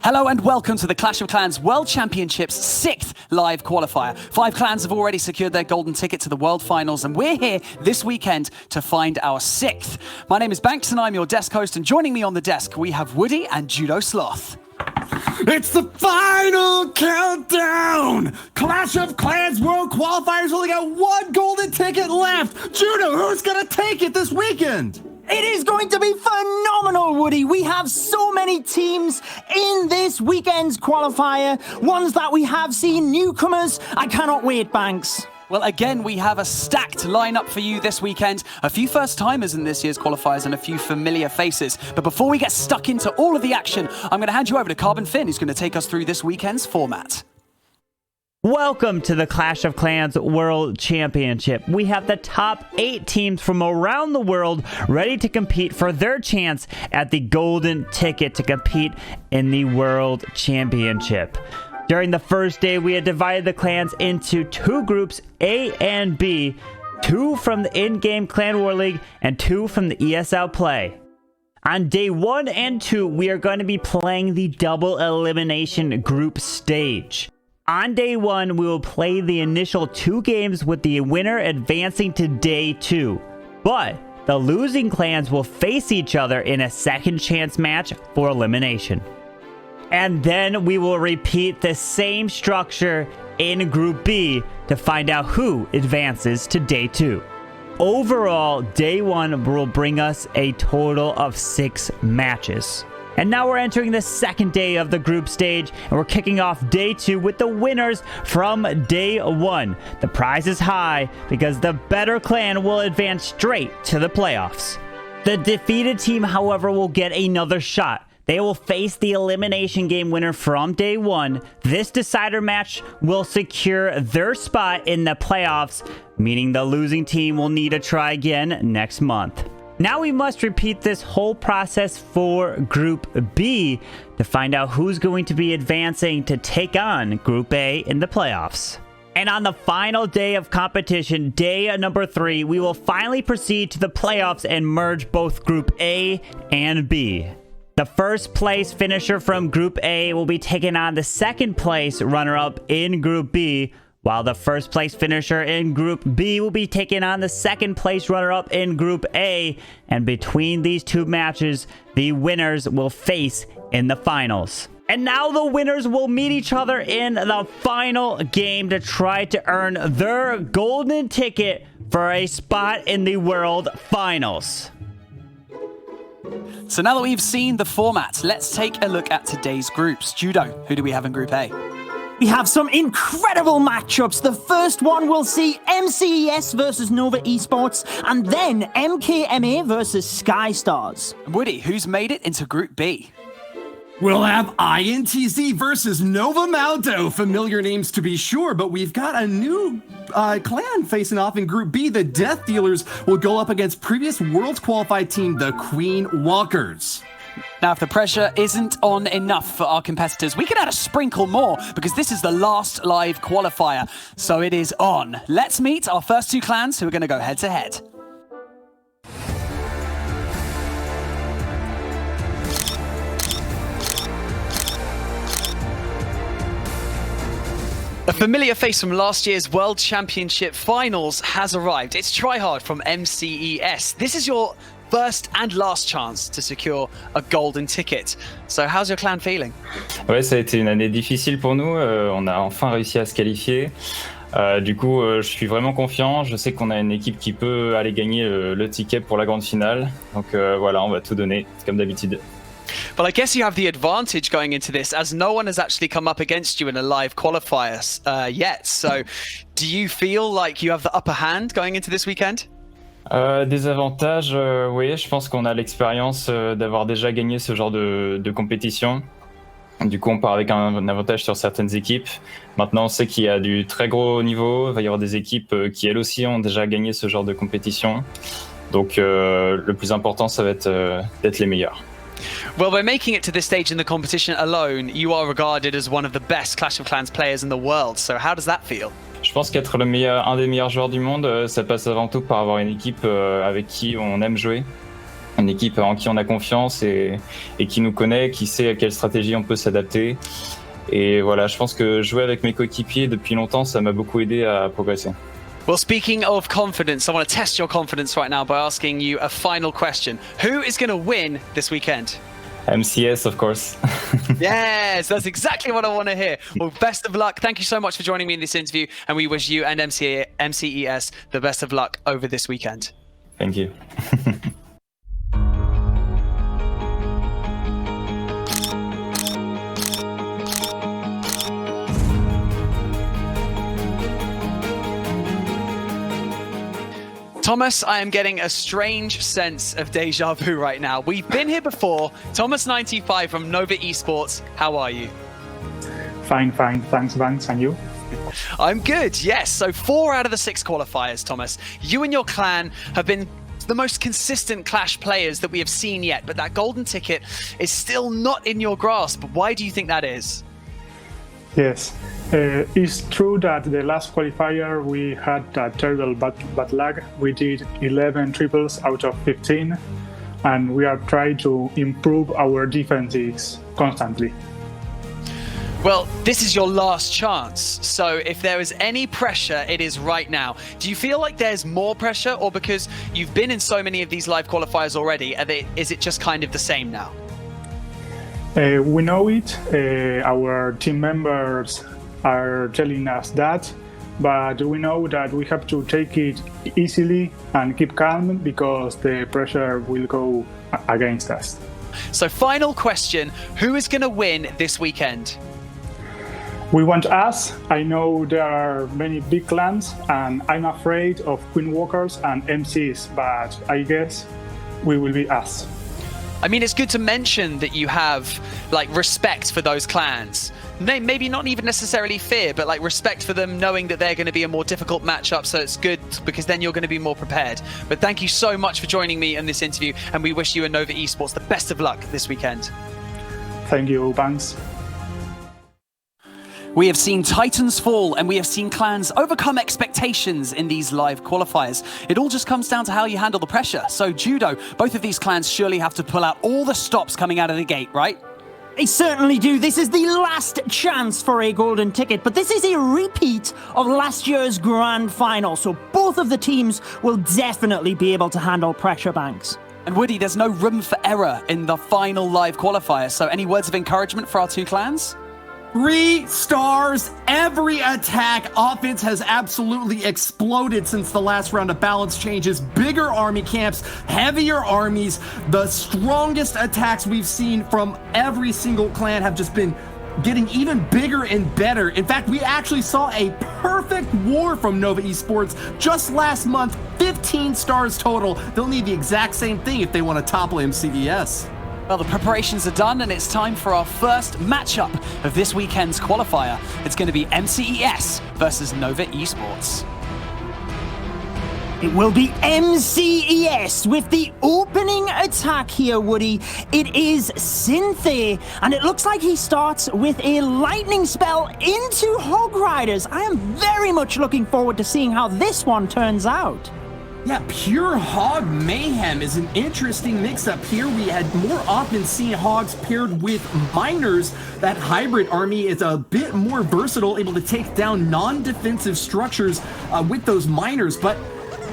Hello and welcome to the Clash of Clans World Championships 6th live qualifier. 5 clans have already secured their golden ticket to the World Finals, and we're here this weekend to find our 6th. My name is Banks and I'm your desk host, and joining me on the desk we have Woody and Judo Sloth. It's the final countdown! Clash of Clans World Qualifiers only got 1 golden ticket left! Judo, who's gonna take it this weekend? It is going to be phenomenal, Woody. We have so many teams in this weekend's qualifier. Ones that we have seen, newcomers. I cannot wait, Banks. Well, again, we have a stacked lineup for you this weekend. A few first-timers in this year's qualifiers and a few familiar faces. But before we get stuck into all of the action, I'm going to hand you over to Carbon Finn, who's going to take us through this weekend's format. Welcome to the Clash of Clans World Championship. We have the top 8 teams from around the world ready to compete for their chance at the golden ticket to compete in the World Championship. During the first day, we had divided the clans into 2 groups, A and B, 2 from the in-game Clan War League and 2 from the ESL play. On day 1 and 2, we are going to be playing the double elimination group stage. On day 1, we will play the initial 2 games with the winner advancing to day 2. But the losing clans will face each other in a second chance match for elimination. And then we will repeat the same structure in Group B to find out who advances to day 2. Overall, day 1 will bring us a total of 6 matches. And now we're entering the second day of the group stage, and we're kicking off day 2 with the winners from day 1. The prize is high because the better clan will advance straight to the playoffs. The defeated team, however, will get another shot. They will face the elimination game winner from day 1. This decider match will secure their spot in the playoffs, meaning the losing team will need to try again next month. Now we must repeat this whole process for Group B to find out who's going to be advancing to take on Group A in the playoffs. And on the final day of competition, day number 3, we will finally proceed to the playoffs and merge both Group A and B. The first place finisher from Group A will be taking on the second place runner-up in Group B, while the first place finisher in Group B will be taking on the second place runner-up in Group A, and between these 2 matches, the winners will face in the finals. And now the winners will meet each other in the final game to try to earn their golden ticket for a spot in the World Finals. So now that we've seen the format, let's take a look at today's groups. Judo, who do we have in Group A? We have some incredible matchups. The first one will see MCES versus Nova Esports, and then MKMA versus Sky Stars. Woody, who's made it into Group B? We'll have INTZ versus Nova Maodou. Familiar names to be sure, but we've got a new clan facing off in Group B. The Death Dealers will go up against previous World Qualified team, the Queen Walkers. Now, if the pressure isn't on enough for our competitors, we can add a sprinkle more because this is the last live qualifier. So it is on. Let's meet our first 2 clans who are going to go head-to-head. A familiar face from last year's World Championship Finals has arrived. It's Tryhard from MCES. This is your first and last chance to secure a golden ticket. So how's your clan feeling? Ouais, ça a été une année difficile pour nous. On a enfin réussi à se qualifier. Du coup, je suis vraiment confiant. Je sais qu'on a une équipe qui peut aller gagner le ticket pour la grande finale. Donc voilà, on va tout donner, comme d'habitude. Well, I guess you have the advantage going into this, as no one has actually come up against you in a live qualifier yet. So do you feel like you have the upper hand going into this weekend? Des avantages, oui, je pense qu'on a l'expérience d'avoir déjà gagné ce genre de compétition. Du coup, on part avec un avantage sur certaines équipes. Maintenant, on sait qu'il y a du très gros niveau. Il va y avoir des équipes qui, elles aussi, ont déjà gagné ce genre de compétition. Donc, le plus important, ça va être d'être les meilleurs. Well, by making it to this stage in the competition alone, you are regarded as one of the best Clash of Clans players in the world. So how does that feel? Je pense qu'être un des meilleurs joueurs du monde, ça passe avant tout par avoir une équipe avec qui on aime jouer. une équipe en qui on a confiance et qui nous connaît, qui sait à quelle stratégie on peut s'adapter. Et voilà, je pense que jouer avec mes coéquipiers depuis longtemps, ça m'a beaucoup aidé à progresser. Well, speaking of confidence, I want to test your confidence right now by asking you a final question. Who is going to win this weekend? MCES, of course. Yes, that's exactly what I want to hear. Well, best of luck. Thank you so much for joining me in this interview, and we wish you and MCES the best of luck over this weekend. Thank you. Thomas, I am getting a strange sense of deja vu right now. We've been here before. Thomas95 from Nova Esports. How are you? Fine. Thanks, Banks. And you? I'm good, yes. So 4 out of the 6 qualifiers, Thomas. You and your clan have been the most consistent Clash players that we have seen yet, but that golden ticket is still not in your grasp. Why do you think that is? Yes. It's true that the last qualifier we had a terrible bad luck. We did 11 triples out of 15, and we are trying to improve our defenses constantly. Well, this is your last chance. So if there is any pressure, it is right now. Do you feel like there's more pressure, or because you've been in so many of these live qualifiers already, is it just kind of the same now? We know it. Our team members are telling us that, but we know that we have to take it easily and keep calm because the pressure will go against us. So final question, who is going to win this weekend? We want us. I know there are many big clans and I'm afraid of Queen Walkers and MCs, but I guess we will be us. I mean, it's good to mention that you have like respect for those clans. Maybe not even necessarily fear, but like respect for them, knowing that they're going to be a more difficult matchup. So it's good because then you're going to be more prepared. But thank you so much for joining me in this interview, and we wish you and Nova Esports the best of luck this weekend. Thank you, Banks. We have seen Titans fall, and we have seen clans overcome expectations in these live qualifiers. It all just comes down to how you handle the pressure. So Judo, both of these clans surely have to pull out all the stops coming out of the gate, right? They certainly do. This is the last chance for a golden ticket, but this is a repeat of last year's grand final, so both of the teams will definitely be able to handle pressure, Banks. And Woody, there's no room for error in the final live qualifier, so any words of encouragement for our two clans? 3 stars. Every attack offense has absolutely exploded since the last round of balance changes. Bigger army camps, heavier armies. The strongest attacks we've seen from every single clan have just been getting even bigger and better. In fact, we actually saw a perfect war from Nova Esports just last month. 15 stars total. They'll need the exact same thing if they want to topple MCES. Well, the preparations are done, and it's time for our first matchup of this weekend's qualifier. It's going to be MCES versus Nova Esports. It will be MCES with the opening attack here, Woody. It is Synthé, and it looks like he starts with a lightning spell into Hog Riders. I am very much looking forward to seeing how this one turns out. Yeah, pure hog mayhem is an interesting mix-up here. We had more often seen hogs paired with miners. That hybrid army is a bit more versatile, able to take down non-defensive structures with those miners, but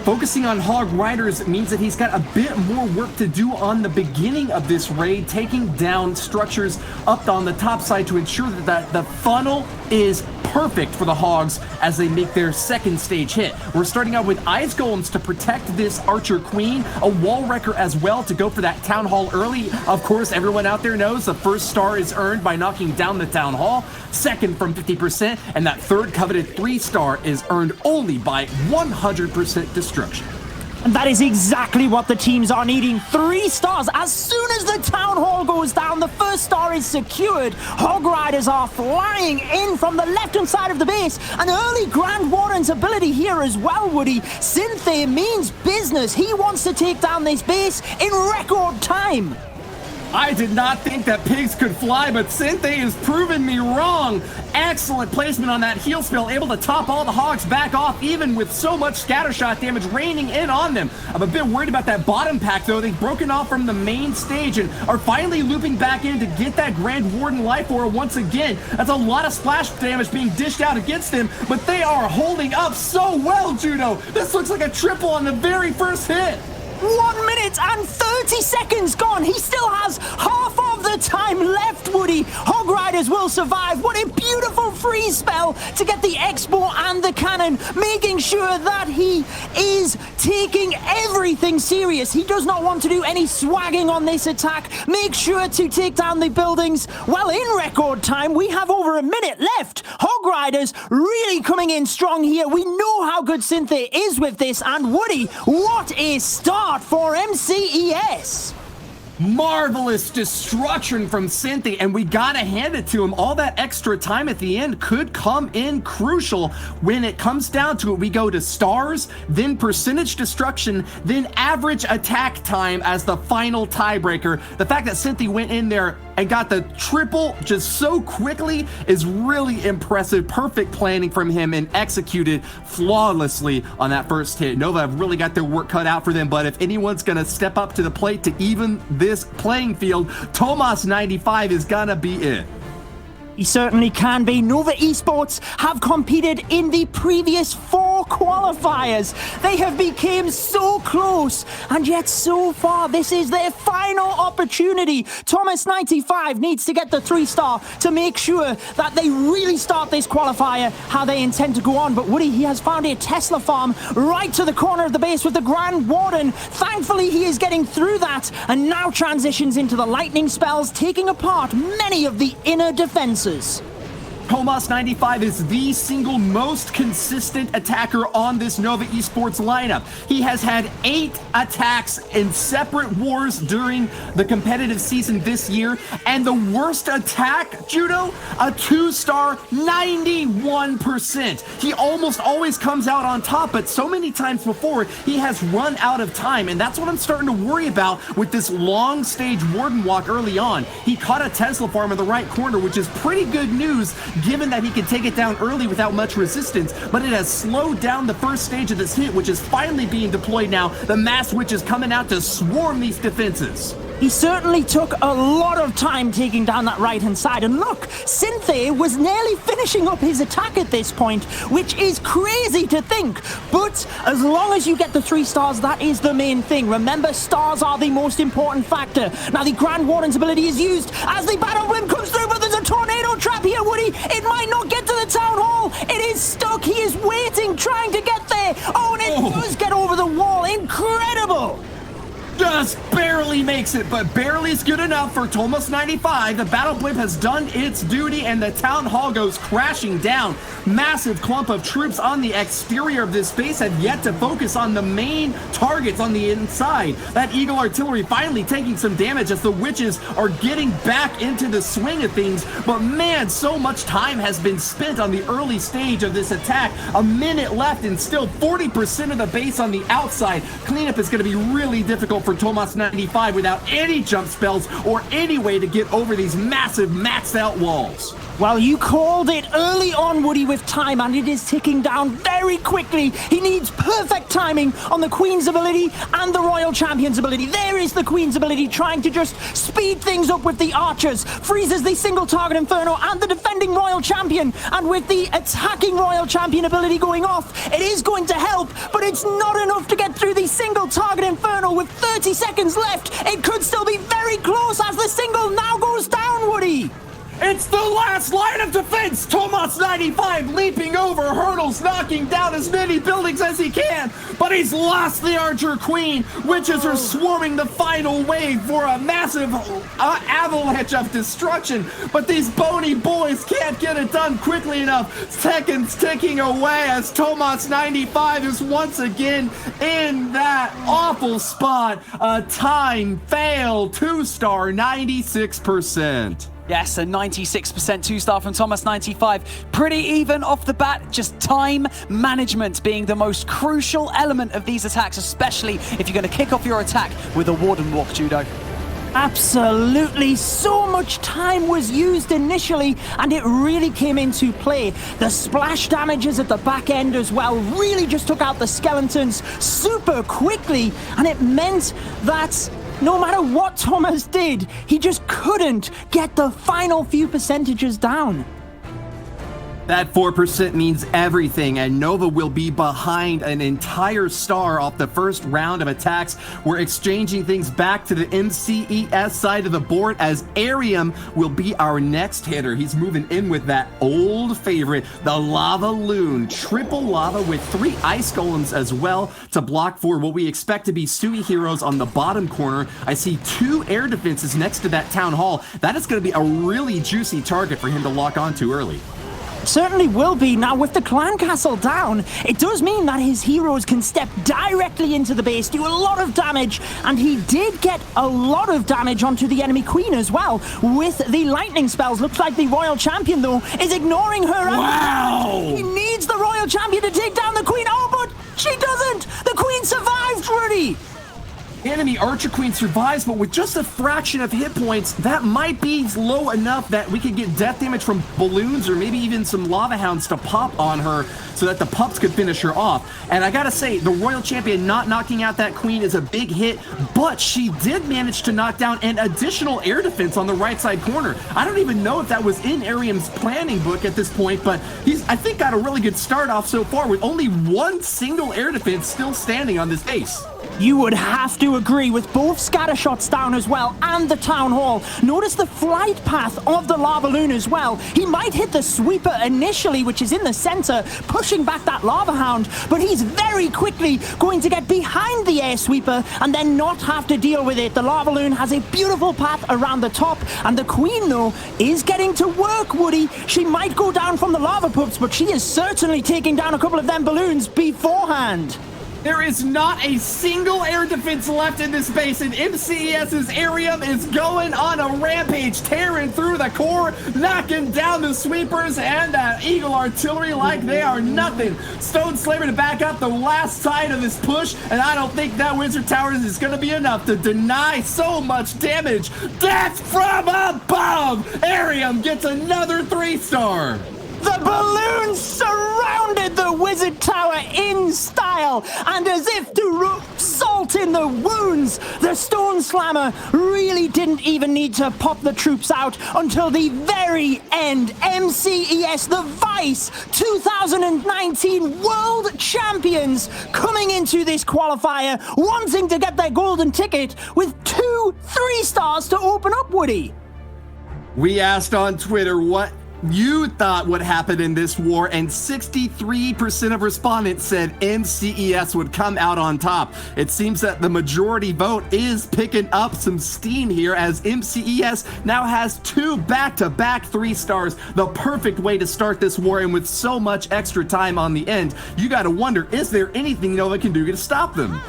focusing on Hog Riders means that he's got a bit more work to do on the beginning of this raid, taking down structures up on the top side to ensure that the funnel is perfect for the Hogs as they make their second stage hit. We're starting out with Ice Golems to protect this Archer Queen, a Wall Wrecker as well to go for that Town Hall early. Of course, everyone out there knows the first star is earned by knocking down the Town Hall, second from 50%, and that third coveted 3-star is earned only by 100% destruction. And that is exactly what the teams are needing. 3 stars. As soon as the Town Hall goes down, the first star is secured. Hog Riders are flying in from the left-hand side of the base. An early Grand Warden's ability here as well, Woody. Synthé means business. He wants to take down this base in record time. I did not think that pigs could fly, but Synthé has proven me wrong. Excellent placement on that heel spill, able to top all the hogs back off, even with so much scattershot damage raining in on them. I'm a bit worried about that bottom pack, though. They've broken off from the main stage and are finally looping back in to get that Grand Warden Life Aura once again. That's a lot of splash damage being dished out against them, but they are holding up so well, Judo. This looks like a triple on the very first hit. 1 minute and 30 seconds gone. He still has half of the time left, Woody. Hog Riders will survive. What a beautiful freeze spell to get the Expo and the cannon, making sure that he is taking everything serious. He does not want to do any swagging on this attack. Make sure to take down the buildings. Well, in record time, we have over a minute left. Hog Riders really coming in strong here. We know how good Synthé is with this. And Woody, what a start for MCES. Marvelous destruction from Synthé, and we gotta hand it to him. All that extra time at the end could come in crucial. When it comes down to it, we go to stars, then percentage destruction, then average attack time as the final tiebreaker. The fact that Synthé went in there and got the triple just so quickly is really impressive. Perfect planning from him and executed flawlessly on that first hit. Nova have really got their work cut out for them, but if anyone's gonna step up to the plate to even this playing field, Tomas 95 is gonna be it. He certainly can be. Nova Esports have competed in the previous 4 qualifiers. They have become so close, and yet so far this is their final opportunity. Thomas 95 needs to get the 3-star to make sure that they really start this qualifier how they intend to go on. But Woody, he has found a Tesla farm right to the corner of the base with the Grand Warden. Thankfully, he is getting through that and now transitions into the lightning spells, taking apart many of the inner defenses. Tomas 95 is the single most consistent attacker on this Nova Esports lineup. He has had 8 attacks in separate wars during the competitive season this year, and the worst attack, Judo, a 2-star, 91%. He almost always comes out on top, but so many times before, he has run out of time, and that's what I'm starting to worry about with this long stage Warden walk early on. He caught a Tesla farm in the right corner, which is pretty good news, given that he can take it down early without much resistance, but it has slowed down the first stage of this hit, which is finally being deployed now. The Mass Witch is coming out to swarm these defenses. He certainly took a lot of time taking down that right-hand side. And look, Synthé was nearly finishing up his attack at this point, which is crazy to think. But as long as you get the 3 stars, that is the main thing. Remember, stars are the most important factor. Now, the Grand Warden's ability is used as the Battle Blimp comes through, but there's a tornado trap here, Woody. It might not get to the Town Hall. It is stuck. He is waiting, trying to get there. Oh, and it does get over the wall. Incredible. Just barely makes it, but barely is good enough for Tomas 95. The Battle Blimp has done its duty, and the Town Hall goes crashing down. Massive clump of troops on the exterior of this base have yet to focus on the main targets on the inside. That Eagle Artillery finally taking some damage as the Witches are getting back into the swing of things. But man, so much time has been spent on the early stage of this attack. A minute left and still 40% of the base on the outside. Cleanup is going to be really difficult for Tomas 95 without any jump spells or any way to get over these massive maxed out walls. Well, you called it early on, Woody, with time, and it is ticking down very quickly. He needs perfect timing on the Queen's ability and the Royal Champion's ability. There is the Queen's ability, trying to just speed things up with the archers. Freezes the single target Inferno and the defending Royal Champion. And with the attacking Royal Champion ability going off, it is going to help, but it's not enough to get through the single target Inferno. With 30 seconds left, it could still be very close as the single now goes down, Woody. It's the last line of defense! Tomas 95 leaping over hurdles, knocking down as many buildings as he can, but he's lost the Archer Queen. Witches are swarming the final wave for a massive avalanche of destruction, but these bony boys can't get it done quickly enough. Seconds ticking away as Tomas 95 is once again in that awful spot. A time fail, 2-star, 96%. Yes, a 96% 2-star from Tomas 95. Pretty even off the bat, just time management being the most crucial element of these attacks, especially if you're going to kick off your attack with a Warden Walk, Judo. Absolutely, so much time was used initially and it really came into play. The splash damages at the back end as well really just took out the skeletons super quickly, and it meant that no matter what Thomas did, he just couldn't get the final few percentages down. That 4% means everything, and Nova will be behind an entire star off the first round of attacks. We're exchanging things back to the MCES side of the board as Arium will be our next hitter. He's moving in with that old favorite, the Lava Loon. Triple lava with 3 ice golems as well to block for what we expect to be Sui heroes on the bottom corner. I see 2 air defenses next to that town hall. That is going to be a really juicy target for him to lock onto early. Certainly will be. Now, with the clan castle down, it does mean that his heroes can step directly into the base, do a lot of damage, and he did get a lot of damage onto the enemy queen as well with the lightning spells. Looks like the royal champion, though, is ignoring her. Wow! He needs the royal champion to take down the queen. Oh, but she doesn't! The queen survived, Rudy! Enemy Archer Queen survives, but with just a fraction of hit points, that might be low enough that we could get death damage from balloons or maybe even some lava hounds to pop on her so that the pups could finish her off. And I gotta say, the Royal Champion not knocking out that queen is a big hit, but she did manage to knock down an additional air defense on the right side corner. I don't even know if that was in Arium's planning book at this point, but he's, I think, got a really good start off so far with only 1 single air defense still standing on this base. You would have to agree with both scatter shots down as well and the town hall. Notice the flight path of the lava loon as well. He might hit the sweeper initially, which is in the center, pushing back that lava hound, but he's very quickly going to get behind the air sweeper and then not have to deal with it. The lava loon has a beautiful path around the top, and the queen, though, is getting to work, Woody. She might go down from the lava pups, but she is certainly taking down a couple of them balloons beforehand. There is not a single air defense left in this base, and MCES's Arium is going on a rampage, tearing through the core, knocking down the sweepers and that Eagle artillery like they are nothing. Stone Slaver to back up the last side of this push, and I don't think that Wizard Tower is going to be enough to deny so much damage. Death from above! Arium gets another 3-star. The balloons surrounded the Wizard Tower in style, and as if to rub salt in the wounds, the Stone Slammer really didn't even need to pop the troops out until the very end. MCES, the Vice 2019 World Champions, coming into this qualifier, wanting to get their golden ticket with 2 3-stars to open up, Woody. We asked on Twitter what you thought would happen in this war, and 63% of respondents said MCES would come out on top. It seems that the majority vote is picking up some steam here, as MCES now has 2 back-to-back 3-stars, the perfect way to start this war, and with so much extra time on the end, you gotta wonder, is there anything Nova can do to stop them?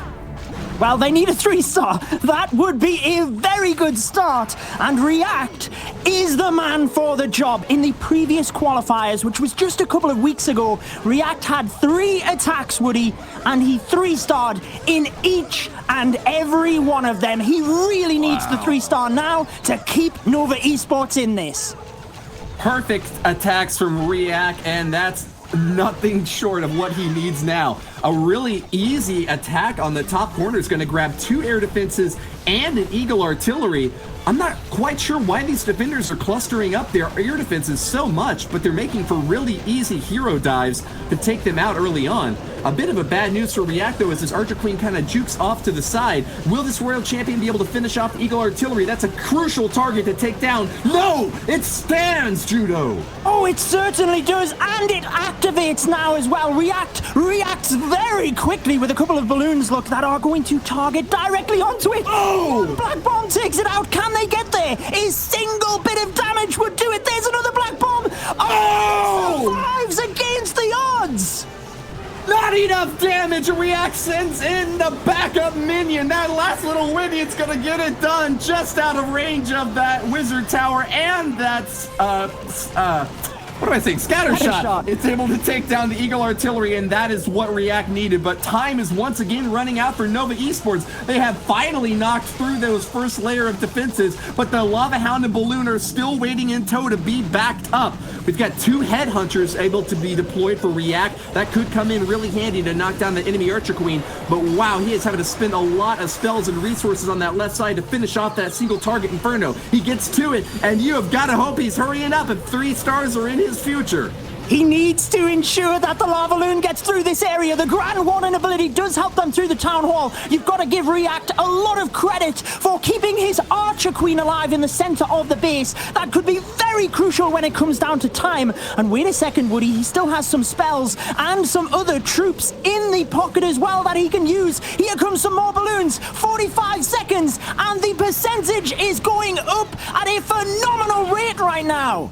Well, they need a 3-star. That would be a very good start. And React is the man for the job. In the previous qualifiers, which was just a couple of weeks ago, React had 3 attacks, Woody, and he 3-starred in each and every one of them. He really needs the 3-star now to keep Nova Esports in this. Perfect attacks from React, and that's nothing short of what he needs now. A really easy attack on the top corner is going to grab 2 air defenses and an Eagle artillery. I'm not quite sure why these defenders are clustering up their air defenses so much, but they're making for really easy hero dives to take them out early on. A bit of a bad news for React, though, as this Archer Queen kind of jukes off to the side. Will this Royal Champion be able to finish off Eagle Artillery? That's a crucial target to take down. No! It stands, Judo! Oh, it certainly does, and it activates now as well. React reacts very quickly with a couple of balloons, look, that are going to target directly onto it. Oh! Black Bomb takes it out. Can they get there? A single bit of damage would do it. There's another Black Bomb. Oh! Survives against the odds. Not enough damage. React sends in the backup minion. That last little minion's gonna get it done, just out of range of that Wizard Tower and that what do I say? Scatter Shot. shot. It's able to take down the Eagle Artillery, and that is what React needed. But time is once again running out for Nova Esports. They have finally knocked through those first layer of defenses, but the Lava Hound and Balloon are still waiting in tow to be backed up. We've got 2 Headhunters able to be deployed for React. That could come in really handy to knock down the enemy Archer Queen. But wow, he is having to spend a lot of spells and resources on that left side to finish off that single target Inferno. He gets to it, and you have got to hope he's hurrying up if 3 stars are in his future. He needs to ensure that the Lava Loon gets through this area. The Grand Warden ability does help them through the Town Hall. You've got to give React a lot of credit for keeping his Archer Queen alive in the center of the base. That could be very crucial when it comes down to time. And wait a second, Woody, he still has some spells and some other troops in the pocket as well that he can use. Here comes some more balloons. 45 seconds, and the percentage is going up at a phenomenal rate right now.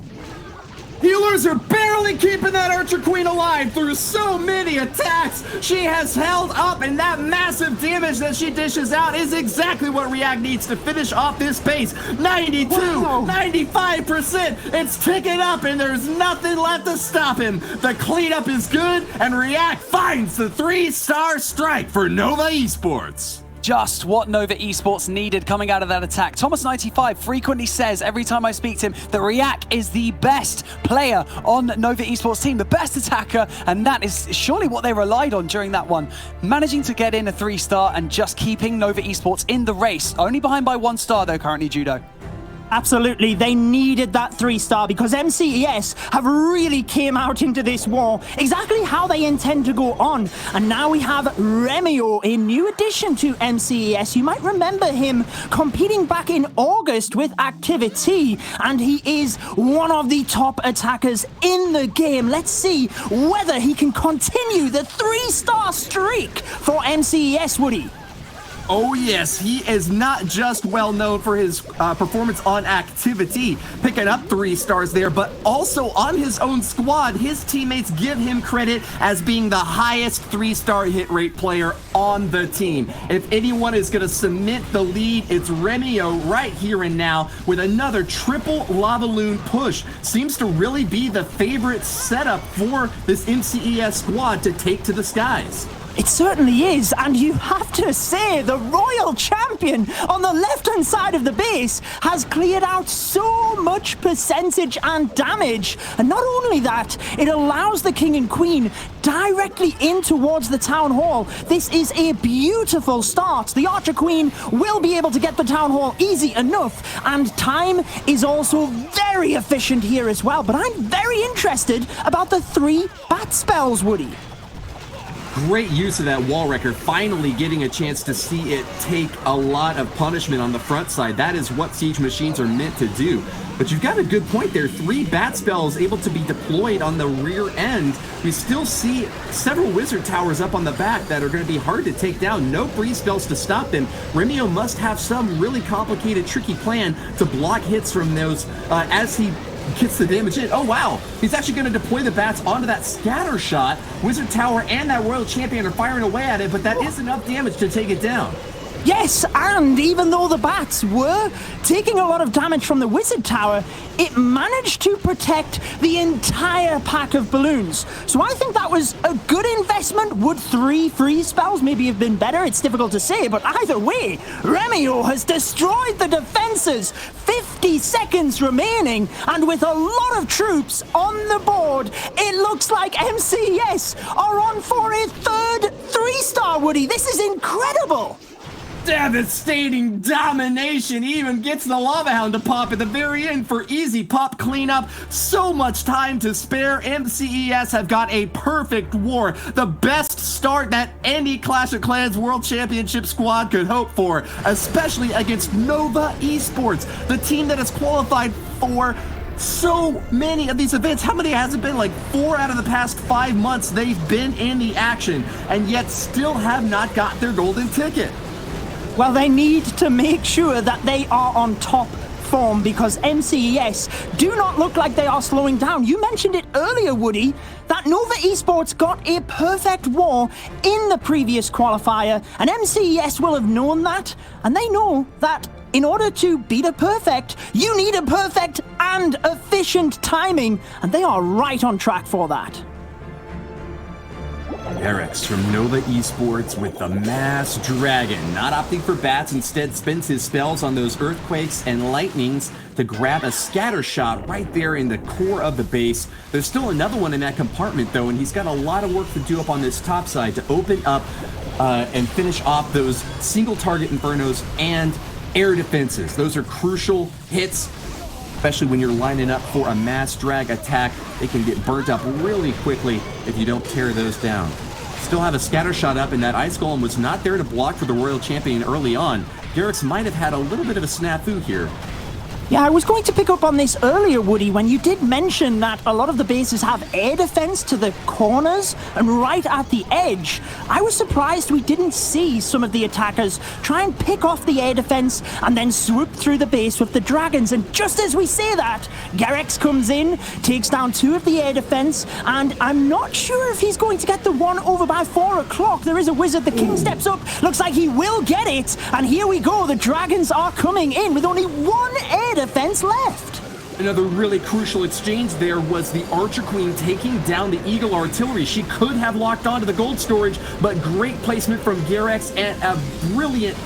Healers are barely keeping that Archer Queen alive through so many attacks. She has held up, and that massive damage that she dishes out is exactly what React needs to finish off this base. 92, Wow. 95%. It's ticking up, and there's nothing left to stop him. The cleanup is good, and React finds the 3-star strike for Nova Esports. Just what Nova Esports needed coming out of that attack. Thomas95 frequently says every time I speak to him that React is the best player on Nova Esports team, the best attacker, and that is surely what they relied on during that one. Managing to get in a 3-star and just keeping Nova Esports in the race. Only behind by 1 star though currently, Judo. Absolutely, they needed that 3-star because MCES have really came out into this war exactly how they intend to go on. And now we have Remio, a new addition to MCES. You might remember him competing back in August with Activity, and he is one of the top attackers in the game. Let's see whether he can continue the 3-star streak for MCES, Woody. Oh yes, he is not just well known for his performance on Activity, picking up 3 stars there, but also on his own squad. His teammates give him credit as being the highest 3-star hit rate player on the team. If anyone is going to cement the lead, it's Remio right here and now with another triple Lava Loon push. Seems to really be the favorite setup for this MCES squad to take to the skies. It certainly is, and you have to say the Royal Champion on the left-hand side of the base has cleared out so much percentage and damage. And not only that, it allows the King and Queen directly in towards the Town Hall. This is a beautiful start. The Archer Queen will be able to get the Town Hall easy enough, and time is also very efficient here as well. But I'm very interested about the 3 bat spells, Woody. Great use of that wall wrecker, finally getting a chance to see it take a lot of punishment on the front side. That is what siege machines are meant to do. But you've got a good point there. 3 bat spells able to be deployed on the rear end. We still see several wizard towers up on the back that are going to be hard to take down. No breeze spells to stop them. Remio must have some really complicated, tricky plan to block hits from those as he gets the damage in. Oh wow, he's actually going to deploy the bats onto that scatter shot. Wizard Tower and that Royal Champion are firing away at it, but that is enough damage to take it down. Yes, and even though the bats were taking a lot of damage from the Wizard Tower, it managed to protect the entire pack of balloons. So I think that was a good investment. Would 3 freeze spells maybe have been better? It's difficult to say, but either way, Remio has destroyed the defenses. 50 seconds remaining, and with a lot of troops on the board, it looks like MCES are on for a 3rd 3-star, Woody. This is incredible. Devastating domination even gets the Lava Hound to pop at the very end for easy pop cleanup. So much time to spare. MCES have got a perfect war. The best start that any Clash of Clans World Championship squad could hope for, especially against Nova Esports, the team that has qualified for so many of these events. How many has it been? Like 4 out of the past 5 months they've been in the action, and yet still have not got their golden ticket. Well, they need to make sure that they are on top form because MCES do not look like they are slowing down. You mentioned it earlier, Woody, that Nova Esports got a perfect war in the previous qualifier, and MCES will have known that, and they know that in order to beat a perfect, you need a perfect and efficient timing, and they are right on track for that. Eric's from Nova Esports with the Mass Dragon, not opting for bats, instead spends his spells on those earthquakes and lightnings to grab a scatter shot right there in the core of the base. There's still another one in that compartment though, and he's got a lot of work to do up on this top side to open up and finish off those single target infernos and air defenses. Those are crucial hits, especially when you're lining up for a mass drag attack. They can get burnt up really quickly if you don't tear those down. Still have a scatter shot up, and that Ice Golem was not there to block for the Royal Champion early on. Garrix might have had a little bit of a snafu here. Yeah, I was going to pick up on this earlier, Woody, when you did mention that a lot of the bases have air defense to the corners and right at the edge. I was surprised we didn't see some of the attackers try and pick off the air defense and then swoop through the base with the dragons. And just as we say that, Garrix comes in, takes down 2 of the air defense, and I'm not sure if he's going to get the one over by 4 o'clock. There is a wizard. The king steps up. Looks like he will get it. And here we go. The dragons are coming in with only 1 air defense left. Another really crucial exchange there was the Archer Queen taking down the Eagle Artillery. She could have locked onto the gold storage, but great placement from Garrix and a brilliant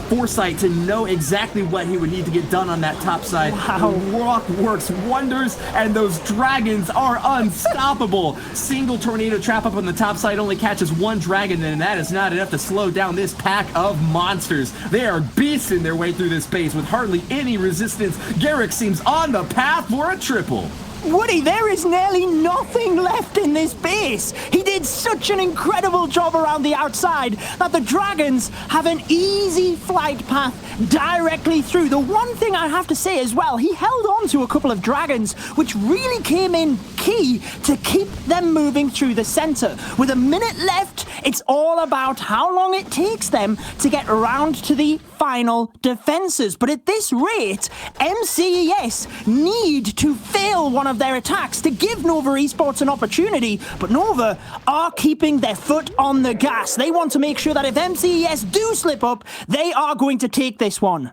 foresight to know exactly what he would need to get done on that top side. Wow. The rock works wonders, and those dragons are unstoppable. Single tornado trap up on the top side only catches 1 dragon, and that is not enough to slow down this pack of monsters. They are beasting their way through this base with hardly any resistance. Garrix seems on the path for a triple. Woody, there is nearly nothing left in this base. He did such an incredible job around the outside that the dragons have an easy flight path directly through. The one thing I have to say as well, he held on to a couple of dragons, which really came in key to keep them moving through the center. With a minute left, it's all about how long it takes them to get around to the final defenses. But at this rate, MCES need to fail one of their attacks to give Nova Esports an opportunity, but Nova are keeping their foot on the gas. They want to make sure that if MCES do slip up, they are going to take this one.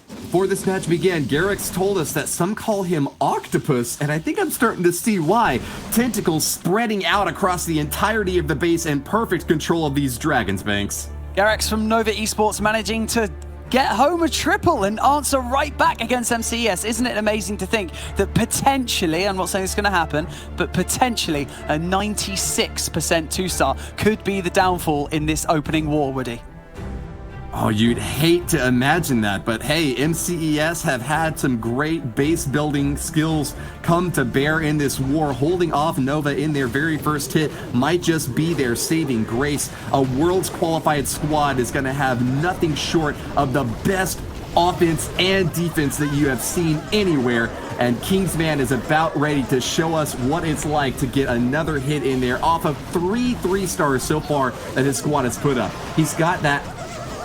Before this match began, Garrix told us that some call him Octopus, and I think I'm starting to see why. Tentacles spreading out across the entirety of the base and perfect control of these dragons, Banks. Garrix from Nova Esports managing to get home a triple and answer right back against MCES. Isn't it amazing to think that potentially, I'm not saying it's going to happen, but potentially a 96% 2-star could be the downfall in this opening war, Woody? Oh, you'd hate to imagine that, but hey, MCES have had some great base building skills come to bear in this war. Holding off Nova in their very first hit might just be their saving grace. A Worlds qualified squad is going to have nothing short of the best offense and defense that you have seen anywhere, and Kingsman is about ready to show us what it's like to get another hit in there off of 3 stars so far that his squad has put up. He's got that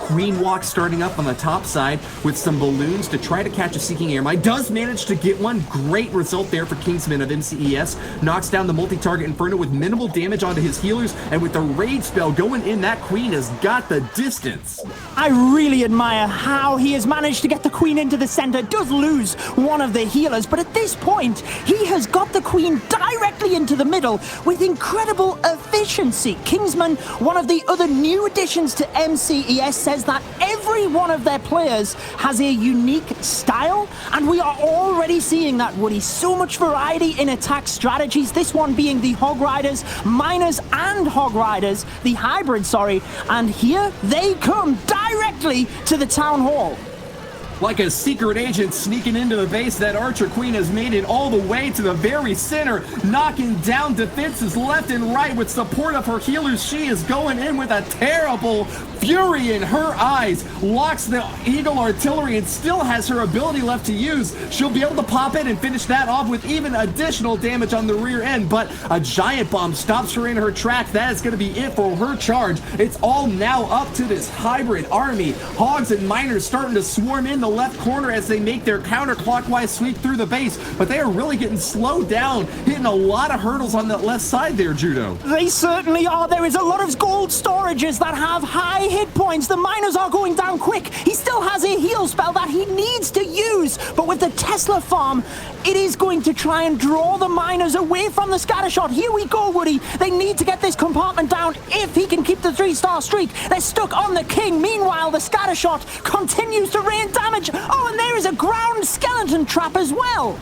Queen Walk starting up on the top side with some balloons to try to catch a Seeking Airmine. Does manage to get one. Great result there for Kingsman of MCES. Knocks down the multi-target Inferno with minimal damage onto his healers, and with the Rage spell going in, that Queen has got the distance. I really admire how he has managed to get the Queen into the center. Does lose one of the healers, but at this point, he has got the Queen directly into the middle with incredible efficiency. Kingsman, one of the other new additions to MCES, says that every one of their players has a unique style, and we are already seeing that, Woody. So much variety in attack strategies, this one being the Hog Riders, Miners and Hog Riders, the hybrid, sorry, and here they come directly to the Town Hall. Like a secret agent sneaking into the base, that Archer Queen has made it all the way to the very center, knocking down defenses left and right with support of her healers. She is going in with a terrible fury in her eyes, locks the Eagle Artillery and still has her ability left to use. She'll be able to pop in and finish that off with even additional damage on the rear end, but a giant bomb stops her in her tracks. That is going to be it for her charge. It's all now up to this hybrid army. Hogs and Miners starting to swarm in the left corner as they make their counterclockwise sweep through the base, but they are really getting slowed down, hitting a lot of hurdles on that left side there, Judo. They certainly are. There is a lot of gold storages that have high hit points. The miners are going down quick. He still has a heal spell that he needs to use. But with the Tesla farm, it is going to try and draw the miners away from the scatter shot. Here we go, Woody. They need to get this compartment down if he can keep the 3-star streak. They're stuck on the king. Meanwhile, the scatter shot continues to rain damage. Oh, and there is a ground skeleton trap as well.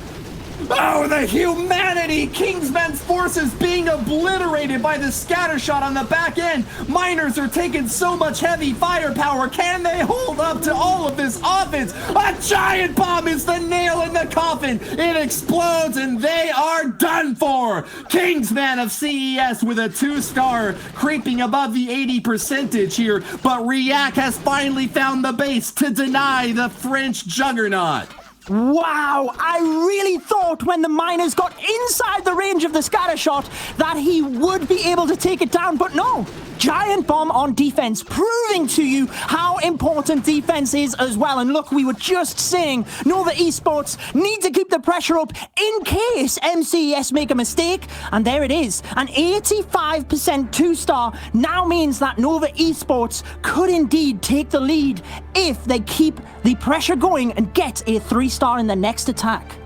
Oh, the humanity! Kingsman's forces being obliterated by the scatter shot on the back end. Miners are taking so much heavy firepower. Can they hold up to all of this offense? A giant bomb is the nail in the coffin. It explodes and they are done for. Kingsman of CES with a 2-star creeping above the 80 percentage here, but Riak has finally found the base to deny the French juggernaut. Wow, I really thought when the miners got inside the range of the scatter shot that he would be able to take it down, but no. Giant bomb on defense, proving to you how important defense is as well. And look, we were just saying Nova Esports need to keep the pressure up in case MCES make a mistake. And there it is. An 85% 2-star now means that Nova Esports could indeed take the lead if they keep the pressure going and get a 3-star in the next attack.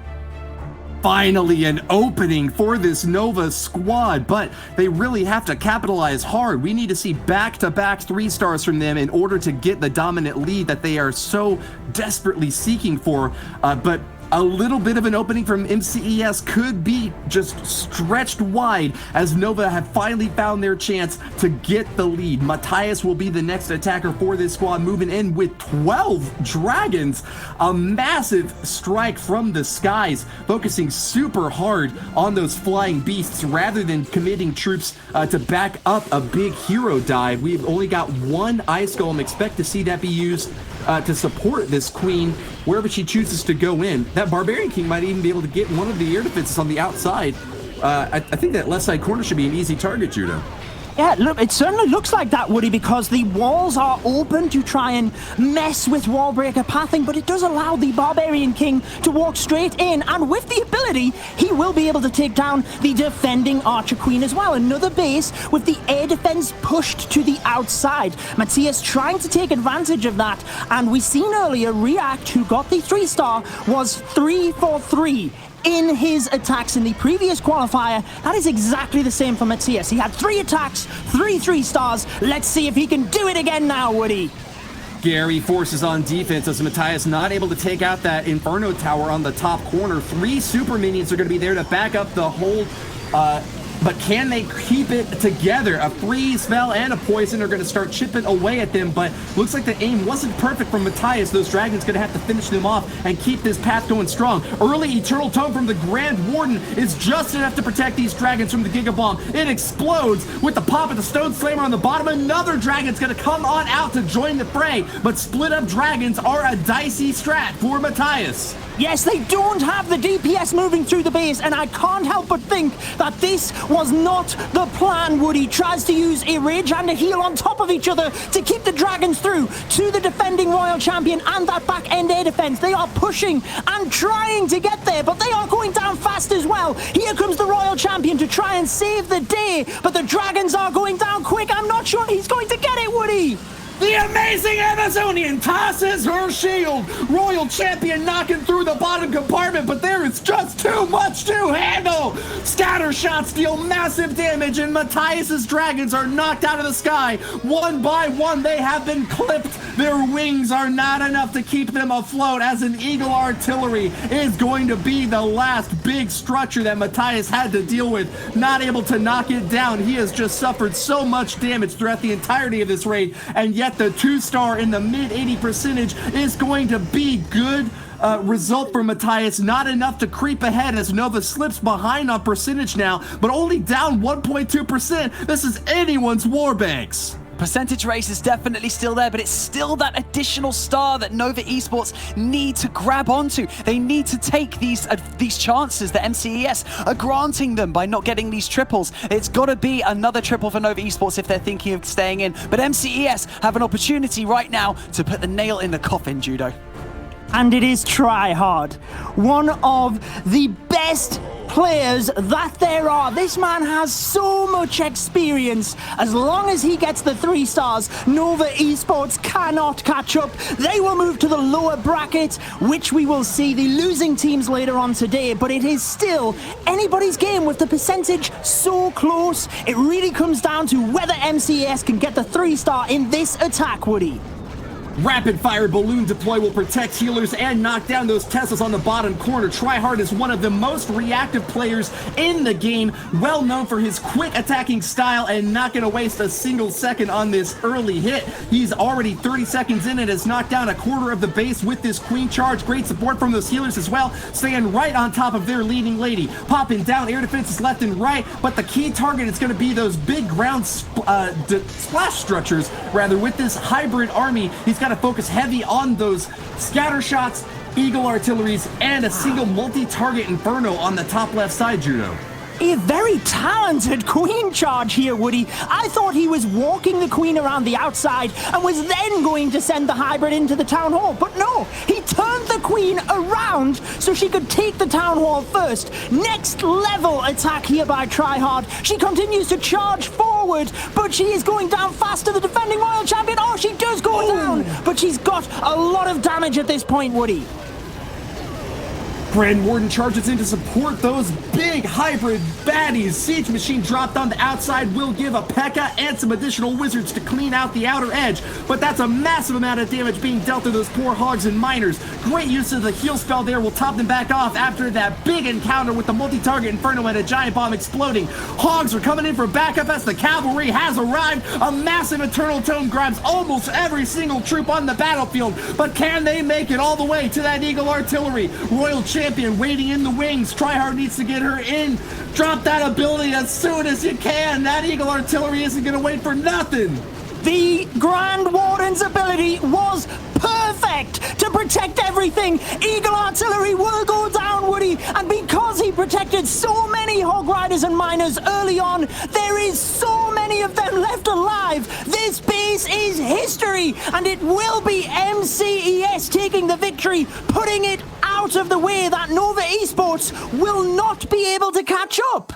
Finally an opening for this Nova squad, but they really have to capitalize hard. We need to see back-to-back 3-stars from them in order to get the dominant lead that they are so desperately seeking for. But a little bit of an opening from MCES could be just stretched wide as Nova have finally found their chance to get the lead. Matthias will be the next attacker for this squad, moving in with 12 dragons. A massive strike from the skies, focusing super hard on those flying beasts rather than committing troops to back up a big hero dive. We've only got one Ice Golem. Expect to see that be used to support this queen wherever she chooses to go in. That Barbarian King might even be able to get one of the air defenses on the outside. I think that left side corner should be an easy target, Judo. Yeah, look, it certainly looks like that, Woody, because the walls are open to try and mess with wall breaker pathing, but it does allow the Barbarian King to walk straight in, and with the ability, he will be able to take down the defending Archer Queen as well. Another base with the air defense pushed to the outside. Matthias trying to take advantage of that, and we seen earlier, React, who got the 3-star, was 3 for 3. In his attacks in the previous qualifier. That is exactly the same for Matthias. He had 3 attacks, 3 3-stars. Let's see if he can do it again now, Woody. Gary forces on defense as Matthias not able to take out that Inferno Tower on the top corner. 3 super minions are going to be there to back up the hold. But can they keep it together? A freeze spell and a poison are going to start chipping away at them, but looks like the aim wasn't perfect from Matthias. Those dragons going to have to finish them off and keep this path going strong. Early Eternal Tome from the Grand Warden is just enough to protect these dragons from the Giga Bomb. It explodes with the pop of the Stone Slammer on the bottom. Another dragon's going to come on out to join the fray, but split up dragons are a dicey strat for Matthias. Yes, they don't have the DPS moving through the base, and I can't help but think that this was not the plan. Woody tries to use a rage and a heal on top of each other to keep the dragons through to the defending Royal Champion and that back end air defense. They are pushing and trying to get there, but they are going down fast as well. Here comes the Royal Champion to try and save the day, but the dragons are going down quick. I'm not sure he's going to get it, Woody. The amazing Amazonian tosses her shield. Royal Champion knocking through the bottom compartment, but there is just too much to handle. Scatter shots deal massive damage, and Matthias's dragons are knocked out of the sky. One by one, they have been clipped. Their wings are not enough to keep them afloat, as an Eagle Artillery is going to be the last big structure that Matthias had to deal with. Not able to knock it down. He has just suffered so much damage throughout the entirety of this raid, and yet the 2-star in the mid 80 percentage is going to be good result for Matthias. Not enough to creep ahead as Nova slips behind on percentage now, but only down 1.2%. This is anyone's war banks. Percentage race is definitely still there, but it's still that additional star that Nova Esports need to grab onto. They need to take these chances that MCES are granting them by not getting these triples. It's got to be another triple for Nova Esports if they're thinking of staying in. But MCES have an opportunity right now to put the nail in the coffin, Judo. And it is try hard. One of the best players that there are. This man has so much experience. As long as he gets the 3 stars, Nova Esports cannot catch up. They will move to the lower bracket, which we will see the losing teams later on today, but it is still anybody's game with the percentage so close. It really comes down to whether MCES can get the 3-star in this attack, Woody. Rapid fire balloon deploy will protect healers and knock down those Teslas on the bottom corner. Tryhard is one of the most reactive players in the game, well known for his quick attacking style and not going to waste a single second on this early hit. He's already 30 seconds in and has knocked down a quarter of the base with this queen charge. Great support from those healers as well, staying right on top of their leading lady. Popping down air defenses left and right, but the key target is going to be those big ground splash structures, rather, with this hybrid army. He's got to focus heavy on those scatter shots, eagle artilleries, and a single multi-target inferno on the top left side, Judo. A very talented queen charge here, Woody. I thought he was walking the queen around the outside and was then going to send the hybrid into the town hall, but no, he turned the queen around so she could take the town hall first. Next level attack here by Tryhard. She continues to charge forward, but she is going down faster, the defending royal champion. Oh, she does go down, but she's got a lot of damage at this point, Woody. Grand Warden charges in to support those big hybrid baddies. Siege Machine dropped on the outside will give a P.E.K.K.A. and some additional wizards to clean out the outer edge, but that's a massive amount of damage being dealt to those poor hogs and miners. Great use of the heal spell there will top them back off after that big encounter with the multi-target inferno and a giant bomb exploding. Hogs are coming in for backup as the cavalry has arrived. A massive Eternal Tome grabs almost every single troop on the battlefield, but can they make it all the way to that Eagle Artillery? Royal Champion waiting in the wings. Tryhard needs to get her in. Drop that ability as soon as you can. That Eagle Artillery isn't going to wait for nothing. The Grand Warden's ability was perfect to protect everything. Eagle Artillery will go down, Woody, and because he protected so many Hog Riders and Miners early on, there is so many of them left alive. This base is history, and it will be MCES taking the victory, putting it out of the way that Nova Esports will not be able to catch up.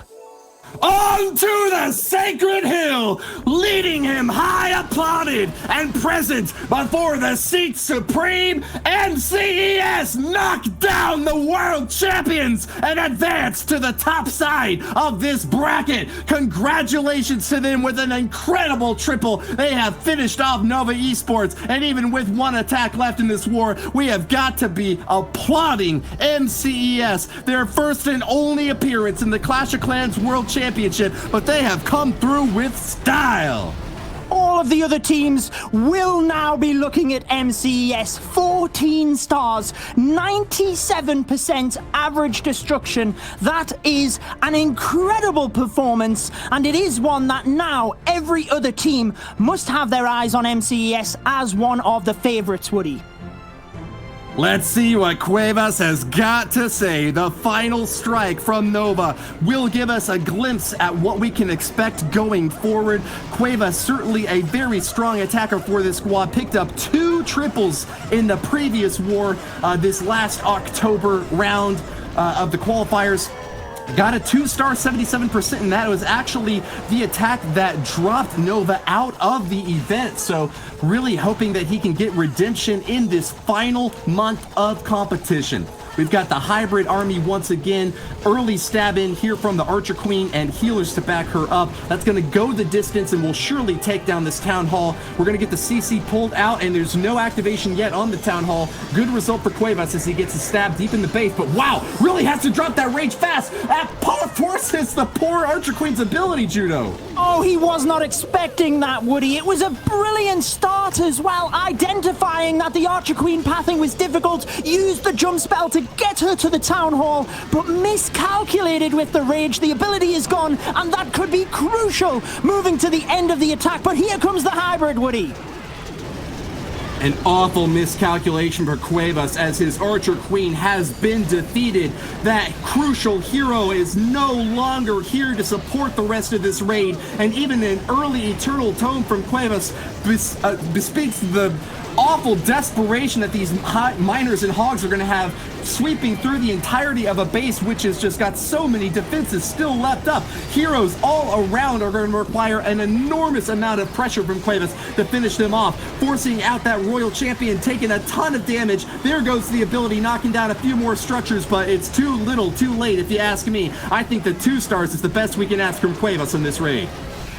On to the sacred hill, leading him high applauded and present before the seat supreme. MCES knocked down the world champions and advanced to the top side of this bracket. Congratulations to them with an incredible triple. They have finished off Nova Esports, and even with one attack left in this war, we have got to be applauding MCES. Their first and only appearance in the Clash of Clans World Championship, but they have come through with style. All of the other teams will now be looking at MCES. 14 stars, 97% average destruction. That is an incredible performance, and it is one that now every other team must have their eyes on MCES as one of the favorites, Woody. Let's see what Cuevas has got to say. The final strike from Nova will give us a glimpse at what we can expect going forward. Cuevas, certainly a very strong attacker for this squad, picked up 2 triples in the previous war, this last October round of the qualifiers. Got a 2-star, 77%, and that was actually the attack that dropped Nova out of the event. So really hoping that he can get redemption in this final month of competition. We've got the hybrid army once again. Early stab in here from the Archer Queen and healers to back her up. That's going to go the distance and will surely take down this Town Hall. We're going to get the CC pulled out, and there's no activation yet on the Town Hall. Good result for Cuevas as he gets a stab deep in the base. But wow, really has to drop that rage fast. That forces the poor Archer Queen's ability, Judo. Oh, he was not expecting that, Woody. It was a brilliant start as well, identifying that the Archer Queen pathing was difficult, used the jump spell to get her to the Town Hall, but miscalculated with the rage. The ability is gone, and that could be crucial moving to the end of the attack. But here comes the hybrid, Woody. An awful miscalculation for Cuevas as his Archer Queen has been defeated. That crucial hero is no longer here to support the rest of this raid, and even an early Eternal Tome from Cuevas bespeaks the awful desperation that these miners and hogs are going to have sweeping through the entirety of a base which has just got so many defenses still left up. Heroes all around are going to require an enormous amount of pressure from Cuevas to finish them off, forcing out that Royal Champion, taking a ton of damage. There goes the ability, knocking down a few more structures, but it's too little, too late if you ask me. I think the 2 stars is the best we can ask from Cuevas in this raid.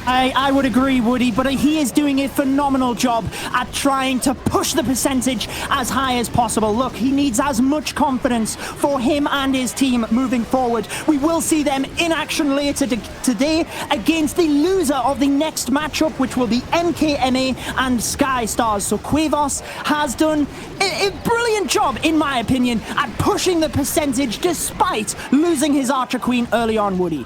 I would agree, Woody, but he is doing a phenomenal job at trying to push the percentage as high as possible. Look, he needs as much confidence for him and his team moving forward. We will see them in action later today against the loser of the next matchup, which will be MKMA and Sky Stars. So Cuevas has done a brilliant job, in my opinion, at pushing the percentage despite losing his Archer Queen early on, Woody.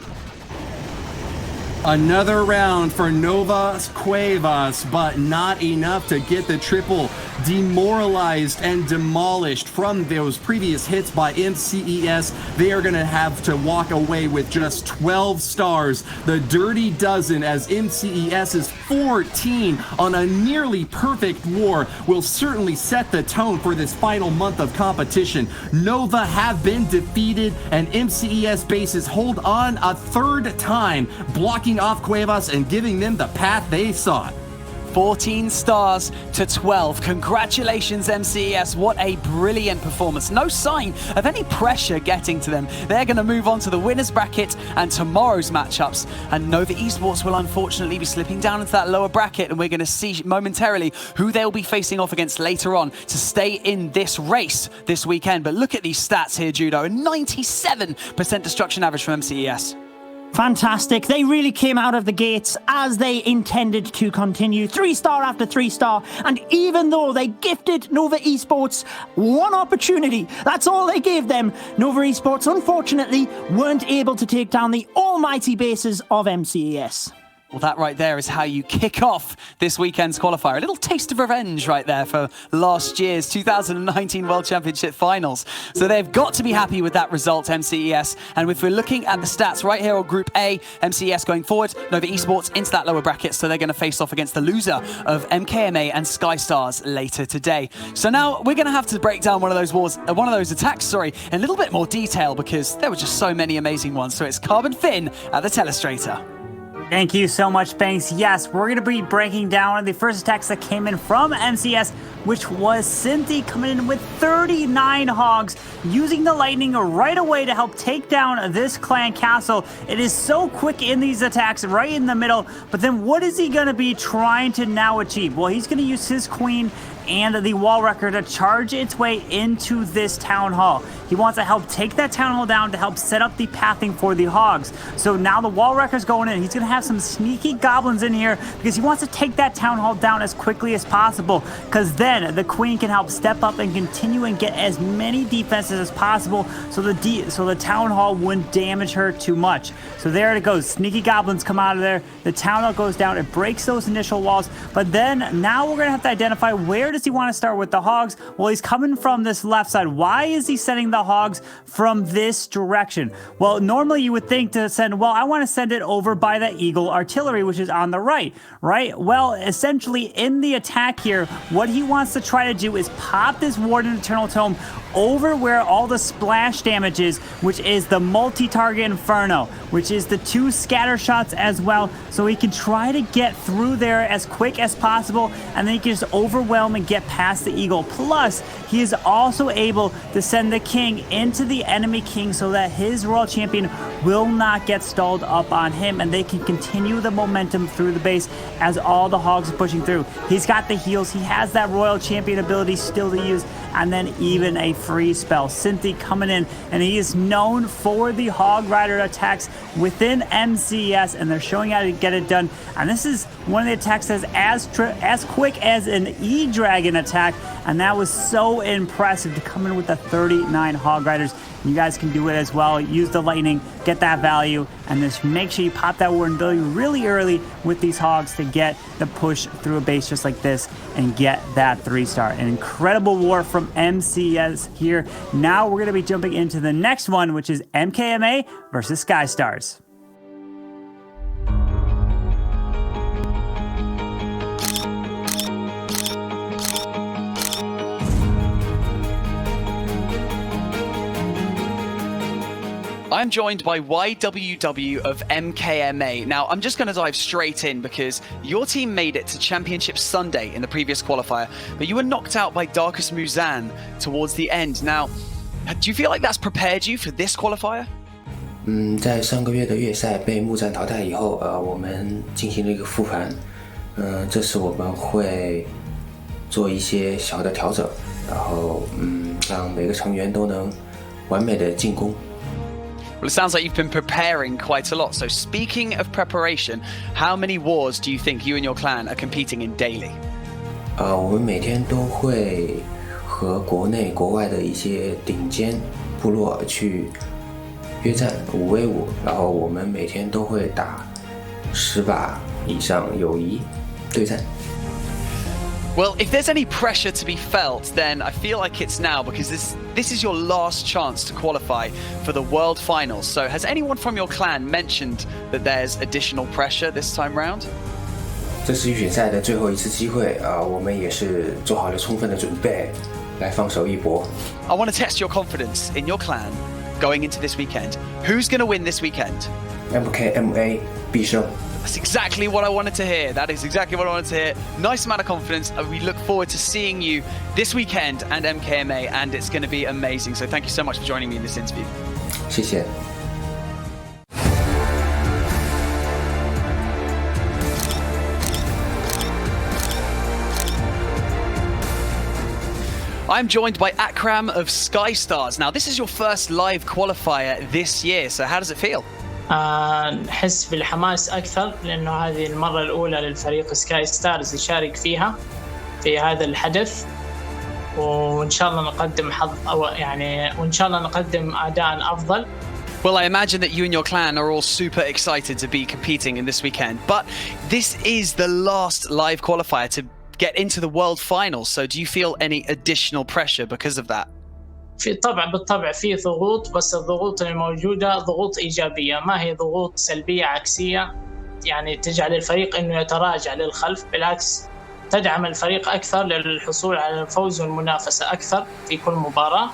Another round for Nova Cuevas, but not enough to get the triple. Demoralized and demolished from those previous hits by MCES. They are going to have to walk away with just 12 stars. The dirty dozen, as MCES's 14 on a nearly perfect war, will certainly set the tone for this final month of competition. Nova have been defeated, and MCES bases hold on a 3rd time, blocking off Cuevas and giving them the path they sought. 14 stars to 12. Congratulations, MCES. What a brilliant performance. No sign of any pressure getting to them. They're going to move on to the winners bracket and tomorrow's matchups. And Nova Esports will unfortunately be slipping down into that lower bracket, and we're going to see momentarily who they'll be facing off against later on to stay in this race this weekend. But look at these stats here, Judo. A 97% destruction average from MCES. Fantastic. They really came out of the gates as they intended to continue. 3-star after 3-star. And even though they gifted Nova Esports one opportunity, that's all they gave them, Nova Esports unfortunately weren't able to take down the almighty bases of MCES. Well, that right there is how you kick off this weekend's qualifier. A little taste of revenge right there for last year's 2019 World Championship Finals. So they've got to be happy with that result, MCES. And if we're looking at the stats right here on Group A, MCES going forward, Nova Esports into that lower bracket, so they're going to face off against the loser of MKMA and Sky Stars later today. So now we're going to have to break down one of those attacks, in a little bit more detail, because there were just so many amazing ones. So it's Carbon Finn at the Telestrator. Thank you so much, Banks. Yes, we're going to be breaking down the first attacks that came in from MCS, which was Cynthia coming in with 39 hogs, using the lightning right away to help take down this clan castle. It is so quick in these attacks, right in the middle, but then what is he going to be trying to now achieve? Well, he's going to use his queen and the wall wrecker to charge its way into this town hall. He wants to help take that town hall down to help set up the pathing for the hogs. So now the wall wrecker's going in. He's going to have some sneaky goblins in here because he wants to take that town hall down as quickly as possible, because then the queen can help step up and continue and get as many defenses as possible, so the town hall wouldn't damage her too much. So there it goes. Sneaky goblins come out of there. The town hall goes down. It breaks those initial walls. But then now we're going to have to identify, where does he want to start with the hogs? Well, he's coming from this left side. Why is he sending the hogs from this direction? Well, normally you would think to send, well, I want to send it over by the Eagle artillery, which is on the right? Well, essentially in the attack here, what he wants to try to do is pop this Warden Eternal Tome over where all the splash damage is, which is the multi-target Inferno, which is the 2 scatter shots as well, so he can try to get through there as quick as possible, and then he can just overwhelm and get past the Eagle. Plus, he is also able to send the King into the enemy King so that his Royal Champion will not get stalled up on him, and they can continue the momentum through the base as all the hogs are pushing through. He's got the heals, he has that Royal Champion ability still to use, and then even a free spell. Cynthia coming in, and he is known for the Hog Rider attacks within MCES, and they're showing how to get it done. And this is one of the attacks that's as quick as an E-Dragon attack, and that was so impressive to come in with the 39 Hog Riders. You guys can do it as well. Use the lightning, get that value, and just make sure you pop that Warden ability really early with these hogs to get the push through a base just like this and get that 3-star. An incredible war from MCES here. Now we're going to be jumping into the next one, which is MKMA versus Sky Stars. I'm joined by YWW of MKMA. Now, I'm just going to dive straight in because your team made it to Championship Sunday in the previous qualifier, but you were knocked out by Darkus Muzan towards the end. Now, do you feel like that's prepared you for this qualifier? 在上个月的月赛被木战淘汰以后，我们进行了一个复盘，这次我们会做一些小的调整，然后让每个成员都能完美的进攻。Well, it sounds like you've been preparing quite a lot. So speaking of preparation, how many wars do you think you and your clan are competing in daily? 我们每天都会和国内国外的一些顶尖部落去约战5v5，然后我们每天都会打10把以上友谊对战。Well, if there's any pressure to be felt, then I feel like it's now because this is your last chance to qualify for the World Finals. So has anyone from your clan mentioned that there's additional pressure this time round? 这是预选赛的最后一次机会，我们也是做好了充分的准备，来放手一搏。I want to test your confidence in your clan going into this weekend. Who's going to win this weekend? MKMA 必胜。That's exactly what I wanted to hear. That is exactly what I wanted to hear. Nice amount of confidence. We look forward to seeing you this weekend and MKMA, and it's going to be amazing. So thank you so much for joining me in this interview. 谢谢。I'm joined by Akram of Sky Stars. Now, this is your first live qualifier this year, so how does it feel? نحس بالحماس أكثر لأنه هذه المرة الأولى للفريق سكاي ستارز يشارك فيها في هذا الحدث، وإن شاء الله نقدم وإن شاء الله نقدم أداء أفضل. Well, I imagine that you and your clan are all super excited to be competing in this weekend, but this is the last live qualifier to get into the World Finals. So do you feel any additional pressure because of that? بالطبع في ضغوط، بس الضغوط الموجودة ضغوط إيجابية، ما هي ضغوط سلبية عكسية يعني تجعل الفريق إنه يتراجع للخلف، بالعكس تدعم الفريق أكثر للحصول على الفوز والمنافسة أكثر في كل مباراة،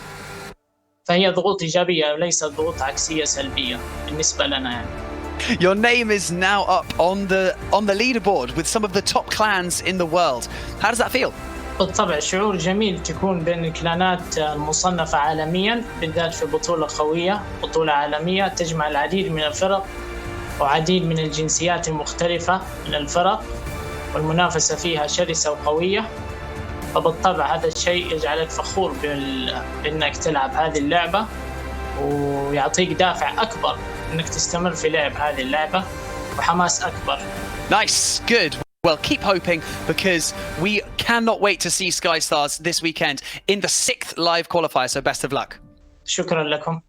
فهي ضغوط إيجابية وليست ضغوط عكسية سلبية بالنسبة لنا يعني. Your name is now up on the leaderboard with some of the top clans in the world. How does that feel? بالطبع شعور جميل تكون بين الكلانات المصنفة عالميا، بالذات في بطولة قوية، بطولة عالمية تجمع العديد من الفرق وعديد من الجنسيات المختلفة من الفرق، والمنافسة فيها شرسة وقوية، فبالطبع هذا الشيء يجعلك فخور بأنك تلعب هذه اللعبة ويعطيك دافع أكبر أنك تستمر في لعب هذه اللعبة وحماس أكبر. Nice, good. Well, keep hoping because we cannot wait to see Sky Stars this weekend in the 6th live qualifier, so best of luck. شكرا لكم.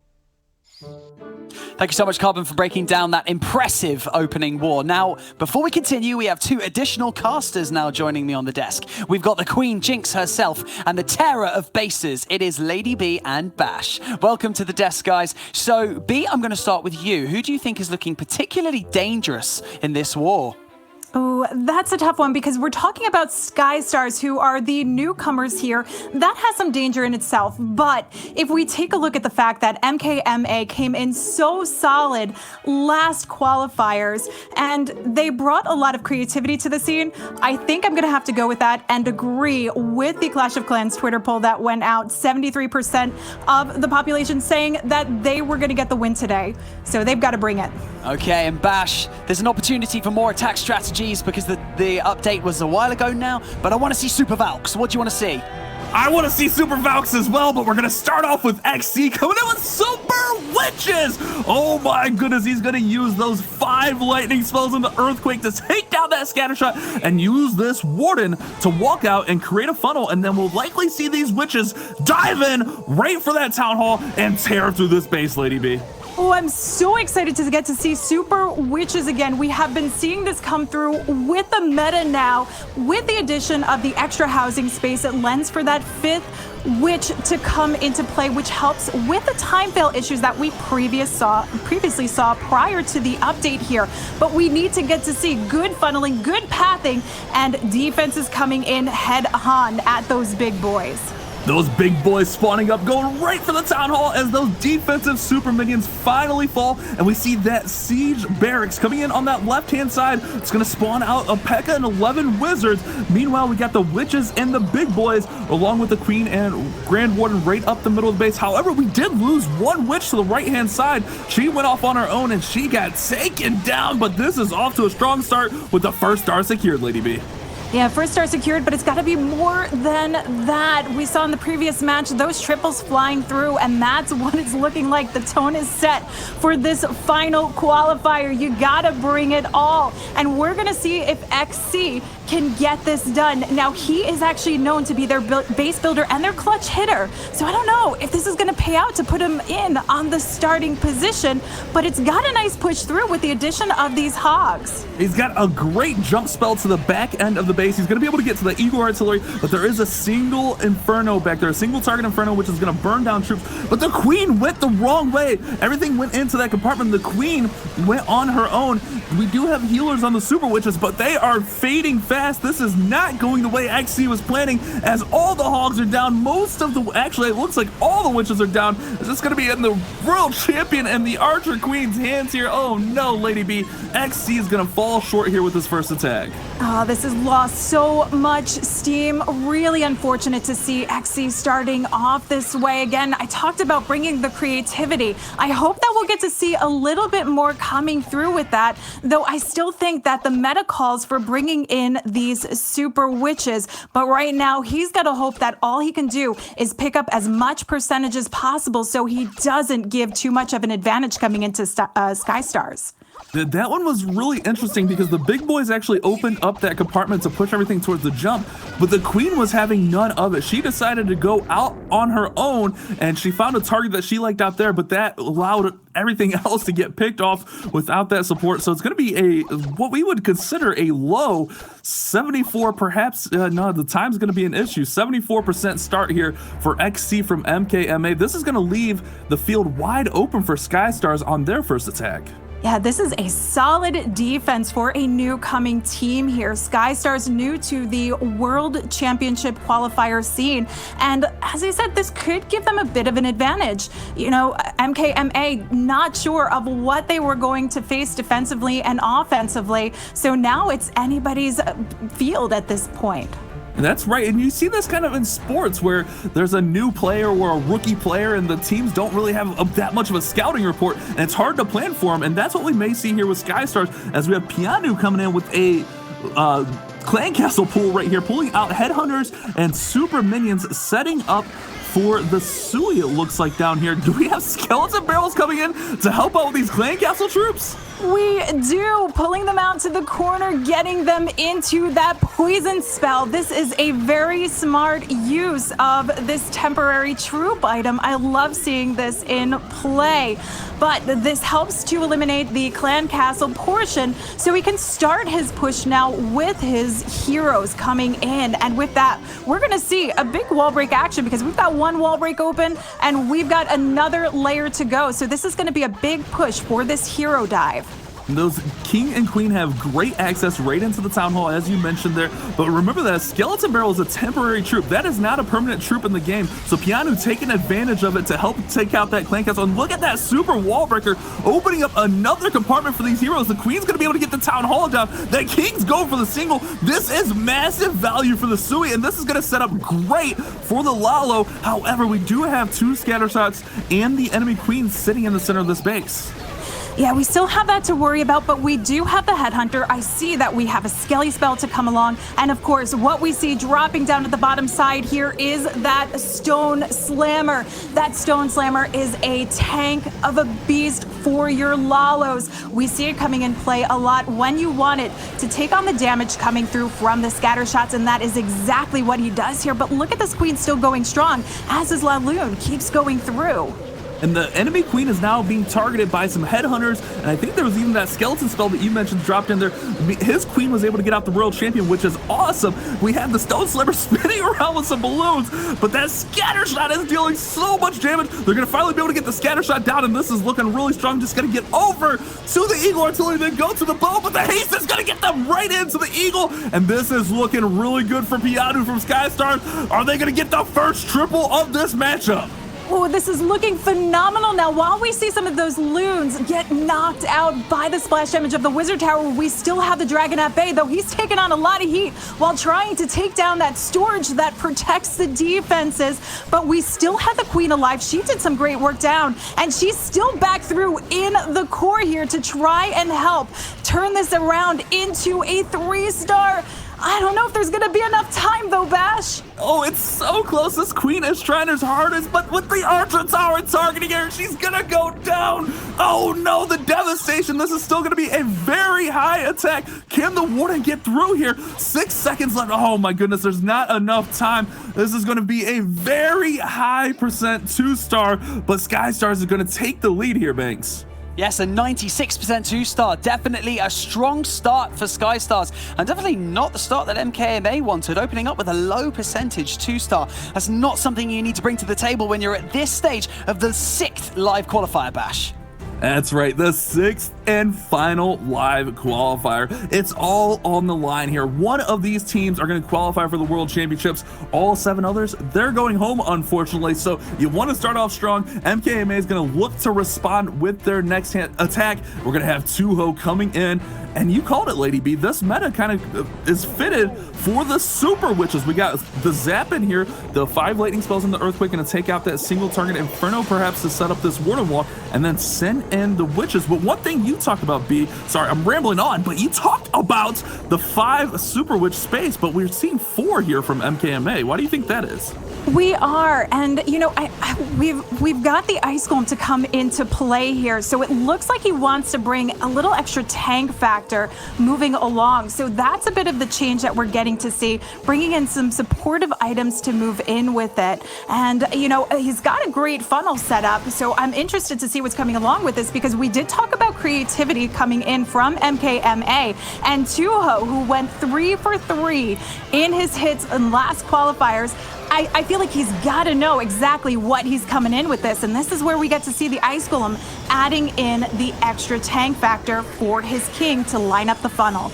Thank you so much, Carbon, for breaking down that impressive opening war. Now, before we continue, we have 2 additional casters now joining me on the desk. We've got the Queen Jinx herself and the terror of bases. It is Lady B and Bash. Welcome to the desk, guys. So, B, I'm going to start with you. Who do you think is looking particularly dangerous in this war? Oh, that's a tough one because we're talking about Sky Stars, who are the newcomers here. That has some danger in itself. But if we take a look at the fact that MKMA came in so solid last qualifiers and they brought a lot of creativity to the scene, I think I'm going to have to go with that and agree with the Clash of Clans Twitter poll that went out. 73% of the population saying that they were going to get the win today. So they've got to bring it. Okay, and Bash, there's an opportunity for more attack strategies because the update was a while ago now, but I want to see Super Valks. What do you want to see? I want to see Super Valks as well, but we're going to start off with XC coming in with Super Witches. Oh my goodness, he's going to use those 5 lightning spells in the Earthquake to take down that scatter shot and use this Warden to walk out and create a funnel, and then we'll likely see these witches dive in right for that Town Hall and tear through this base, Lady B. Oh, I'm so excited to get to see Super Witches again. We have been seeing this come through with the meta now, with the addition of the extra housing space. It lends for that 5th Witch to come into play, which helps with the time fail issues that we previously saw prior to the update here. But we need to get to see good funneling, good pathing, and defenses coming in head on at those big boys. Those big boys spawning up, going right for the Town Hall as those defensive super minions finally fall. And we see that Siege Barracks coming in on that left-hand side. It's going to spawn out a P.E.K.K.A. and 11 Wizards. Meanwhile, we got the Witches and the big boys, along with the Queen and Grand Warden right up the middle of the base. However, we did lose one Witch to the right-hand side. She went off on her own and she got taken down, but this is off to a strong start with the first star secured, Lady B. Yeah, first star secured, but it's got to be more than that. We saw in the previous match those triples flying through, and that's what it's looking like. The tone is set for this final qualifier. You got to bring it all. And we're going to see if XC can get this done. Now, he is actually known to be their base builder and their clutch hitter. So I don't know if this is going to pay out to put him in on the starting position, but it's got a nice push through with the addition of these hogs. He's got a great jump spell to the back end of the base. He's going to be able to get to the Eagle Artillery, but there is a single Inferno back there, a single target Inferno, which is going to burn down troops. But the Queen went the wrong way. Everything went into that compartment. The Queen went on her own. We do have healers on the Super Witches, but they are fading fast. This is not going the way XC was planning, as all the hogs are down. Actually, it looks like all the Witches are down. Is this going to be in the World Champion and the Archer Queen's hands here? Oh no, Lady B. XC is going to fall short here with his first attack. Oh, this has lost so much steam. Really unfortunate to see XC starting off this way. Again, I talked about bringing the creativity. I hope that we'll get to see a little bit more coming through with that, though I still think that the meta calls for bringing in these super witches. But right now, he's got to hope that all he can do is pick up as much percentage as possible so he doesn't give too much of an advantage coming into Sky Stars. That one was really interesting because the big boys actually opened up that compartment to push everything towards the jump, but the Queen was having none of it. She decided to go out on her own, and she found a target that she liked out there, but that allowed everything else to get picked off without that support. So it's going to be what we would consider a low 74, perhaps. No, the time's going to be an issue. 74% start here for XC from MKMA. This is going to leave the field wide open for Sky Stars on their first attack. Yeah, this is a solid defense for a new coming team here. Sky Stars new to the World Championship qualifier scene. And as I said, this could give them a bit of an advantage. You know, MKMA not sure of what they were going to face defensively and offensively. So now it's anybody's field at this point. That's right, and you see this kind of in sports where there's a new player or a rookie player and the teams don't really have that much of a scouting report, and it's hard to plan for them, and that's what we may see here with Sky Stars as we have Pianu coming in with a clan castle pool right here, pulling out headhunters and super minions, setting up for the Sui, it looks like down here. Do we have skeleton barrels coming in to help out with these clan castle troops? We do, pulling them out to the corner, getting them into that poison spell. This is a very smart use of this temporary troop item. I love seeing this in play. But this helps to eliminate the clan castle portion, so he can start his push now with his heroes coming in. And with that, we're going to see a big wall break action because we've got one wall break open and we've got another layer to go. So this is going to be a big push for this hero dive. Those King and Queen have great access right into the Town Hall, as you mentioned there. But remember that Skeleton Barrel is a temporary troop. That is not a permanent troop in the game. So Pianu taking advantage of it to help take out that clan castle. And look at that super wall breaker opening up another compartment for these heroes. The Queen's going to be able to get the Town Hall down. The King's going for the single. This is massive value for the Sui, and this is going to set up great for the Lalo. However, we do have two scatter shots and the enemy Queen sitting in the center of this base. Yeah, we still have that to worry about, but we do have the Headhunter. I see that we have a Skelly spell to come along. And of course, what we see dropping down at the bottom side here is that Stone Slammer. That Stone Slammer is a tank of a beast for your Lalos. We see it coming in play a lot when you want it to take on the damage coming through from the scatter shots, and that is exactly what he does here. But look at this Queen still going strong as his Laloon keeps going through. And the enemy queen is now being targeted by some headhunters, and I think there was even that skeleton spell that you mentioned dropped in there. His queen was able to get out the world champion, which is awesome. We have the stone sliver spinning around with some balloons, but that scatter shot is dealing so much damage. They're gonna finally be able to get the scatter shot down, and this is looking really strong. Just gonna get over to the eagle artillery, then go to the bow, but the haste is gonna get them right into the eagle, and this is looking really good for Maodou from Skystars. Are they gonna get the first triple of this matchup? Oh, this is looking phenomenal. Now, while we see some of those loons get knocked out by the splash damage of the Wizard Tower, we still have the Dragon at bay, though he's taken on a lot of heat while trying to take down that storage that protects the defenses. But we still have the Queen alive. She did some great work down, and she's still back through in the core here to try and help turn this around into a 3-star. I don't know if there's gonna be enough time though, Bash. Oh, it's so close. This queen is trying his hardest, but with the Archer Tower targeting her, she's gonna go down. Oh no, the devastation. This is still gonna be a very high attack. Can the Warden get through here? 6 seconds left. Oh my goodness, there's not enough time. This is gonna be a very high percent 2-star, but Skystars is gonna take the lead here, Banks. Yes, a 96% 2-star. Definitely a strong start for Skystars, and definitely not the start that MKMA wanted, opening up with a low percentage 2-star. That's not something you need to bring to the table when you're at this stage of the 6th live qualifier, Bash. That's right, the 6th and final live qualifier. It's all on the line here. One of these teams are going to qualify for the World Championships. All 7 others, they're going home, unfortunately. So you want to start off strong. MKMA is going to look to respond with their next attack. We're going to have Tuho coming in. And you called it, Lady B. This meta kind of is fitted for the Super Witches. We got the Zap in here, the 5 lightning spells in the Earthquake, going to take out that single target Inferno, perhaps to set up this Warden Wall, and then send in the Witches. But one thing you talked about, B, sorry, I'm rambling on, but you talked about the 5 Super Witch space, but we're seeing 4 here from MKMA. Why do you think that is? We are, and you know, we've got the Ice Golem to come into play here, so it looks like he wants to bring a little extra tank factor moving along. So that's a bit of the change that we're getting to see, bringing in some supportive items to move in with it. And you know, he's got a great funnel set up, so I'm interested to see what's coming along with this, because we did talk about creativity coming in from MKMA, and Tuho, who went 3 for 3 in his hits in last qualifiers. I feel like he's got to know exactly what he's coming in with this, and this is where we get to see the Ice Golem adding in the extra tank factor for his king to line up the funnel.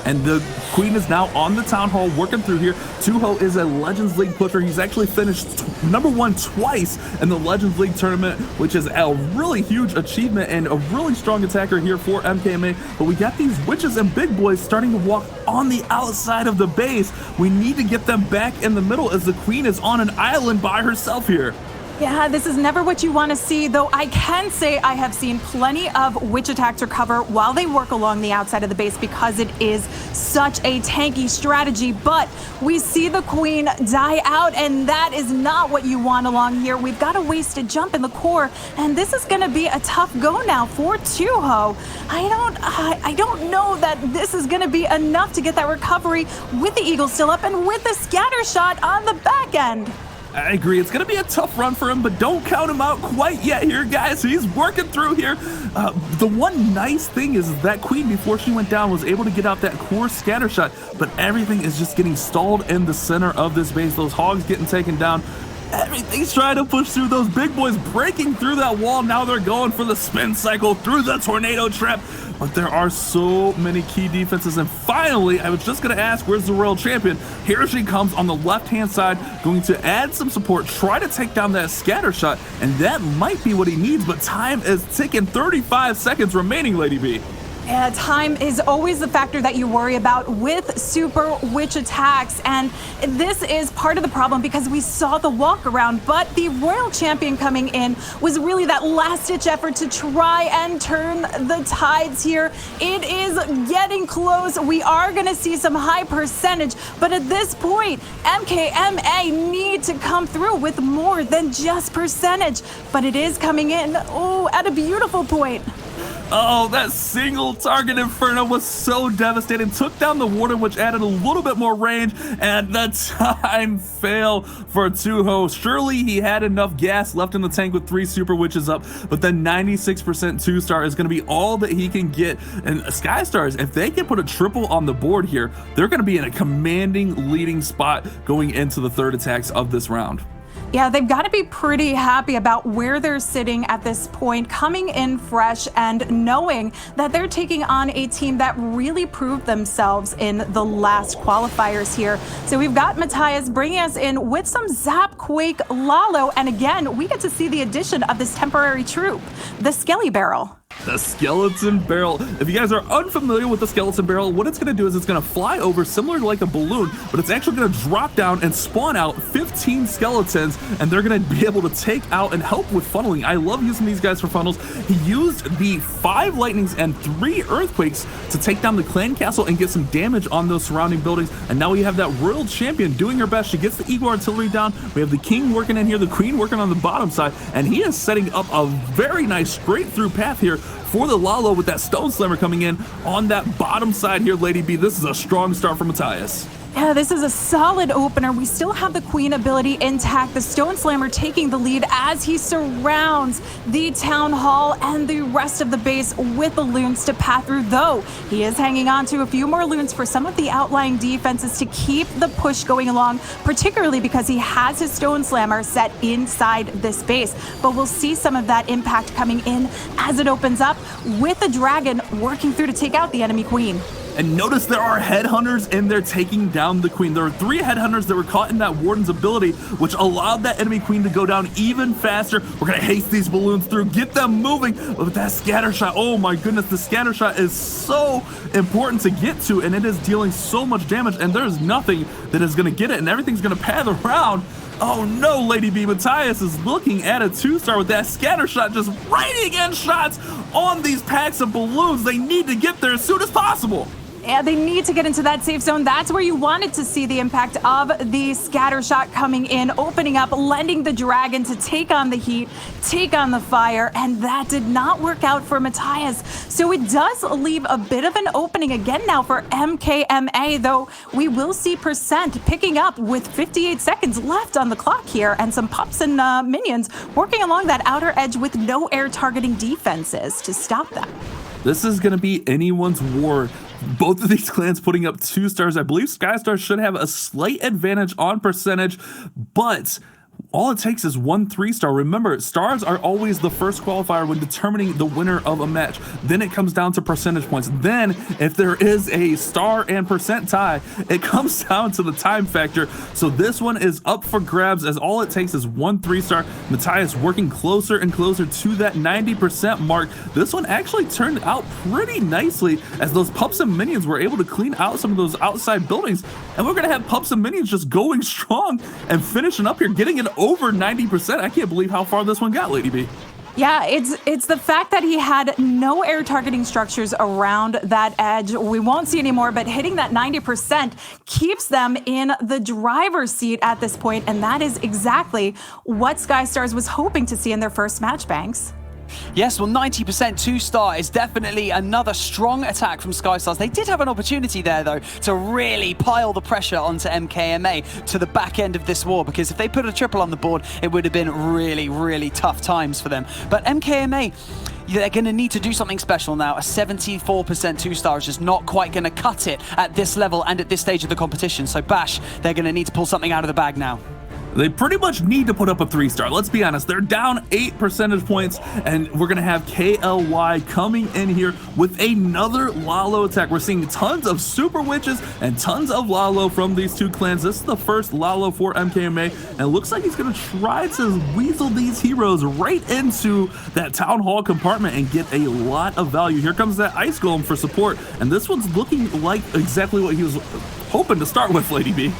And the Queen is now on the Town Hall working through here. Tuho is a Legends League pusher. He's actually finished #1 twice in the Legends League tournament, which is a really huge achievement and a really strong attacker here for MKMA. But we got these Witches and Big Boys starting to walk on the outside of the base. We need to get them back in the middle as the Queen is on an island by herself here. Yeah, this is never what you want to see, though I can say I have seen plenty of witch attacks recover while they work along the outside of the base, because it is such a tanky strategy. But we see the Queen die out, and that is not what you want along here. We've got a wasted jump in the core, and this is going to be a tough go now for Tuho. I don't know that this is going to be enough to get that recovery with the Eagle still up and with the scatter shot on the back end. I agree. It's going to be a tough run for him, but don't count him out quite yet here, guys. He's working through here. The one nice thing is that Queen, before she went down, was able to get out that core scatter shot, but everything is just getting stalled in the center of this base. Those hogs getting taken down. Everything's trying to push through. Those Big Boys breaking through that wall. Now they're going for the spin cycle through the tornado trap. But there are so many key defenses. And finally, I was just going to ask, where's the Royal Champion? Here she comes on the left-hand side, going to add some support, try to take down that scatter shot, and that might be what he needs, but time is ticking. 35 seconds remaining, Lady B. Yeah, time is always the factor that you worry about with super witch attacks, and this is part of the problem because we saw the walk around, but the Royal Champion coming in was really that last-ditch effort to try and turn the tides here. It is getting close. We are going to see some high percentage, but at this point, MKMA need to come through with more than just percentage, but it is coming in, at a beautiful point. Oh, that single target Inferno was so devastating. Took down the Warden, which added a little bit more range, and the time fail for Tuho. Surely he had enough gas left in the tank with 3 Super Witches up, but the 96% 2-star is going to be all that he can get. And Skystars, if they can put a triple on the board here, they're going to be in a commanding leading spot going into the third attacks of this round. Yeah, they've got to be pretty happy about where they're sitting at this point, coming in fresh and knowing that they're taking on a team that really proved themselves in the last qualifiers here. So we've got Matthias bringing us in with some Zap, Quake, Lalo, and again, we get to see the addition of this temporary troop, the Skelly Barrel. The Skeleton Barrel. If you guys are unfamiliar with the Skeleton Barrel, what it's going to do is it's going to fly over similar to like a balloon, but it's actually going to drop down and spawn out 15 skeletons, and they're going to be able to take out and help with funneling. I love using these guys for funnels. He used the 5 lightnings and 3 earthquakes to take down the clan castle and get some damage on those surrounding buildings, and now we have that royal champion doing her best. She gets the Eagle Artillery down. We have the king working in here, the queen working on the bottom side, and he is setting up a very nice straight through path here for the Lalo with that Stone Slammer coming in on that bottom side here, Lady B. This is a strong start for Matthias. Yeah, this is a solid opener. We still have the Queen ability intact. The Stone Slammer taking the lead as he surrounds the Town Hall and the rest of the base with the loons to path through, though he is hanging on to a few more loons for some of the outlying defenses to keep the push going along, particularly because he has his Stone Slammer set inside this base. But we'll see some of that impact coming in as it opens up with the Dragon working through to take out the enemy Queen. And notice there are headhunters in there taking down the queen. There are 3 headhunters that were caught in that Warden's ability, which allowed that enemy queen to go down even faster. We're going to haste these balloons through, get them moving. But with that scatter shot, oh my goodness, the scatter shot is so important to get to, and it is dealing so much damage, and there's nothing that is going to get it, and everything's going to pad around. Oh no, Lady B. Matthias is looking at a 2-star with that scatter shot, just raining in shots on these packs of balloons. They need to get there as soon as possible. Yeah, they need to get into that safe zone. That's where you wanted to see the impact of the scatter shot coming in, opening up, lending the Dragon to take on the heat, take on the fire, and that did not work out for Matthias. So it does leave a bit of an opening again now for MKMA, though we will see Percent picking up with 58 seconds left on the clock here, and some pups and minions working along that outer edge with no air targeting defenses to stop them. This is going to be anyone's war. Both of these clans putting up 2-stars. I believe Skystars should have a slight advantage on percentage, but all it takes is 1 3-star. Remember, stars are always the first qualifier when determining the winner of a match. Then it comes down to percentage points. Then, if there is a star and percent tie, it comes down to the time factor. So this one is up for grabs, as all it takes is 1 3-star. Matthias working closer and closer to that 90% mark. This one actually turned out pretty nicely, as those pups and minions were able to clean out some of those outside buildings. And we're going to have pups and minions just going strong and finishing up here, getting it over 90%. I can't believe how far this one got, Lady B. Yeah, it's the fact that he had no air targeting structures around that edge. We won't see anymore, but hitting that 90% keeps them in the driver's seat at this point, and that is exactly what Skystars was hoping to see in their first match, Banks. Yes, well, 90% 2-star is definitely another strong attack from Skystars. They did have an opportunity there, though, to really pile the pressure onto MKMA to the back end of this war, because if they put a triple on the board, it would have been really, really tough times for them. But MKMA, they're going to need to do something special now. A 74% 2-star is just not quite going to cut it at this level and at this stage of the competition. So Bash, they're going to need to pull something out of the bag now. They pretty much need to put up a 3-star. Let's be honest. They're down 8 percentage points, and we're going to have KLY coming in here with another Lalo attack. We're seeing tons of Super Witches and tons of Lalo from these 2 clans. This is the first Lalo for MKMA, and it looks like he's going to try to weasel these heroes right into that Town Hall compartment and get a lot of value. Here comes that Ice Golem for support, and this one's looking like exactly what he was hoping to start with, Lady B.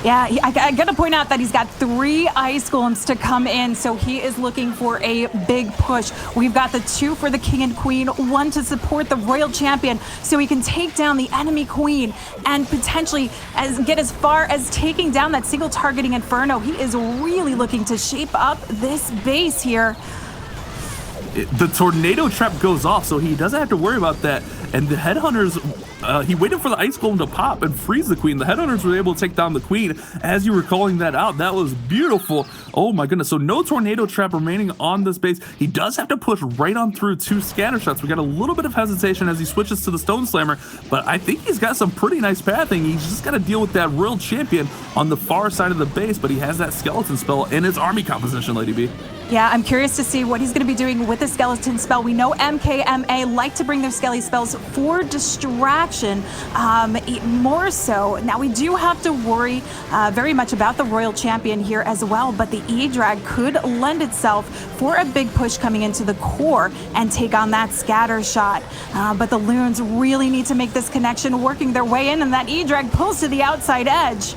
Yeah, I gotta point out that he's got 3 Ice Golems to come in, so he is looking for a big push. We've got the 2 for the King and Queen, 1 to support the Royal Champion, so he can take down the enemy Queen and potentially get as far as taking down that single targeting Inferno. He is really looking to shape up this base here. the tornado trap goes off, so he doesn't have to worry about that. And the headhunters, he waited for the ice golem to pop and freeze the queen. The headhunters were able to take down the queen. As you were calling that out, that was beautiful. Oh my goodness, so no tornado trap remaining on this base. He does have to push right on through 2 scatter shots. We got a little bit of hesitation as he switches to the stone slammer, but I think he's got some pretty nice pathing. He's just got to deal with that royal champion on the far side of the base, but he has that skeleton spell in his army composition, Lady B. Yeah, I'm curious to see what he's going to be doing with the skeleton spell. We know MKMA like to bring their skelly spells for distraction, more so. Now, we do have to worry very much about the royal champion here as well, but the E-Drag could lend itself for a big push coming into the core and take on that scatter shot. But the Loons really need to make this connection, working their way in, and that E-Drag pulls to the outside edge.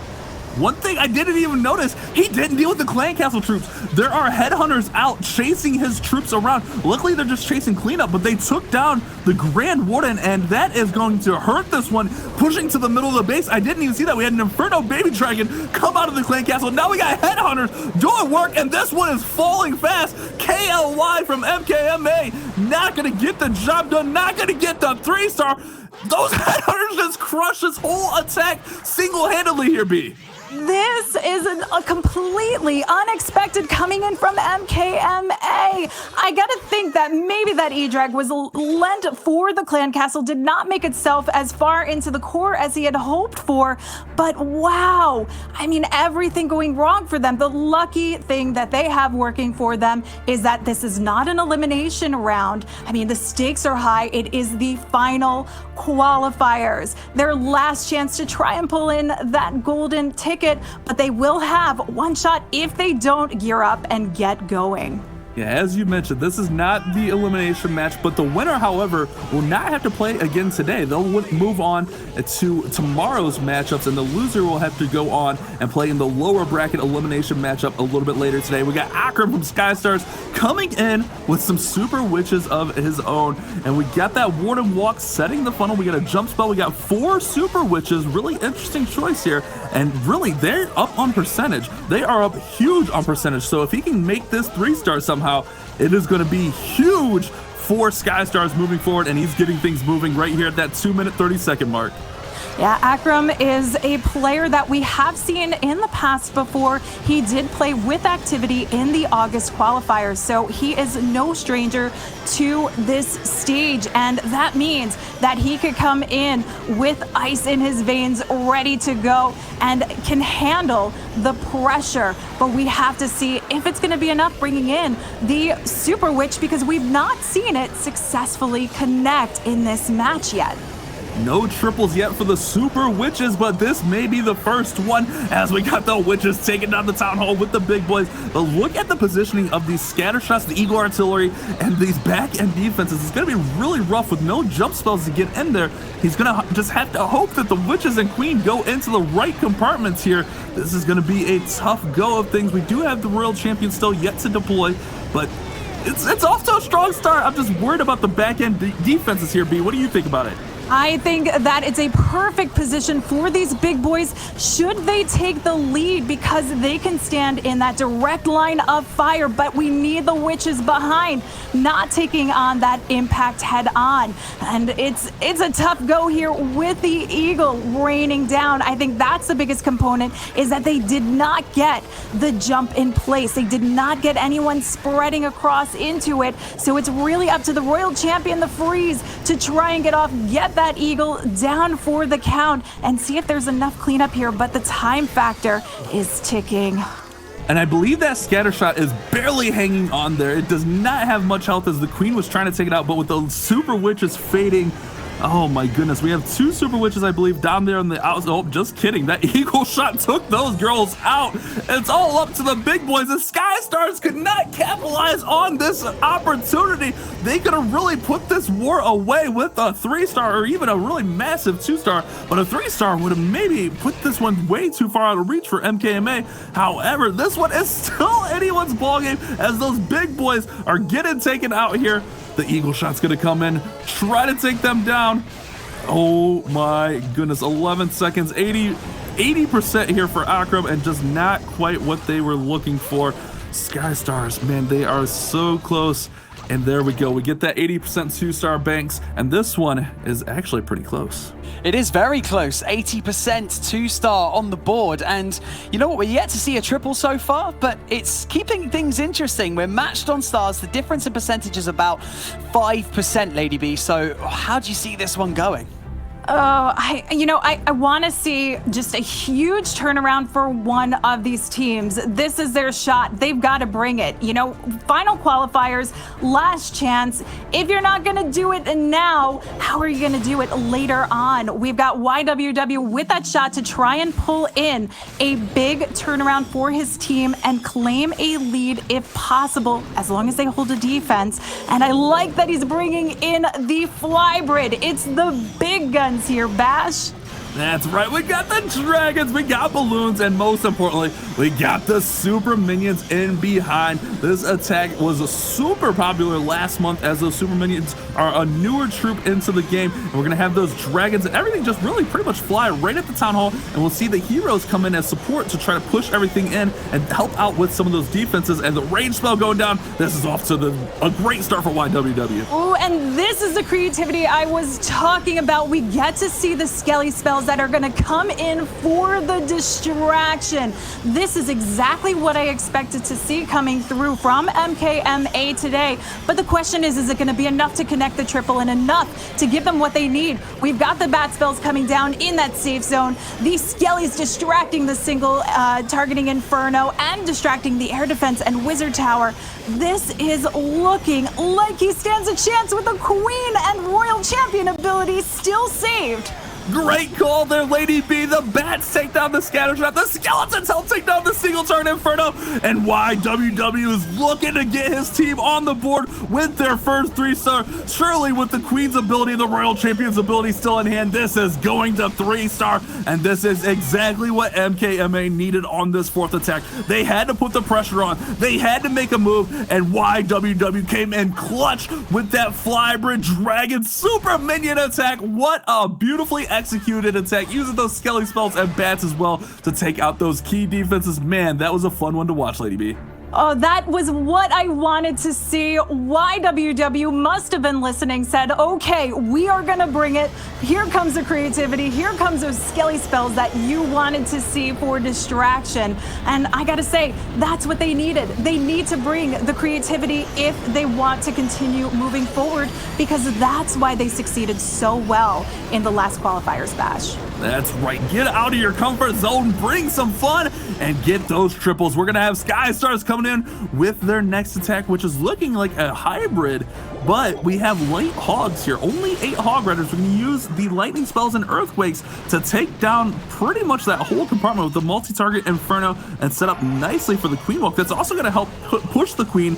One thing I didn't even notice, he didn't deal with the clan castle troops. There are headhunters out chasing his troops around. Luckily, they're just chasing cleanup, but they took down the Grand Warden, and that is going to hurt this one, pushing to the middle of the base. I didn't even see that. We had an Inferno Baby Dragon come out of the clan castle. Now we got headhunters doing work, and this one is falling fast. KLY from MKMA, not going to get the job done, not going to get the 3-star. Those headhunters just crushed this whole attack single-handedly here, B. This is a completely unexpected coming in from MKMA. I gotta think that maybe that E-Drag was lent for the clan castle, did not make itself as far into the core as he had hoped for, but wow, I mean, everything going wrong for them. The lucky thing that they have working for them is that this is not an elimination round. I mean, the stakes are high. It is the final qualifiers, their last chance to try and pull in that golden ticket, but they will have one shot if they don't gear up and get going. Yeah, as you mentioned, this is not the elimination match, but the winner, however, will not have to play again today. They'll move on to tomorrow's matchups, and the loser will have to go on and play in the lower bracket elimination matchup a little bit later today. We got Akram from Skystars coming in with some super witches of his own, and we got that Warden Walk setting the funnel. We got a jump spell. We got 4 super witches. Really interesting choice here, and really, they're up on percentage. They are up huge on percentage, so if he can make this 3-star somehow, it is going to be huge for Skystars moving forward, and he's getting things moving right here at that 2-minute 30-second mark. Yeah, Akram is a player that we have seen in the past before. He did play with activity in the August qualifiers, so he is no stranger to this stage, and that means that he could come in with ice in his veins, ready to go, and can handle the pressure. But we have to see if it's going to be enough bringing in the Super Witch, because we've not seen it successfully connect in this match yet. No triples yet for the Super Witches, but this may be the first one as we got the Witches taking down the Town Hall with the big boys. But look at the positioning of these scatter shots, the Eagle Artillery, and these back-end defenses. It's going to be really rough with no jump spells to get in there. He's going to just have to hope that the Witches and Queen go into the right compartments here. This is going to be a tough go of things. We do have the Royal Champion still yet to deploy, but it's off to a strong start. I'm just worried about the back-end defenses here, B. What do you think about it? I think that it's a perfect position for these big boys should they take the lead, because they can stand in that direct line of fire, but we need the Witches behind, not taking on that impact head on. And it's a tough go here with the Eagle raining down. I think that's the biggest component, is that they did not get the jump in place. They did not get anyone spreading across into it. So it's really up to the Royal Champion, the Freeze, to try and get that Eagle down for the count and see if there's enough cleanup here, but the time factor is ticking. And I believe that scatter shot is barely hanging on there. It does not have much health as the Queen was trying to take it out, but with the Super Witches fading, oh my goodness, we have 2 Super Witches, I believe, down there on the outside. Oh, just kidding. That Eagle shot took those girls out. It's all up to the big boys. The Skystars could not capitalize on this opportunity. They could have really put this war away with a 3-star or even a really massive 2-star, but a 3-star would have maybe put this one way too far out of reach for MKMA. However, this one is still anyone's ballgame as those big boys are getting taken out here. The Eagle shot's gonna come in, try to take them down. Oh my goodness, 11 seconds, 80% here for Akram, and just not quite what they were looking for. Skystars, man, they are so close. And there we go. We get that 80% 2-star Banks, and this one is actually pretty close. It is very close, 80% 2-star on the board, and you know what, we're yet to see a triple so far, but it's keeping things interesting. We're matched on stars, the difference in percentage is about 5%, Lady B, so how do you see this one going? I want to see just a huge turnaround for one of these teams. This is their shot. They've got to bring it. Final qualifiers, last chance. If you're not going to do it now, how are you going to do it later on? We've got YWW with that shot to try and pull in a big turnaround for his team and claim a lead if possible, as long as they hold a defense. And I like that he's bringing in the Flybrid. It's the big guns here, Bash. That's right, we got the dragons, we got balloons, and most importantly, we got the super minions in behind. This attack was super popular last month, as those super minions are a newer troop into the game, and we're gonna have those dragons and everything just really pretty much fly right at the town hall, and we'll see the heroes come in as support to try to push everything in and help out with some of those defenses, and the rage spell going down. This is off to a great start for YWW. Oh, and this is the creativity I was talking about. We get to see the Skelly spells that are going to come in for the distraction. This is exactly what I expected to see coming through from MKMA today. But the question is it going to be enough to connect the triple and enough to give them what they need? We've got the bat spells coming down in that safe zone. The Skelly's distracting the single, targeting Inferno and distracting the air defense and wizard tower. This is looking like he stands a chance with the Queen and Royal Champion ability still saved. Great call there, Lady B. The bats take down the scatter trap. The skeletons help take down the single turn Inferno. And YWW is looking to get his team on the board with their first 3-star. Surely with the Queen's ability, the Royal Champion's ability still in hand, this is going to 3-star. And this is exactly what MKMA needed on this 4th attack. They had to put the pressure on. They had to make a move. And YWW came in clutch with that Flybrid Dragon Super Minion attack. What a beautifully executed attack, using those Skelly spells and bats as well to take out those key defenses. Man, that was a fun one to watch, Lady B. Oh, that was what I wanted to see. YWW must have been listening, said, okay, we are going to bring it. Here comes the creativity. Here comes those Skelly spells that you wanted to see for distraction. And I got to say, that's what they needed. They need to bring the creativity if they want to continue moving forward, because that's why they succeeded so well in the last qualifiers, Bash. That's right. Get out of your comfort zone, bring some fun, and get those triples. We're going to have Sky Stars coming in with their next attack, which is looking like a hybrid, but we have light hogs here. Only 8 hog riders. We're going to use the lightning spells and earthquakes to take down pretty much that whole compartment with the multi-target Inferno and set up nicely for the Queen Walk. That's also going to help push the Queen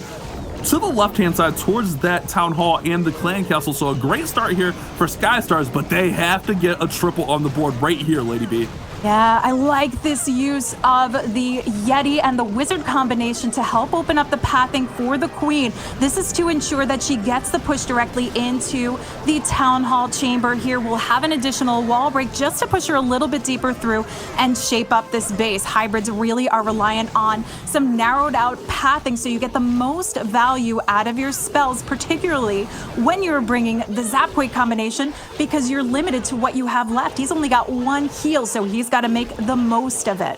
to the left-hand side towards that town hall and the clan castle. So a great start here for Sky Stars, but they have to get a triple on the board right here, Lady B. Yeah, I like this use of the Yeti and the Wizard combination to help open up the pathing for the Queen. This is to ensure that she gets the push directly into the Town Hall chamber here. We'll have an additional wall break just to push her a little bit deeper through and shape up this base. Hybrids really are reliant on some narrowed out pathing so you get the most value out of your spells, particularly when you're bringing the Zapquake combination, because you're limited to what you have left. He's only got 1 heal, so he's got to make the most of it.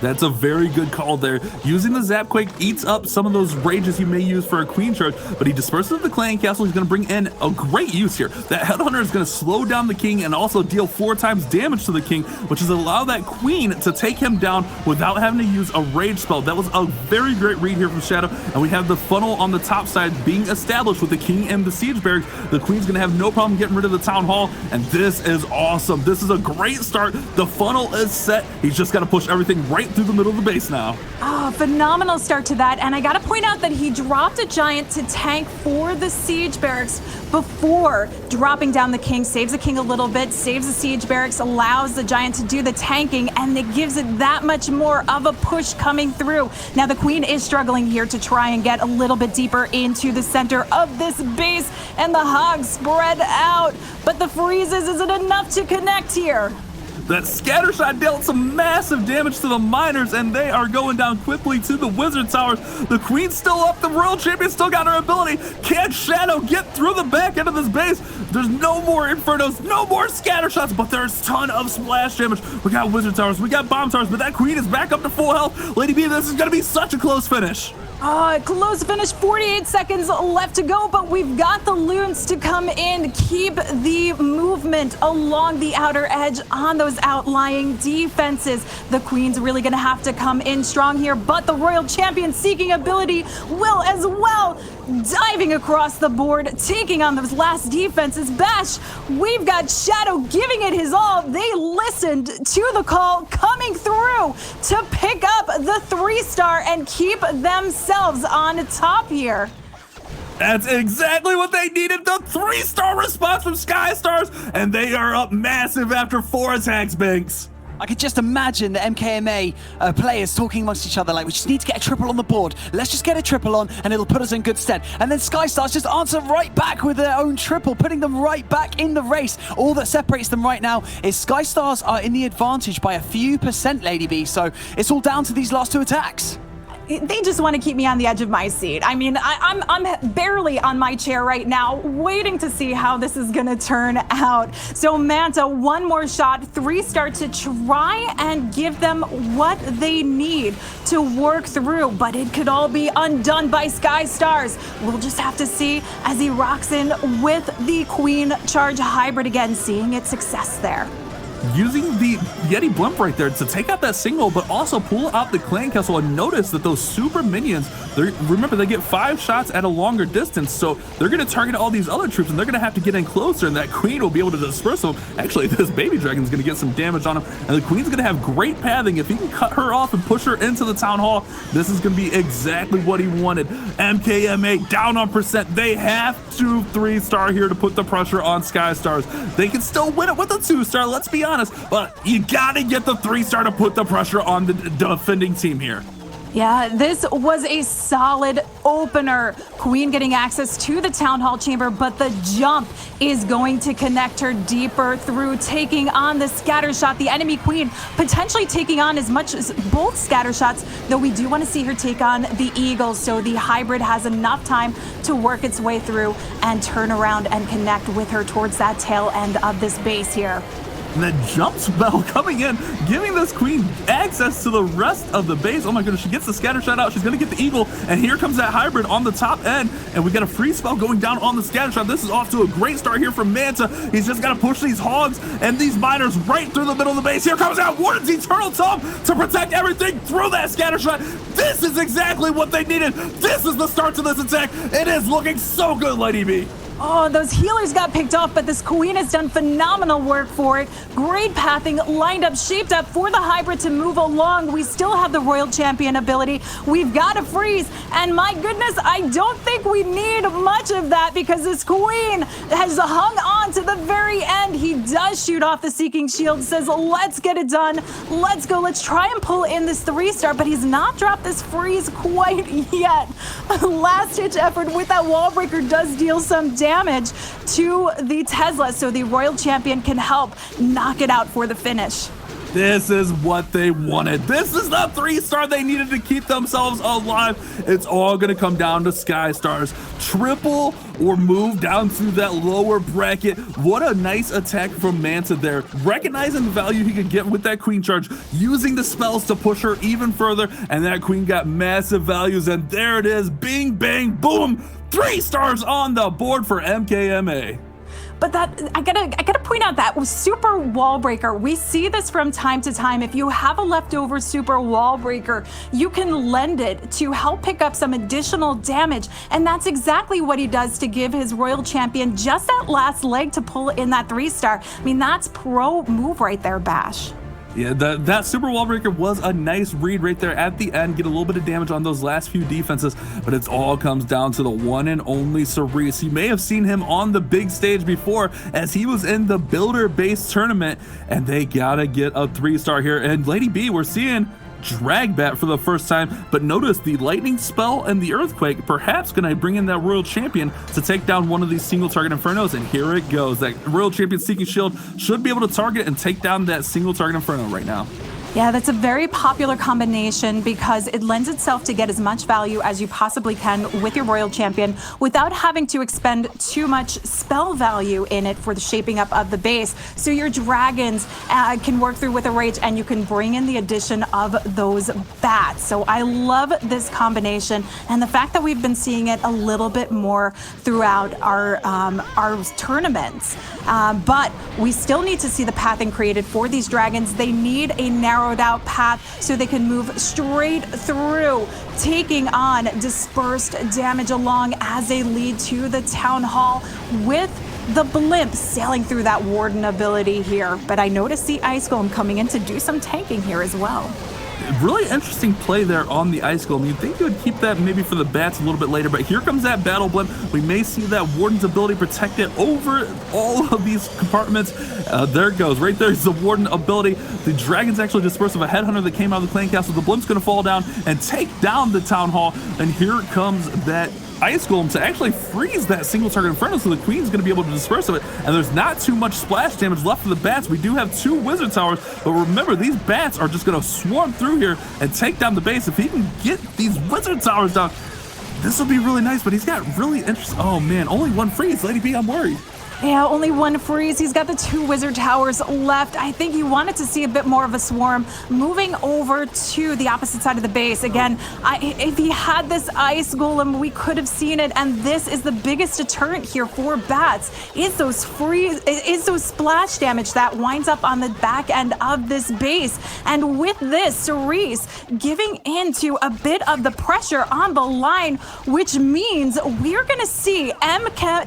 That's a very good call there. Using the Zapquake eats up some of those rages you may use for a Queen charge, but he disperses the Clan Castle. He's going to bring in a great use here. That Headhunter is going to slow down the King and also deal 4 times damage to the King, which is allow that Queen to take him down without having to use a rage spell. That was a very great read here from Shadow, and we have the funnel on the top side being established with the King and the Siege Barracks. The Queen's going to have no problem getting rid of the Town Hall, and this is awesome. This is a great start. The funnel is set. He's just got to push everything right through the middle of the base now. Oh, phenomenal start to that. And I got to point out that he dropped a giant to tank for the Siege Barracks before dropping down the King. Saves the King a little bit, saves the Siege Barracks, allows the giant to do the tanking, and it gives it that much more of a push coming through. Now the Queen is struggling here to try and get a little bit deeper into the center of this base, and the hogs spread out, but the freezes isn't enough to connect here. That scatter shot dealt some massive damage to the miners, and they are going down quickly to the wizard towers. The queen's still up. The royal champion still got her ability. Can Shadow get through the back end of this base? There's no more infernos, no more scatter shots, but there's a ton of splash damage. We got wizard towers, we got bomb towers, but that queen is back up to full health. Lady B, this is gonna be such a close finish. Close finish, 48 seconds left to go, but we've got the loons to come in, keep the movement along the outer edge on those outlying defenses. The queen's really gonna have to come in strong here, but the royal champion seeking ability will as well, diving across the board, taking on those last defenses. Bash, we've got Shadow giving it his all. They listened to the call, coming through to pick up the 3-star and keep themselves on top here. That's exactly what they needed, the 3-star response from Sky Stars, and they are up massive after 4 attacks, Banks. I could just imagine the MKMA players talking amongst each other like, we just need to get a triple on the board. Let's just get a triple on and it'll put us in good stead. And then Sky Stars just answer right back with their own triple, putting them right back in the race. All that separates them right now is Sky Stars are in the advantage by a few percent, Lady B. So it's all down to these last 2 attacks. They just want to keep me on the edge of my seat. I mean, I'm barely on my chair right now, waiting to see how this is going to turn out. So Manta, one more shot, 3-star to try and give them what they need to work through, but it could all be undone by Sky Stars. We'll just have to see as he rocks in with the Queen Charge Hybrid again, seeing its success there. Using the Yeti Blimp right there to take out that single, but also pull out the Clan Castle, and notice that those super minions, remember, they get 5 shots at a longer distance, so they're going to target all these other troops, and they're going to have to get in closer, and that queen will be able to disperse them. Actually, this baby dragon's going to get some damage on him, and the queen's going to have great pathing. If he can cut her off and push her into the town hall, this is going to be exactly what he wanted. MKMA down on percent. They have to 3-star here to put the pressure on Sky Stars. They can still win it with a 2-star, let's be honest, but you gotta get the 3-star to put the pressure on the defending team here. Yeah, this was a solid opener. Queen getting access to the Town Hall chamber, but the jump is going to connect her deeper through taking on the scatter shot. The enemy queen potentially taking on as much as both scatter shots, though we do want to see her take on the eagles. So the hybrid has enough time to work its way through and turn around and connect with her towards that tail end of this base here. And that jump spell coming in, giving this queen access to the rest of the base. Oh my goodness, she gets the scatter shot out. She's going to get the eagle. And here comes that hybrid on the top end. And we got a free spell going down on the scatter shot. This is off to a great start here from Manta. He's just got to push these hogs and these miners right through the middle of the base. Here comes that Warden's Eternal Tome to protect everything through that scatter shot. This is exactly what they needed. This is the start to this attack. It is looking so good, Lady B. Oh, those healers got picked off, but this queen has done phenomenal work for it. Great pathing, lined up, shaped up for the hybrid to move along. We still have the royal champion ability. We've got a freeze, and my goodness, I don't think we need much of that because this queen has hung on to the very end. He does shoot off the Seeking Shield, says, let's get it done. Let's go. Let's try and pull in this 3-star, but he's not dropped this freeze quite yet. Last-ditch effort with that wall breaker does deal some damage to the Tesla, so the royal champion can help knock it out for the finish. This is what they wanted. This is the 3-star they needed to keep themselves alive. It's all going to come down to Sky Stars. Triple or move down through that lower bracket. What a nice attack from Manta there. Recognizing the value he could get with that queen charge, using the spells to push her even further, and that queen got massive values, and there it is. Bing, bang, boom. 3 stars on the board for MKMA. But that I gotta point out that super wall breaker, we see this from time to time. If you have a leftover super wall breaker, you can lend it to help pick up some additional damage, and that's exactly what he does to give his royal champion just that last leg to pull in that 3-star. I mean, that's pro move right there, Bash. Yeah, that super wall breaker was a nice read right there at the end. Get a little bit of damage on those last few defenses, but it all comes down to the one and only Cerise. You may have seen him on the big stage before as he was in the builder base tournament, and they gotta get a 3-star here. And Lady B, we're seeing drag bat for the first time, but notice the lightning spell and the earthquake perhaps going to bring in that royal champion to take down one of these single target infernos, and here it goes. That royal champion seeking shield should be able to target and take down that single target inferno right now. Yeah, that's a very popular combination because it lends itself to get as much value as you possibly can with your Royal Champion without having to expend too much spell value in it for the shaping up of the base. So your dragons can work through with a rage, and you can bring in the addition of those bats. So I love this combination, and the fact that we've been seeing it a little bit more throughout our tournaments. But we still need to see the pathing created for these dragons. They need a narrowed out path so they can move straight through, taking on dispersed damage along as they lead to the town hall with the blimp sailing through that warden ability here. But I noticed the ice golem coming in to do some tanking here as well. Really interesting play there on the ice golem. You'd think you would keep that maybe for the bats a little bit later, but here comes that battle blimp. We may see that warden's ability protected over all of these compartments. There it goes. Right there's the warden ability. The dragons actually dispersed of a headhunter that came out of the clan castle. The blimp's going to fall down and take down the town hall, and here comes that ice golem to actually freeze that single target inferno, so the queen's going to be able to disperse of it, and there's not too much splash damage left for the bats. We do have 2 wizard towers, but remember, these bats are just going to swarm through here and take down the base. If he can get these wizard towers down, this will be really nice, but he's got really interesting. Oh man, only 1 freeze. Lady B, I'm worried. Yeah, only 1 freeze. He's got the 2 wizard towers left. I think he wanted to see a bit more of a swarm moving over to the opposite side of the base. Again, if he had this ice golem, we could have seen it, and this is the biggest deterrent here for bats, is those splash damage that winds up on the back end of this base. And with this, Cerise giving into a bit of the pressure on the line, which means we're going to see MKMA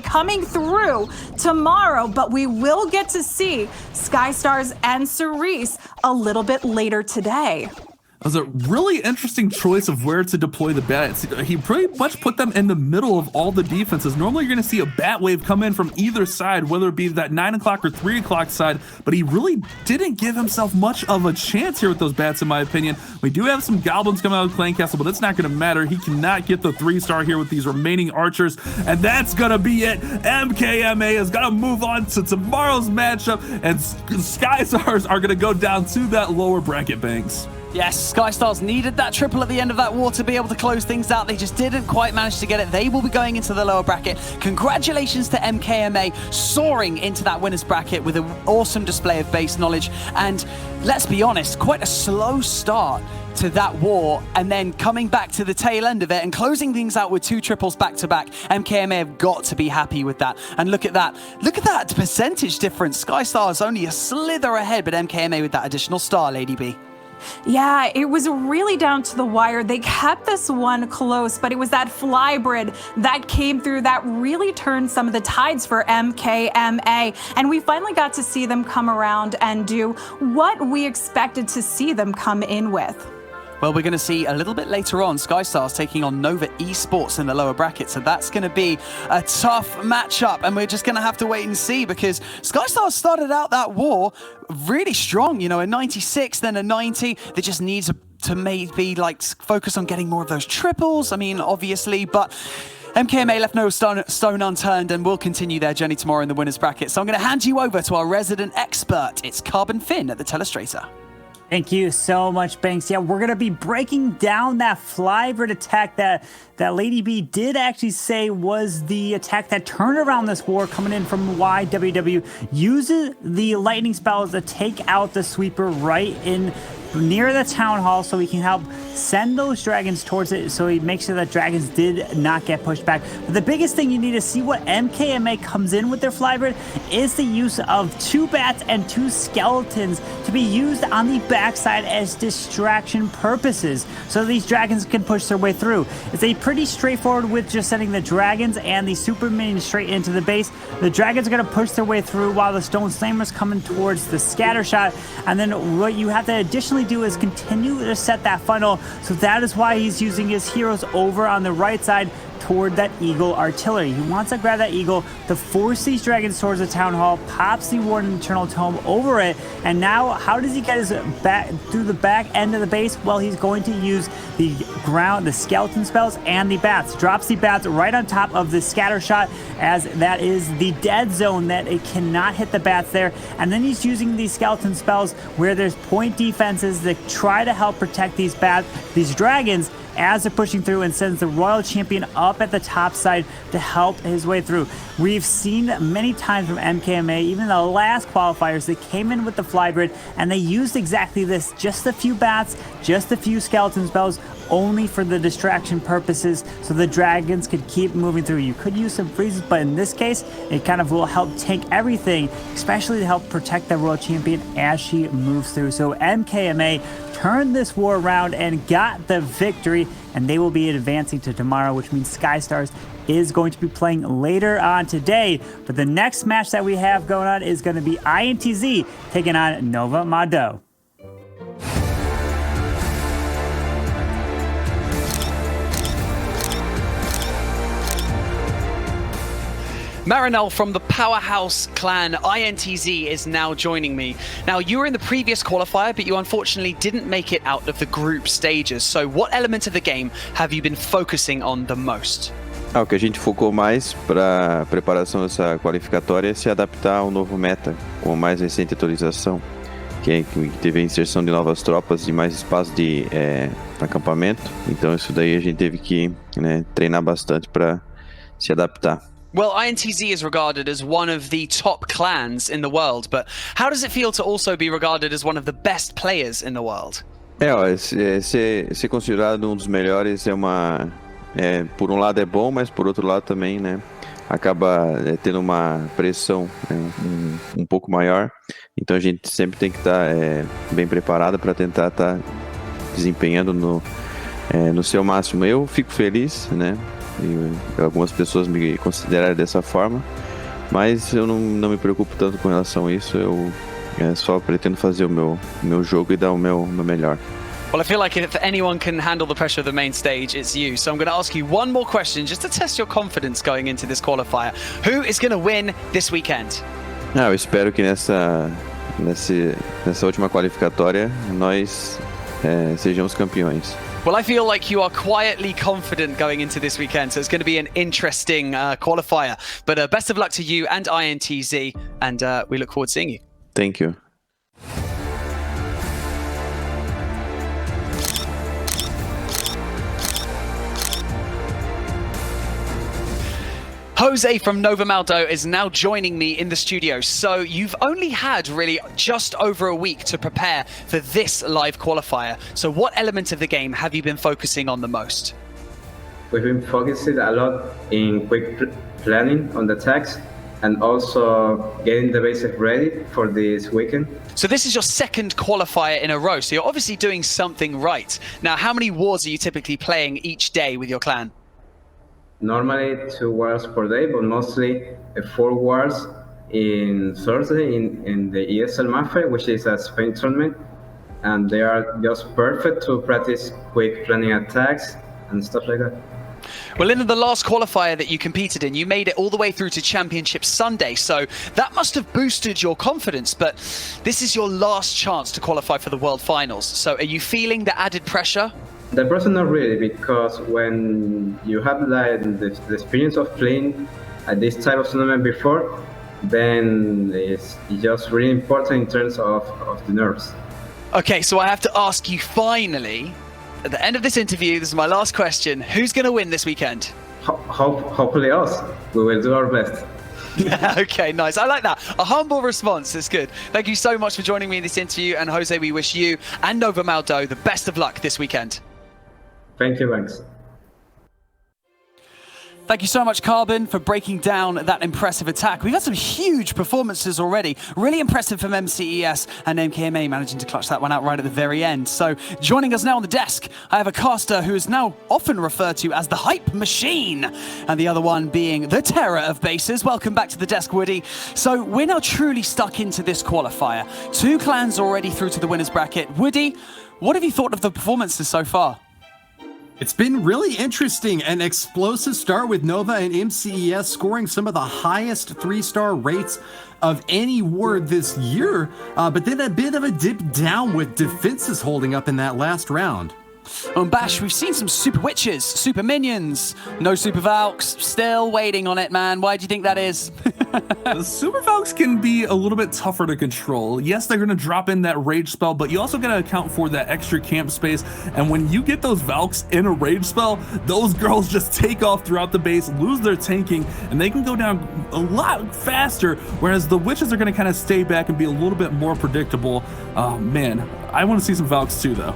coming through tomorrow, but we will get to see Sky Stars and Cerise a little bit later today. That was a really interesting choice of where to deploy the bats. He pretty much put them in the middle of all the defenses. Normally you're going to see a bat wave come in from either side, whether it be that 9 o'clock or 3 o'clock side, but he really didn't give himself much of a chance here with those bats, in my opinion. We do have some goblins coming out of the clan castle, but it's not going to matter. He cannot get the 3-star here with these remaining archers, and that's going to be it. MKMA is going to move on to tomorrow's matchup, and Sky Stars are going to go down to that lower bracket, Banks. Yes, Sky Stars needed that triple at the end of that war to be able to close things out. They just didn't quite manage to get it. They will be going into the lower bracket. Congratulations to MKMA soaring into that winner's bracket with an awesome display of base knowledge. And let's be honest, quite a slow start to that war, and then coming back to the tail end of it and closing things out with 2 triples back to back. MKMA have got to be happy with that. And look at that percentage difference. Sky Stars only a slither ahead, but MKMA with that additional star, Lady B. Yeah, it was really down to the wire. They kept this one close, but it was that flybrid that came through that really turned some of the tides for MKMA. And we finally got to see them come around and do what we expected to see them come in with. Well, we're going to see a little bit later on Sky Stars taking on Nova Esports in the lower bracket. So that's going to be a tough matchup, and we're just going to have to wait and see, because Sky Stars started out that war really strong, you know, a 96, then a 90. They just need to maybe focus on getting more of those triples. I mean, obviously, but MKMA left no stone unturned and will continue their journey tomorrow in the winner's bracket. So I'm going to hand you over to our resident expert. It's Carbon Finn at the Telestrator. Thank you so much, Banks. Yeah, we're going to be breaking down that flybird attack that Lady B did actually say was the attack that turned around this war, coming in from YWW. Uses the lightning spells to take out the sweeper right in near the town hall, so we can help send those dragons towards it, so he makes sure that dragons did not get pushed back. But the biggest thing you need to see what MKMA comes in with their flybird is the use of 2 bats and 2 skeletons to be used on the backside as distraction purposes, so these dragons can push their way through. It's a pretty straightforward with just sending the dragons and the super minions straight into the base. The dragons are going to push their way through while the stone slammers coming towards the scatter shot, and then what you have to additionally do is continue to set that funnel. So that is why he's using his heroes over on the right side toward that Eagle artillery. He wants to grab that Eagle to force these dragons towards the Town Hall, pops the Warden Eternal Tome over it, and now how does he get his back through the back end of the base? Well, he's going to use the ground, the skeleton spells, and the bats. Drops the bats right on top of the scatter shot, as that is the dead zone that it cannot hit the bats there. And then he's using these skeleton spells where there's point defenses that try to help protect these dragons as they're pushing through, and sends the Royal Champion up at the top side to help his way through. We've seen many times from MKMA, even the last qualifiers, they came in with the Flybrid and they used exactly this, just a few bats, just a few skeleton spells, only for the distraction purposes, so the dragons could keep moving through. You could use some freezes, but in this case, it kind of will help tank everything, especially to help protect the Royal Champion as she moves through. So MKMA turned this war around and got the victory, and they will be advancing to tomorrow, which means Sky Stars is going to be playing later on today. But the next match that we have going on is going to be INTZ taking on Nova Maodou. Marinel from the powerhouse clan INTZ is now joining me. Now, you were in the previous qualifier, but you unfortunately didn't make it out of the group stages. So what element of the game have you been focusing on the most? O que a gente focou mais para a preparação dessa qualificatória é se adaptar ao novo meta, com a mais recente atualização, que teve a inserção de novas tropas e mais espaço de acampamento. Então isso daí a gente teve que treinar bastante para se adaptar. Well, INTZ is regarded as one of the top clans in the world, but how does it feel to also be regarded as one of the best players in the world? Ser considerado um dos melhores por um lado é bom, mas por outro lado também, acaba tendo uma pressão um pouco maior. Então a gente sempre tem que estar bem preparado para tentar estar desempenhando no seu máximo. Eu fico feliz, E algumas pessoas me consideram dessa forma, mas eu não me preocupo tanto com relação a isso. Eu só pretendo fazer o meu jogo e dar o meu melhor. Well, I feel like if anyone can handle the pressure of the main stage, it's you. So I'm going to ask you one more question just to test your confidence going into this qualifier. Who is going to win this weekend? Eu espero que nessa última qualificatória nós sejamos campeões. Well, I feel like you are quietly confident going into this weekend, so it's going to be an interesting qualifier. But best of luck to you and INTZ, and we look forward to seeing you. Thank you. Jose from Nova Maodou is now joining me in the studio. So you've only had really just over a week to prepare for this live qualifier. So what element of the game have you been focusing on the most? We've been focusing a lot in quick planning on the attacks and also getting the basic ready for this weekend. So this is your second qualifier in a row. So you're obviously doing something right. Now, how many wars are you typically playing each day with your clan? Normally 2 wars per day, but mostly 4 wars in Thursday in the ESL Mafia, which is a Spain tournament, and they are just perfect to practice quick planning attacks and stuff like that. Well, in the last qualifier that you competed in, you made it all the way through to Championship Sunday, so that must have boosted your confidence, but this is your last chance to qualify for the World Finals. So are you feeling the added pressure? The pressure not really, because when you have the experience of playing at this type of tournament before, then it's just really important in terms of the nerves. Okay, so I have to ask you finally, at the end of this interview, this is my last question, who's going to win this weekend? Hopefully us. We will do our best. Okay, nice. I like that. A humble response. It's good. Thank you so much for joining me in this interview. And Jose, we wish you and Nova Maodou the best of luck this weekend. Thank you, Banks. Thank you so much, Carbon, for breaking down that impressive attack. We've had some huge performances already. Really impressive from MCES and MKMA managing to clutch that one out right at the very end. So joining us now on the desk, I have a caster who is now often referred to as the Hype Machine, and the other one being the Terror of Bases. Welcome back to the desk, Woody. So we're now truly stuck into this qualifier. 2 clans already through to the winner's bracket. Woody, what have you thought of the performances so far? It's been really interesting. An explosive start with Nova and MCES scoring some of the highest 3-star rates of any ward this year, but then a bit of a dip down with defenses holding up in that last round. On Bash, we've seen some Super Witches, Super Minions, no Super Valks, still waiting on it, man. Why do you think that is? The Super Valks can be a little bit tougher to control. Yes, they're going to drop in that rage spell, but you also got to account for that extra camp space. And when you get those Valks in a rage spell, those girls just take off throughout the base, lose their tanking, and they can go down a lot faster, whereas the Witches are going to kind of stay back and be a little bit more predictable. Oh, man, I want to see some Valks too, though.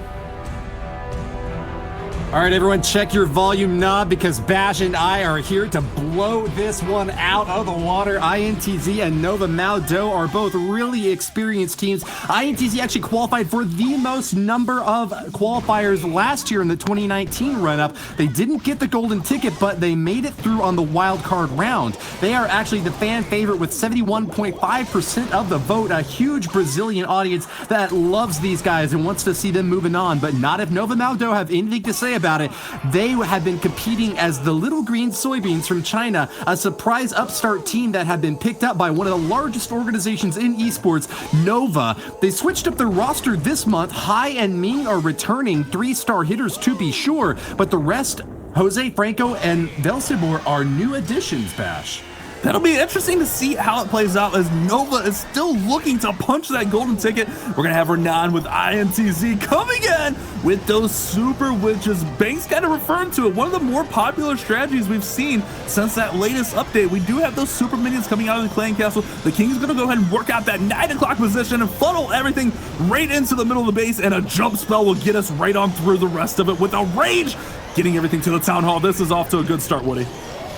All right, everyone, check your volume knob because Bash and I are here to blow this one out of the water. INTZ and Nova Maodou are both really experienced teams. INTZ actually qualified for the most number of qualifiers last year in the 2019 run-up. They didn't get the golden ticket, but they made it through on the wild card round. They are actually the fan favorite with 71.5% of the vote, a huge Brazilian audience that loves these guys and wants to see them moving on, but not if Nova Maodou have anything to say about it. They have been competing as the little green soybeans from China, a surprise upstart team that have been picked up by one of the largest organizations in esports, Nova. They switched up their roster this month. Hai and Ming are returning, 3-star hitters to be sure, but the rest, Jose, Franco, and Velsibor are new additions, Bash. That'll be interesting to see how it plays out as Nova is still looking to punch that golden ticket. We're going to have Renan with INTZ coming in with those Super Witches. Banks kind of referring to it. One of the more popular strategies we've seen since that latest update. We do have those Super Minions coming out of the Clan Castle. The King's going to go ahead and work out that 9 o'clock position and funnel everything right into the middle of the base, and a jump spell will get us right on through the rest of it with a rage, getting everything to the Town Hall. This is off to a good start, Woody.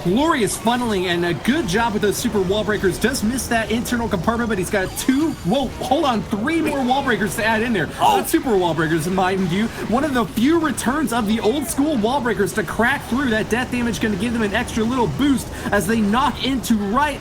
Glorious funneling and a good job with those super wall breakers. Does miss that internal compartment, but he's got 3 more wall breakers to add in there. Not super wall breakers, mind you. One of the few returns of the old school wall breakers to crack through. That death damage going to give them an extra little boost as they knock into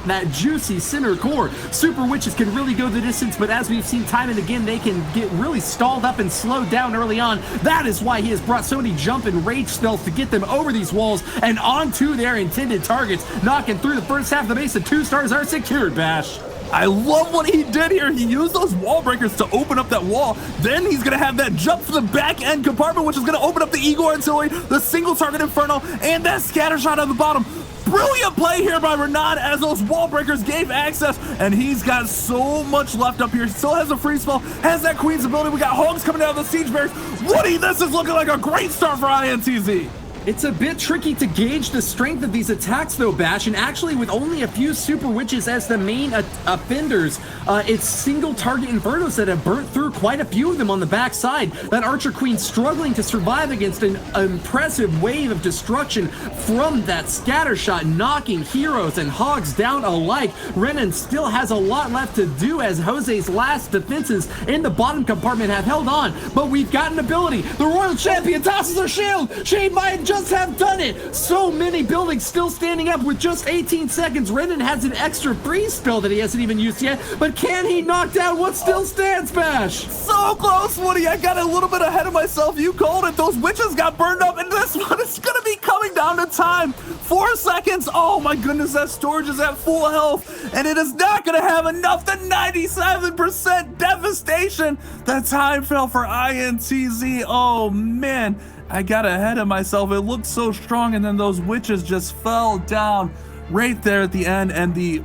that juicy center core. Super Witches can really go the distance, but as we've seen time and again, they can get really stalled up and slowed down early on. That is why he has brought so many jump and rage spells to get them over these walls and onto their intended targets, knocking through the first half of the base. The 2 stars are secured, Bash. I love what he did here. He used those wall breakers to open up that wall. Then he's going to have that jump to the back end compartment, which is going to open up the Igor Artillery, the single target Inferno, and that scatter shot on the bottom. Brilliant play here by Renan as those wall breakers gave access, and he's got so much left up here. Still has a free spell, has that Queen's ability. We got Hogs coming out of the Siege Bears. Woody, this is looking like a great start for INTZ. It's a bit tricky to gauge the strength of these attacks though, Bash, and actually with only a few Super Witches as the main offenders, it's single target Infernos that have burnt through quite a few of them on the backside. That Archer Queen struggling to survive against an impressive wave of destruction from that scatter shot, knocking heroes and hogs down alike. Renan still has a lot left to do as Jose's last defenses in the bottom compartment have held on, but we've got an ability. The Royal Champion tosses her shield. She might just have done it. So many buildings still standing up with just 18 seconds. Renan has an extra freeze spell that he hasn't even used yet, but can he knock down what still stands, Bash? So close, Woody. I got a little bit ahead of myself. You called it. Those witches got burned up, and this one is going to be coming down to time. 4 seconds. Oh my goodness, that storage is at full health, and it is not going to have enough. The 97% devastation. The time fell for INTZ. Oh man. I got ahead of myself. It looked so strong, and then those witches just fell down right there at the end. And the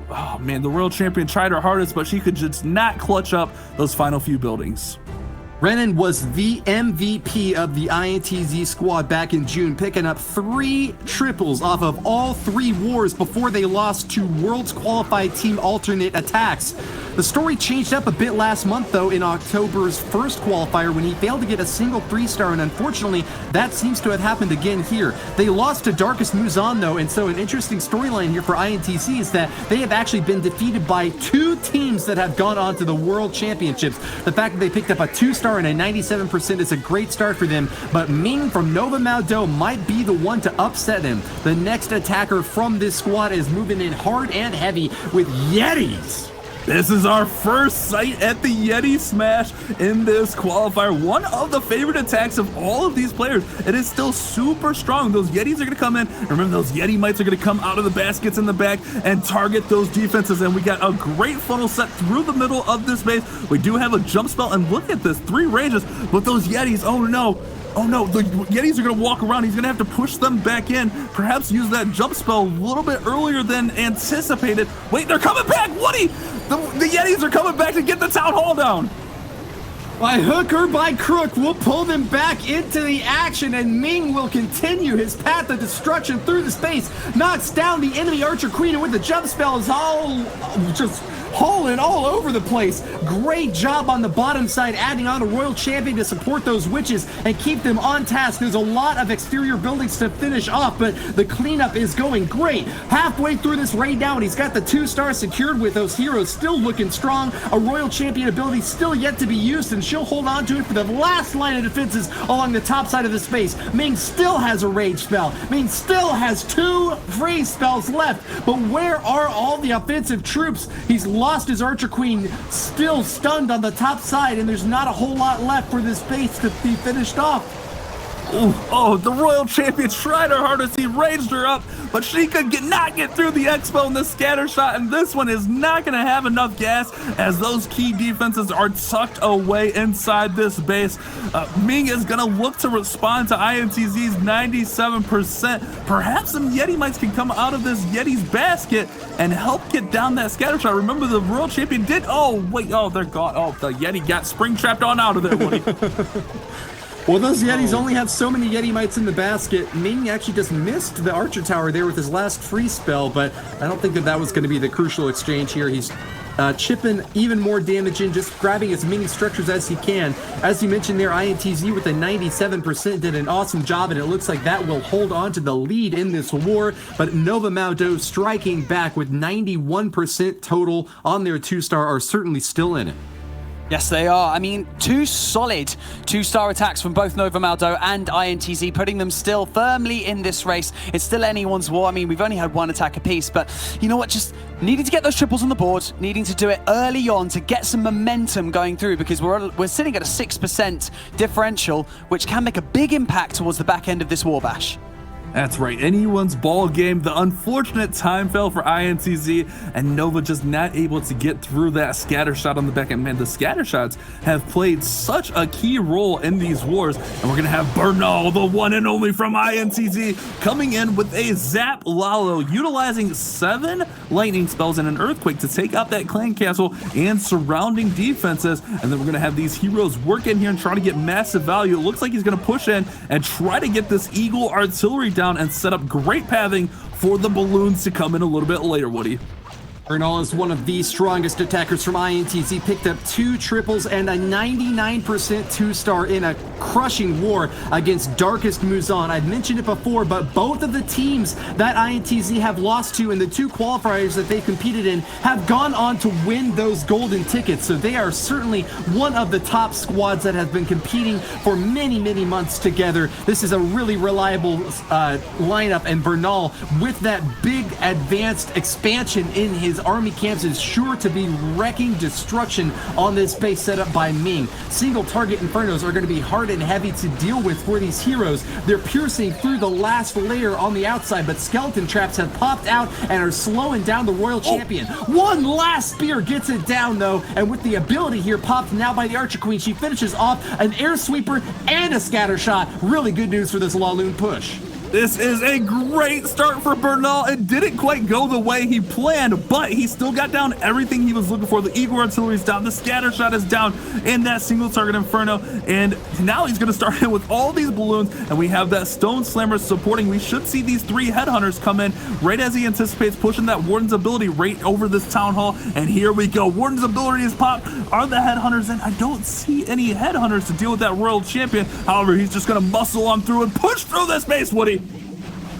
Royal Champion tried her hardest, but she could just not clutch up those final few buildings. Renan was the MVP of the INTZ squad back in June, picking up 3 triples off of all 3 wars before they lost to Worlds Qualified Team alternate attacks. The story changed up a bit last month, though, in October's first qualifier when he failed to get a single 3-star, and unfortunately, that seems to have happened again here. They lost to Darkest Muzan, though, and so an interesting storyline here for INTZ is that they have actually been defeated by 2 teams that have gone on to the World Championships. The fact that they picked up a 2-star and a 97% is a great start for them, but Ming from Nova Maodou might be the one to upset him. The next attacker from this squad is moving in hard and heavy with Yetis. This is our first sight at the Yeti Smash in this qualifier. One of the favorite attacks of all of these players. It is still super strong. Those Yetis are going to come in. Remember, those Yeti Mites are going to come out of the baskets in the back and target those defenses. And we got a great funnel set through the middle of this base. We do have a jump spell. And look at this, 3 ranges. But those Yetis, oh no, the Yetis are going to walk around. He's going to have to push them back in. Perhaps use that jump spell a little bit earlier than anticipated. Wait, they're coming back, Woody! The Yetis are coming back to get the town hall down. By hook or by crook, we'll pull them back into the action, and Ming will continue his path of destruction through the space. Knocks down the enemy Archer Queen, and with the jump spell is all just hauling all over the place. Great job on the bottom side, adding on a Royal Champion to support those witches and keep them on task. There's a lot of exterior buildings to finish off, but the cleanup is going great. Halfway through this raid now, and he's got the 2-star secured with those heroes still looking strong. A Royal Champion ability still yet to be used, and she'll hold on to it for the last line of defenses along the top side of the space. Ming still has a rage spell. Ming still has 2 freeze spells left, but where are all the offensive troops? He's lost his Archer Queen, still stunned on the top side, and there's not a whole lot left for this base to be finished off. Oh, the Royal Champion tried her hardest. He raged her up, but she could not get through the Expo and the scatter shot, and this one is not going to have enough gas as those key defenses are tucked away inside this base. Ming is going to look to respond to INTZ's 97%. Perhaps some Yeti Mites can come out of this Yeti's basket and help get down that scatter shot. Remember, the Royal Champion did... Oh, wait. Oh, they're gone. Oh, the Yeti got spring trapped on out of there, Woody. Well, those Yetis only have so many Yeti Mites in the basket. Ming actually just missed the Archer Tower there with his last free spell, but I don't think that was going to be the crucial exchange here. He's chipping even more damage in, just grabbing as many structures as he can. As you mentioned there, INTZ with a 97% did an awesome job, and it looks like that will hold on to the lead in this war. But Nova Maodou striking back with 91% total on their 2-star are certainly still in it. Yes, they are. I mean, 2 solid 2-star attacks from both Nova Maodou and INTZ, putting them still firmly in this race. It's still anyone's war. I mean, we've only had 1 attack apiece, but you know what? Just needing to get those triples on the board, needing to do it early on to get some momentum going through, because we're sitting at a 6% differential, which can make a big impact towards the back end of this war bash. That's right, anyone's ball game. The unfortunate time fell for INTZ, and Nova just not able to get through that scatter shot on the back end. Man, the scatter shots have played such a key role in these wars, and we're gonna have Bernal, the one and only from INTZ, coming in with a Zap Lalo, utilizing 7 lightning spells and an earthquake to take out that clan castle and surrounding defenses. And then we're gonna have these heroes work in here and try to get massive value. It looks like he's gonna push in and try to get this Eagle artillery down and set up great pathing for the balloons to come in a little bit later, Woody. Bernal is one of the strongest attackers from INTZ, picked up 2 triples and a 99% 2-star in a crushing war against Darkest Muzan. I've mentioned it before, but both of the teams that INTZ have lost to in the 2 qualifiers that they competed in have gone on to win those golden tickets. So they are certainly one of the top squads that have been competing for many, many months together. This is a really reliable lineup, and Bernal, with that big advanced expansion in his army camps, is sure to be wrecking destruction on this base set up by Ming. Single target infernos are going to be hard and heavy to deal with for these heroes. They're piercing through the last layer on the outside, but skeleton traps have popped out and are slowing down the Royal Champion. One last spear gets it down though, and with the ability here popped now by the Archer Queen, she finishes off an air sweeper and a scatter shot. Really good news for this Laloon push. This is a great start for Bernal. It didn't quite go the way he planned, but he still got down everything he was looking for. The Eagle artillery is down, the scatter shot is down, and that single target inferno. And now he's going to start in with all these balloons, and we have that Stone Slammer supporting. We should see these 3 headhunters come in right as he anticipates pushing that Warden's ability right over this town hall. And here we go. Warden's ability is popped. Are the headhunters in? I don't see any headhunters to deal with that Royal Champion. However, he's just going to muscle on through and push through this base, Woody.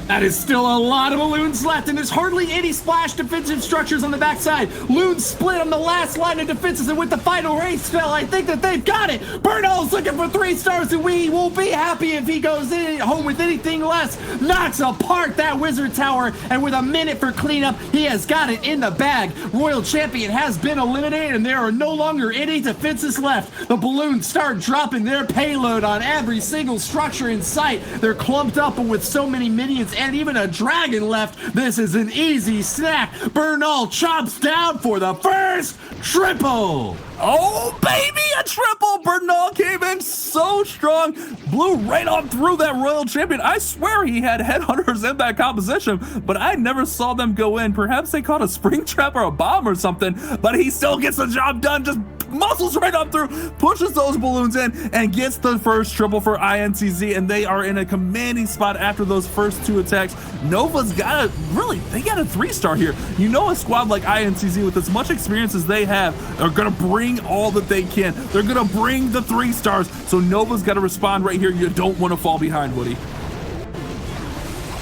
That is still a lot of balloons left, and there's hardly any splash defensive structures on the backside. Loons split on the last line of defenses, and with the final race spell, I think that they've got it. Bernal's looking for 3 stars, and we will be happy if he goes home with anything less. Knocks apart that wizard tower, and with a minute for cleanup, he has got it in the bag. Royal Champion has been eliminated, and there are no longer any defenses left. The balloons start dropping their payload on every single structure in sight. They're clumped up, but with so many minions and even a dragon left, this is an easy snack. Bernal chops down for the first triple. Oh, baby, a triple! Bernal came in so strong, blew right on through that Royal Champion. I swear he had headhunters in that composition, but I never saw them go in. Perhaps they caught a spring trap or a bomb or something, but he still gets the job done, just muscles right up through, pushes those balloons in, and gets the first triple for INTZ, and they are in a commanding spot after those first 2 attacks. Nova's got they got a 3-star here. You know, a squad like INTZ with as much experience as they have are gonna bring all that they can. They're gonna bring the 3 stars, so Nova's gotta respond right here. You don't want to fall behind, Woody.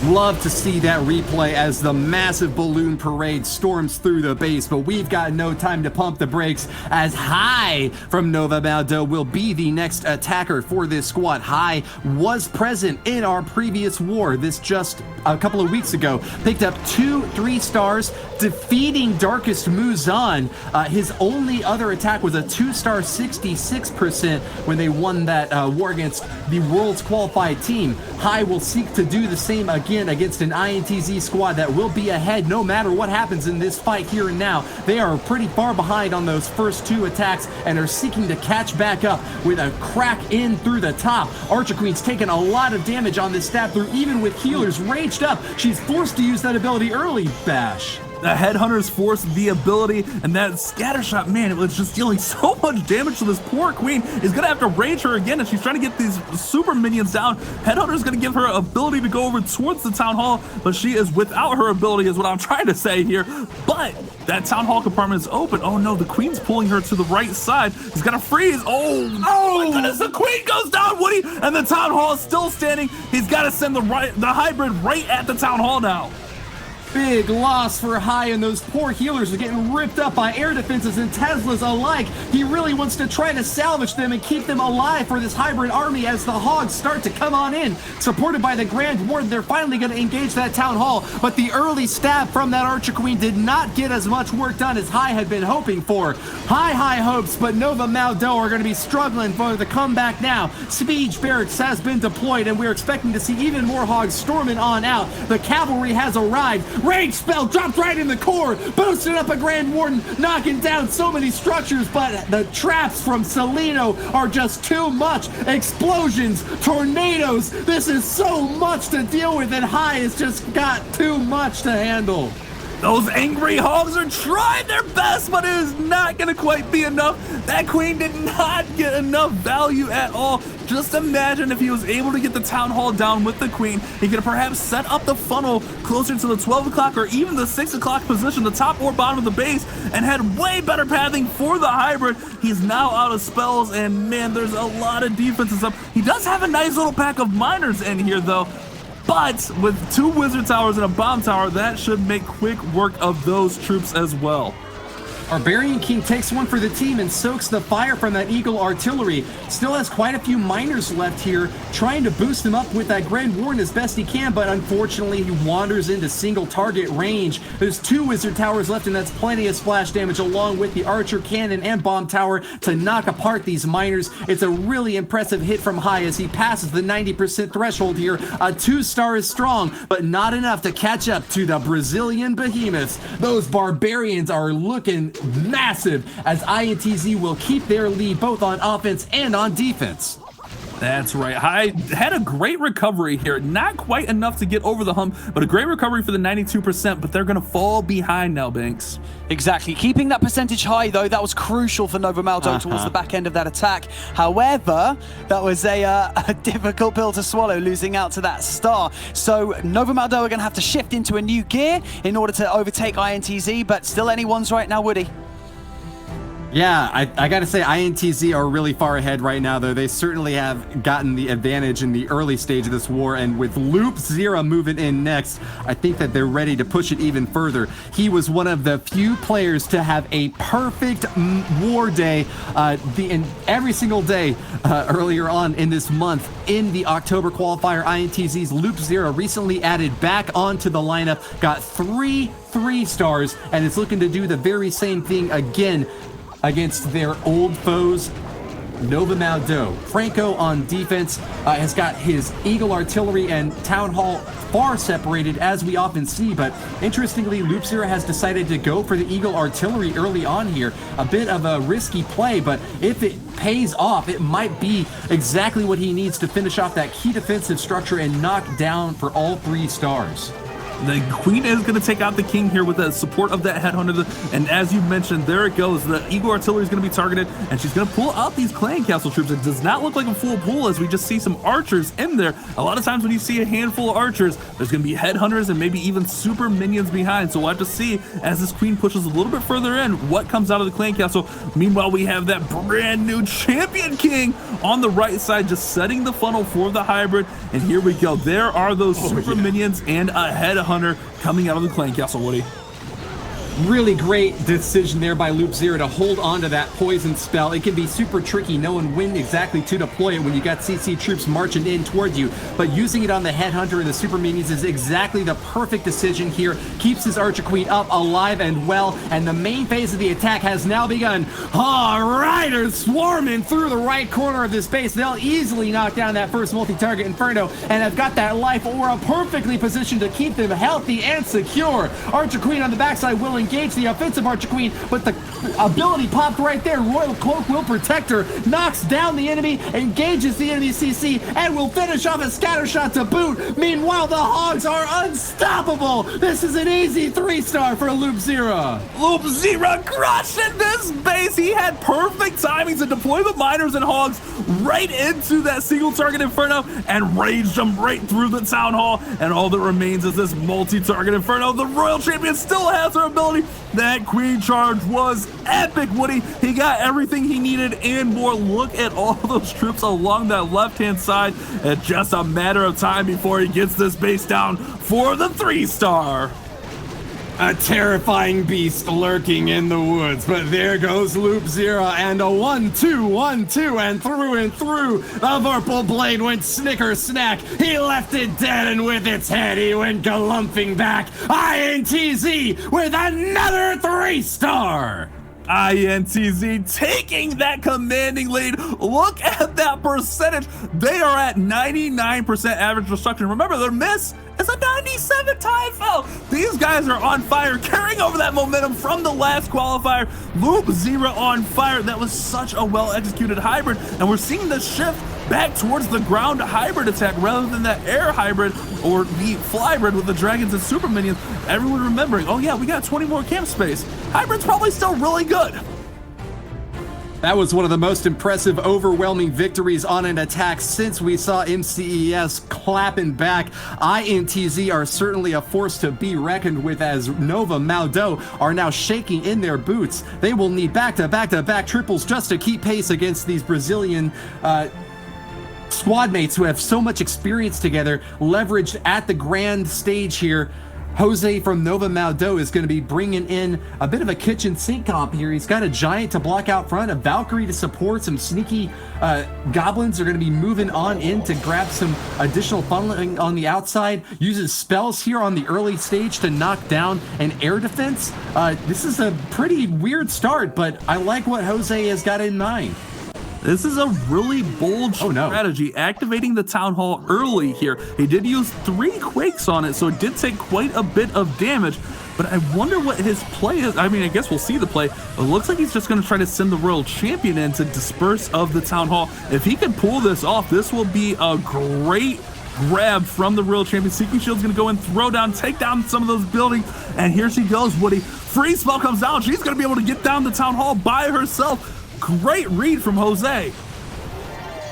Love to see that replay as the massive balloon parade storms through the base, but we've got no time to pump the brakes as High from Nova Maodou will be the next attacker for this squad. High was present in our previous war, this just a couple of weeks ago. Picked up 2 3-stars, defeating Darkest Muzan. His only other attack was a 2-star 66% when they won that war against the world's qualified team. High will seek to do the same again against an INTZ squad that will be ahead no matter what happens in this fight here and now. They are pretty far behind on those first 2 attacks and are seeking to catch back up with a crack in through the top. Archer Queen's taken a lot of damage on this stab through, even with healers raged up. She's forced to use that ability early, Bash. The Headhunters forced the ability, and that scatter shot, man, it was just dealing so much damage to this poor queen. Is gonna have to rage her again, and she's trying to get these super minions down. Headhunter's gonna give her ability to go over towards the town hall, but she is without her ability, is what I'm trying to say here. But that town hall compartment is open. Oh no, the queen's pulling her to the right side. He's gonna freeze. Oh my goodness, the queen goes down, Woody, and the town hall is still standing. He's gotta send the hybrid right at the town hall now. Big loss for High, and those poor healers are getting ripped up by air defenses and Teslas alike. He really wants to try to salvage them and keep them alive for this hybrid army as the Hogs start to come on in. Supported by the Grand Warden, they're finally going to engage that town hall, but the early stab from that Archer Queen did not get as much work done as High had been hoping for. High hopes, but Nova Maodou are going to be struggling for the comeback now. Siege Barracks has been deployed, and we're expecting to see even more Hogs storming on out. The cavalry has arrived. Rage spell dropped right in the core, boosted up a Grand Warden, knocking down so many structures, but the traps from Celino are just too much. Explosions, tornadoes, this is so much to deal with, and High has just got too much to handle. Those angry Hogs are trying their best, but it is not going to quite be enough. That queen did not get enough value at all. Just imagine if he was able to get the town hall down with the queen. He could perhaps set up the funnel closer to the 12 o'clock or even the 6 o'clock position, the top or bottom of the base, and had way better pathing for the hybrid. He's now out of spells, and man, there's a lot of defenses up. He does have a nice little pack of miners in here, though. But with 2 wizard towers and a bomb tower, that should make quick work of those troops as well. Barbarian King takes one for the team and soaks the fire from that Eagle artillery. Still has quite a few miners left here, trying to boost him up with that Grand Warden as best he can, but unfortunately he wanders into single target range. There's 2 wizard towers left, and that's plenty of splash damage along with the archer cannon and bomb tower to knock apart these miners. It's a really impressive hit from High as he passes the 90% threshold here. A 2-star is strong, but not enough to catch up to the Brazilian behemoths. Those barbarians are looking massive as INTZ will keep their lead both on offense and on defense. That's right. High had a great recovery here. Not quite enough to get over the hump, but a great recovery for the 92%, but they're going to fall behind now, Banks. Exactly. Keeping that percentage high, though, that was crucial for Nova Maodou towards the back end of that attack. However, that was a difficult pill to swallow, losing out to that star. So Nova Maodou are going to have to shift into a new gear in order to overtake INTZ, but still anyone's right now, Woody. Yeah, I gotta say, INTZ are really far ahead right now, though. They certainly have gotten the advantage in the early stage of this war, and with Loop Zero moving in next, I think that they're ready to push it even further. He was one of the few players to have a perfect war day in every single day earlier on in this month. In the October qualifier, INTZ's Loop Zero recently added back onto the lineup, got 3 3-stars, and is looking to do the very same thing again against their old foes, Nova Maodou. Franco on defense has got his Eagle Artillery and Town Hall far separated, as we often see, but interestingly, Loop Zero has decided to go for the Eagle Artillery early on here. A bit of a risky play, but if it pays off, it might be exactly what he needs to finish off that key defensive structure and knock down for all 3 stars. The Queen is going to take out the King here with the support of that Headhunter, and as you mentioned, there it goes. The Eagle Artillery is going to be targeted, and she's going to pull out these Clan Castle troops. It does not look like a full pool, as we just see some archers in there. A lot of times when you see a handful of archers, there's going to be Headhunters and maybe even super minions behind, so we'll have to see as this Queen pushes a little bit further in what comes out of the Clan Castle. Meanwhile, we have that brand new Champion King on the right side, just setting the funnel for the hybrid, and here we go. There are those super minions and a Headhunter coming out of the Clan Castle, Woody. Really great decision there by Loop Zero to hold on to that poison spell. It can be super tricky knowing when exactly to deploy it when you got CC troops marching in toward you, but using it on the Headhunter and the super minions is exactly the perfect decision here. Keeps his Archer Queen up, alive and well, and the main phase of the attack has now begun. Riders swarming through the right corner of this base. They'll easily knock down that first multi-target Inferno, and have got that life aura perfectly positioned to keep them healthy and secure. Archer Queen on the backside will engage the offensive Archer Queen, but the ability popped right there. Royal Cloak will protect her, knocks down the enemy, engages the enemy CC, and will finish off a scatter shot to boot. Meanwhile, the Hogs are unstoppable. This is an easy 3-star for Loop Zero. Loop Zero crushing this base. He had perfect timing to deploy the Miners and Hogs right into that single target Inferno and raged them right through the Town Hall, and all that remains is this multi-target Inferno. The Royal Champion still has her ability. That Queen charge was epic, Woody. He got everything he needed and more. Look at all those troops along that left-hand side. It's just a matter of time before he gets this base down for the 3-star. A terrifying beast lurking in the woods, but there goes Loop Zero, and a 1-2, 1-2, and through, the Vorpal Blade went snicker snack. He left it dead, and with its head, he went galumphing back. INTZ with another 3-star. INTZ taking that commanding lead. Look at that percentage. They are at 99% average destruction. Remember, their miss is a 97 time foul. These guys are on fire, carrying over that momentum from the last qualifier. Loop Zero on fire. That was such a well-executed hybrid, and we're seeing the shift back towards the ground hybrid attack rather than that air hybrid or the flybrid with the dragons and super minions. Everyone remembering, oh yeah, we got 20 more camp space. Hybrid's probably still really good. That was one of the most impressive, overwhelming victories on an attack since we saw MCES clapping back. INTZ are certainly a force to be reckoned with, as Nova Maodou are now shaking in their boots. They will need back-to-back-to-back triples just to keep pace against these Brazilian squad mates who have so much experience together, leveraged at the grand stage here. Jose from Nova Maodou is going to be bringing in a bit of a kitchen sink comp here. He's got a Giant to block out front, a Valkyrie to support, some sneaky goblins are going to be moving on in to grab some additional funneling on the outside, uses spells here on the early stage to knock down an air defense. This is a pretty weird start, but I like what Jose has got in mind. This is a really bold strategy, activating the Town Hall early here. He did use 3 Quakes on it, so it did take quite a bit of damage, but I wonder what his play is. I mean, I guess we'll see the play. It looks like he's just going to try to send the Royal Champion in to disperse of the Town Hall. If he can pull this off, this will be a great grab from the Royal Champion. Seeking Shield's going to go in, throw down, take down some of those buildings, and here she goes, Woody. Free spell comes down. She's going to be able to get down the Town Hall by herself. Great read from Jose.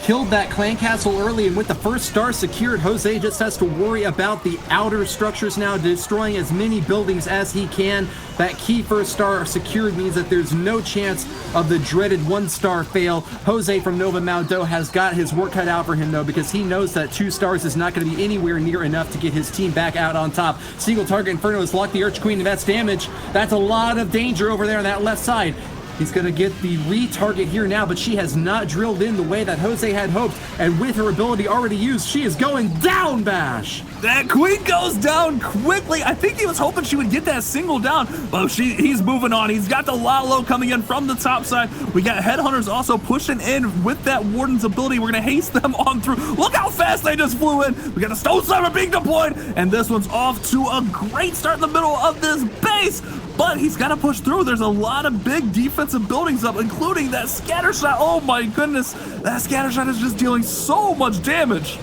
killed that clan castle early, and with the first star secured, Jose just has to worry about the outer structures now, destroying as many buildings as he can. That key first star secured means that there's no chance of the dreaded 1-star fail. Jose from Nova Maodou has got his work cut out for him, though, because he knows that 2 stars is not going to be anywhere near enough to get his team back out on top. Single target Inferno has locked the Arch Queen, and that's damage. That's a lot of danger over there on that left side. He's going to get the retarget here now, but she has not drilled in the way that Jose had hoped. And with her ability already used, she is going down, Bash! That queen goes down quickly. I think he was hoping she would get that single down, but he's moving on. He's got the Lalo coming in from the top side. We got Headhunters also pushing in with that Warden's ability. We're going to haste them on through. Look how fast they just flew in. We got the Stone Slammer being deployed, and this one's off to a great start in the middle of this base. But he's got to push through. There's a lot of big defensive buildings up, including that scatter shot. Oh my goodness, that scatter shot is just dealing so much damage.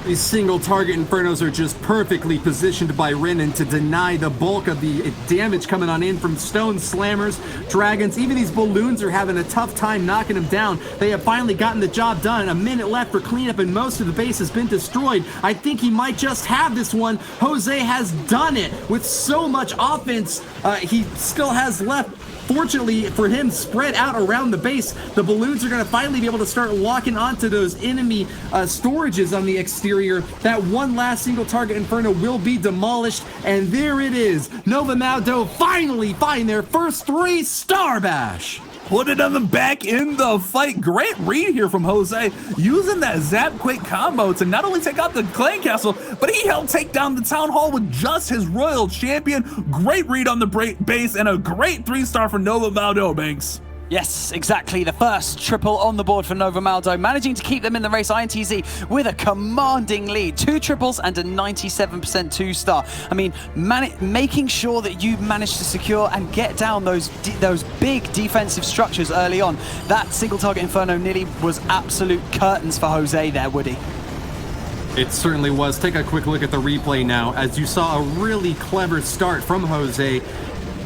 These single target Infernos are just perfectly positioned by Renan to deny the bulk of the damage coming on in from Stone Slammers, Dragons. Even these balloons are having a tough time knocking them down. They have finally gotten the job done. A minute left for cleanup and most of the base has been destroyed. I think he might just have this one. Jose has done it with so much offense. He still has left. Fortunately for him, spread out around the base, the balloons are going to finally be able to start locking onto those enemy storages on the exterior. That one last single target Inferno will be demolished, and there it is. Nova Maodou finally find their first 3-star Bash. Putting them back in the fight. Great read here from Jose, using that Zap Quake combo to not only take out the clan castle, but he helped take down the town hall with just his royal champion. Great read on the base and a great 3-star for Nova Maodou, Banks. Yes, exactly. The first triple on the board for Nova Maodou, managing to keep them in the race. INTZ with a commanding lead. 2 triples and a 97% 2-star. I mean, making sure that you manage to secure and get down those big defensive structures early on. That single target Inferno nearly was absolute curtains for Jose there, Woody. It certainly was. Take a quick look at the replay now. As you saw a really clever start from Jose,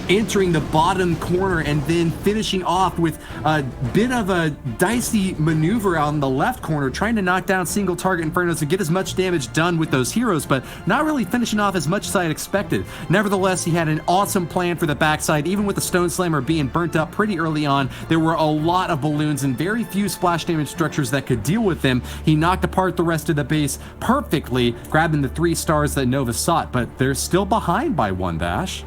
entering the bottom corner and then finishing off with a bit of a dicey maneuver on the left corner, trying to knock down single target Infernos and get as much damage done with those heroes, but not really finishing off as much as I had expected. Nevertheless, he had an awesome plan for the backside. Even with the Stone Slammer being burnt up pretty early on, there were a lot of balloons and very few splash damage structures that could deal with them. He knocked apart the rest of the base perfectly, grabbing the 3 stars that Nova sought, but they're still behind by 1, Bash.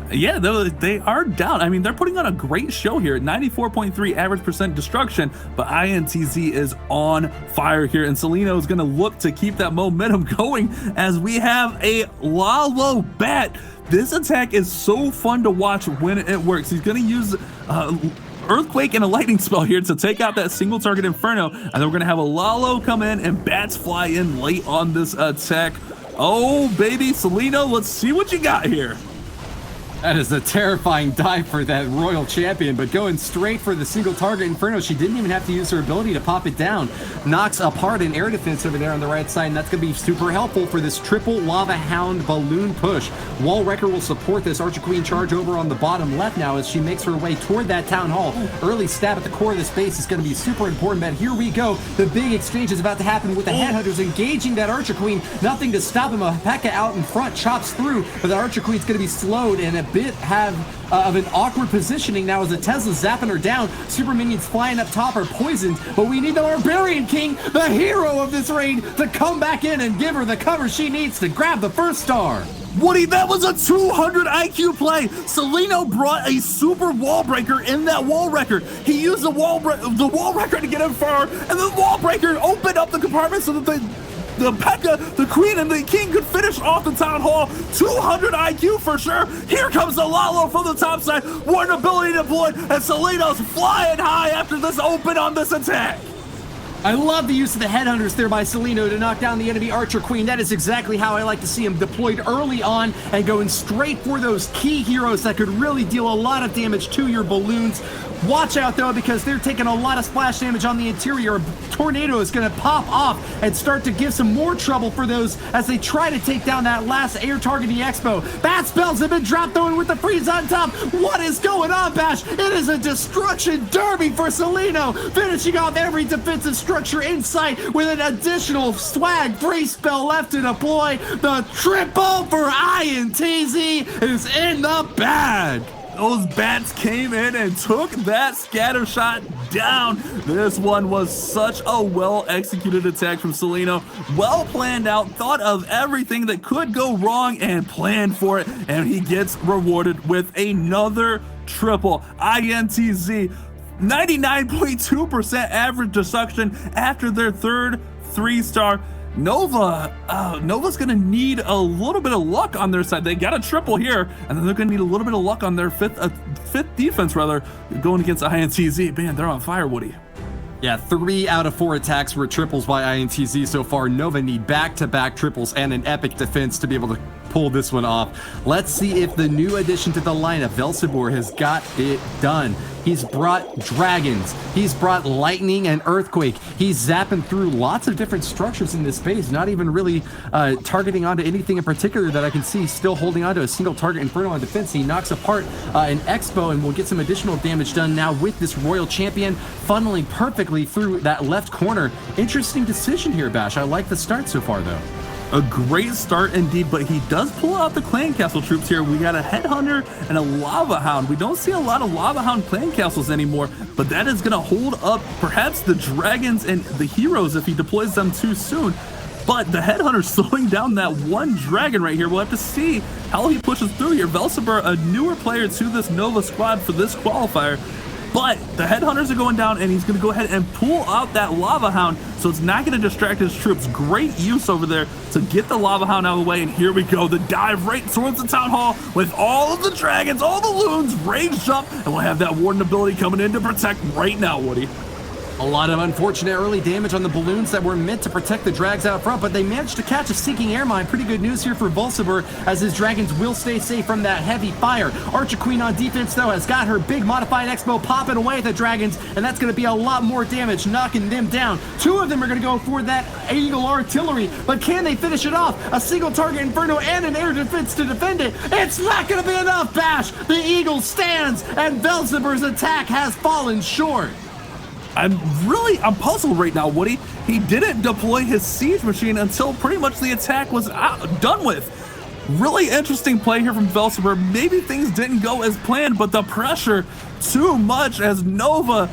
Yeah, they are down. I mean, they're putting on a great show here at 94.3 average percent destruction, but INTZ is on fire here, and Celino is going to look to keep that momentum going as we have a Lalo bat. This attack is so fun to watch when it works. He's going to use Earthquake and a lightning spell here to take out that single target Inferno, and then we're going to have a Lalo come in and bats fly in late on this attack. Oh, baby, Celino, let's see what you got here. That is a terrifying dive for that royal champion, but going straight for the single target Inferno. She didn't even have to use her ability to pop it down. Knocks apart an air defense over there on the right side, and that's going to be super helpful for this triple Lava Hound balloon push. Wall Wrecker will support this Archer Queen charge over on the bottom left now as she makes her way toward that town hall. Early stab at the core of this base is going to be super important, but here we go. The big exchange is about to happen with the Headhunters engaging that Archer Queen. Nothing to stop him. A P.E.K.K.A out in front chops through, but the Archer Queen's going to be slowed and a bit of an awkward positioning now as the Tesla's zapping her down. Super minions flying up top are poisoned, but we need the Barbarian King, the hero of this raid, to come back in and give her the cover she needs to grab the first star. Woody, that was a 200 IQ play. Celino brought a super wall breaker in that wall wrecker. He used the wall wrecker to get him far, and the wall breaker opened up the compartment so that the P.E.K.K.A, the Queen, and the King could finish off the Town Hall. 200 IQ for sure. Here comes the Lalo from the top side. Warden ability deployed, and Celino's flying high after this open on this attack. I love the use of the Headhunters there by Celino to knock down the enemy Archer Queen. That is exactly how I like to see him deployed early on and going straight for those key heroes that could really deal a lot of damage to your balloons. Watch out though, because they're taking a lot of splash damage on the interior. Tornado is going to pop off and start to give some more trouble for those as they try to take down that last air targeting Expo. Bat spells have been dropped though, and with the freeze on top. What is going on, Bash? It is a destruction derby for Salino, finishing off every defensive structure in sight with an additional swag freeze spell left to deploy. The triple for INTZ is in the bag. Those bats came in and took that scatter shot down. This one was such a well-executed attack from Salino. Well planned out, thought of everything that could go wrong and planned for it. And he gets rewarded with another triple. INTZ, 99.2% average destruction after their third 3-star. Nova's gonna need a little bit of luck on their side. They got a triple here, and then they're gonna need a little bit of luck on their fifth defense, rather, going against INTZ. Man, they're on fire, Woody. Yeah, 3 out of 4 attacks were triples by INTZ so far. Nova need back-to-back triples and an epic defense to be able to pull this one off. Let's see if the new addition to the lineup, Velsibor, has got it done. He's brought dragons. He's brought lightning and earthquake. He's zapping through lots of different structures in this space, not even really targeting onto anything in particular that I can see. Still holding onto a single target Inferno on defense. He knocks apart an Expo and will get some additional damage done now with this Royal Champion funneling perfectly through that left corner. Interesting decision here, Bash. I like the start so far, though. A great start indeed, but he does pull out the Clan Castle troops here. We got a Headhunter and a Lava Hound. We don't see a lot of Lava Hound Clan Castles anymore, but that is going to hold up perhaps the Dragons and the Heroes if he deploys them too soon. But the Headhunter slowing down that one Dragon right here. We'll have to see how he pushes through here. Velsibor, a newer player to this Nova squad for this qualifier. But the Headhunters are going down, and he's going to go ahead and pull out that Lava Hound, so it's not going to distract his troops. Great use over there to get the Lava Hound out of the way, and here we go. The dive right towards the Town Hall with all of the Dragons, all the Loons, range jump, and we'll have that Warden ability coming in to protect right now, Woody. A lot of unfortunate early damage on the balloons that were meant to protect the drags out front, but they managed to catch a sinking air mine. Pretty good news here for Velsibor, as his dragons will stay safe from that heavy fire. Archer Queen on defense, though, has got her big modified Expo popping away at the dragons, and that's going to be a lot more damage, knocking them down. 2 of them are going to go for that Eagle Artillery, but can they finish it off? A single target Inferno and an air defense to defend it. It's not going to be enough, Bash. The Eagle stands, and Velsibor's attack has fallen short. I'm puzzled right now, Woody. He didn't deploy his siege machine until pretty much the attack was done with. Really interesting play here from Velsibor. Maybe things didn't go as planned, but the pressure too much, as Nova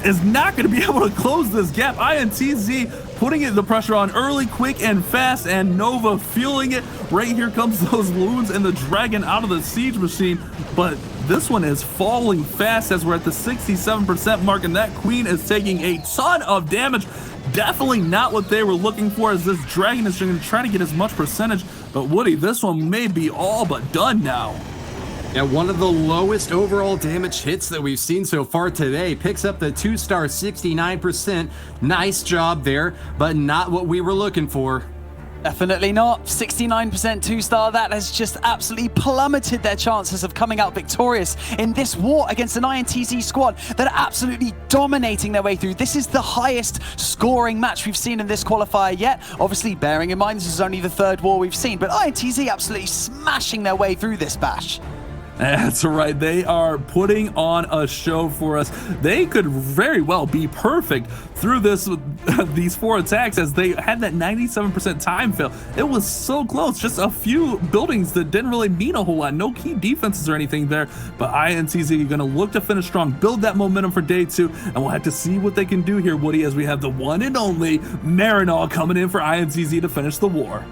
is not going to be able to close this gap. INTZ putting the pressure on early, quick, and fast, and Nova feeling it. Right here comes those Loons and the Dragon out of the siege machine, but this one is falling fast as we're at the 67% mark, and that Queen is taking a ton of damage. Definitely not what they were looking for, as this Dragon is going to try to get as much percentage, but Woody, this one may be all but done now. Yeah, one of the lowest overall damage hits that we've seen so far today. Picks up the 2-star 69%. Nice job there, but not what we were looking for. Definitely not. 69% 2-star. That has just absolutely plummeted their chances of coming out victorious in this war against an INTZ squad that are absolutely dominating their way through. This is the highest scoring match we've seen in this qualifier yet. Obviously, bearing in mind this is only the 3rd war we've seen, but INTZ absolutely smashing their way through this bash. That's right, they are putting on a show for us. They could very well be perfect through these 4 attacks, as they had that 97% time fail. It was so close, just a few buildings that didn't really mean a whole lot. No key defenses or anything there, but INTZ are going to look to finish strong, build that momentum for day 2, and we'll have to see what they can do here, Woody, as we have the one and only Marinol coming in for INTZ to finish the war.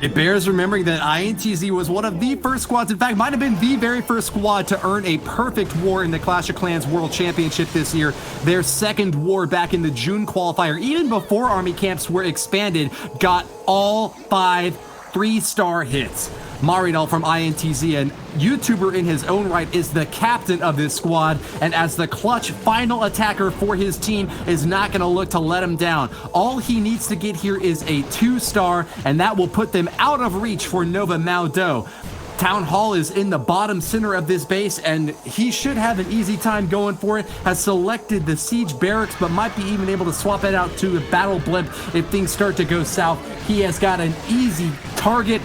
It bears remembering that INTZ was one of the first squads, in fact, might have been the very first squad to earn a perfect war in the Clash of Clans World Championship this year. Their 2nd war back in the June qualifier, even before army camps were expanded, got all 5 3-star hits. Marinol from INTZ, and YouTuber in his own right, is the captain of this squad, and as the clutch final attacker for his team is not going to look to let him down. All he needs to get here is a 2-star, and that will put them out of reach for Nova Maodou. Town Hall is in the bottom center of this base, and he should have an easy time going for it. Has selected the Siege Barracks, but might be even able to swap it out to a Battle Blimp if things start to go south. He has got an easy target,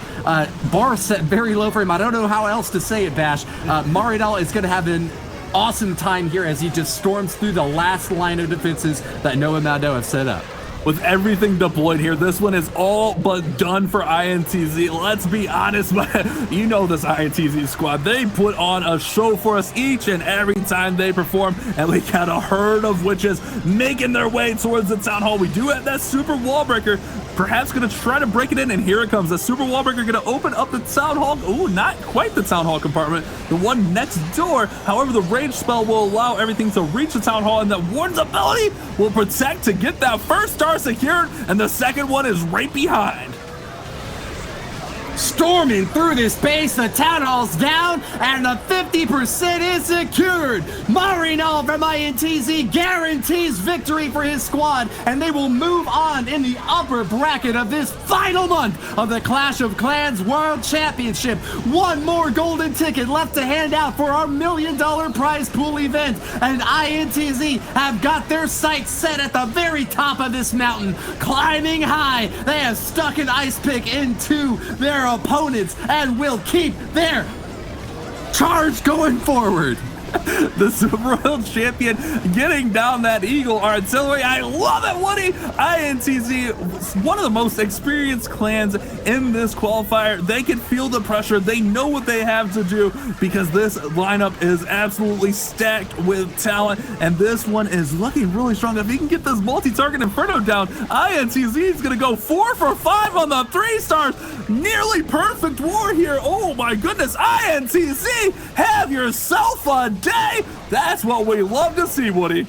bar set very low for him. I don't know how else to say it, Bash. Maodou is going to have an awesome time here as he just storms through the last line of defenses that Nova Maodou have set up. With everything deployed here, this one is all but done for INTZ. Let's be honest, but you know this INTZ squad. They put on a show for us each and every time they perform, and we got a herd of witches making their way towards the Town Hall. We do have that super wall breaker, perhaps going to try to break it in, and here it comes. The super wall breaker going to open up the Town Hall. Ooh, not quite the Town Hall compartment, the one next door. However, the rage spell will allow everything to reach the Town Hall, and that Warden's ability will protect to get that first star secured, and the second one is right behind. Storming through this base, the Town Hall's down, and the 50% is secured. Maodou from INTZ guarantees victory for his squad, and they will move on in the upper bracket of this final month of the Clash of Clans World Championship. One more golden ticket left to hand out for our $1 million prize pool event, and INTZ have got their sights set at the very top of this mountain. Climbing high, they have stuck an ice pick into their opponents and will keep their charge going forward. The Super World Champion getting down that Eagle Artillery. I love it, Woody. INTZ, one of the most experienced clans in this qualifier. They can feel the pressure. They know what they have to do because this lineup is absolutely stacked with talent, and this one is looking really strong. If he can get this multi-target Inferno down, INTZ is going to go 4 for 5 on the 3 stars. Nearly perfect war here. Oh my goodness, INTZ, have yourself a day. That's what we love to see, Woody.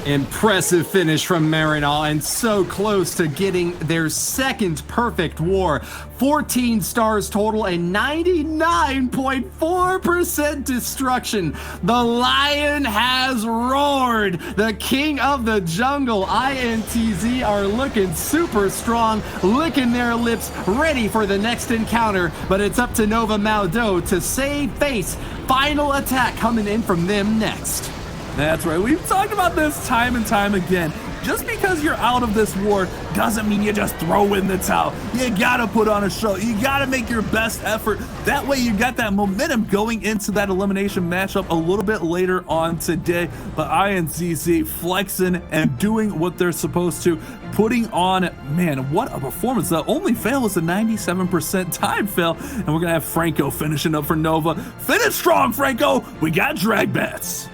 Impressive finish from Maodou, and so close to getting their second perfect war. 14 stars total and 99.4% destruction. The lion has roared. The king of the jungle, INTZ, are looking super strong, licking their lips, ready for the next encounter. But it's up to Nova Maodou to save face. Final attack coming in from them next. That's right. We've talked about this time and time again. Just because you're out of this war doesn't mean you just throw in the towel. You gotta put on a show. You gotta make your best effort. That way you got that momentum going into that elimination matchup a little bit later on today. But INTZ flexing and doing what they're supposed to. Putting on, man, what a performance. The only fail was a 97% time fail. And we're gonna have Franco finishing up for Nova. Finish strong, Franco. We got drag bats.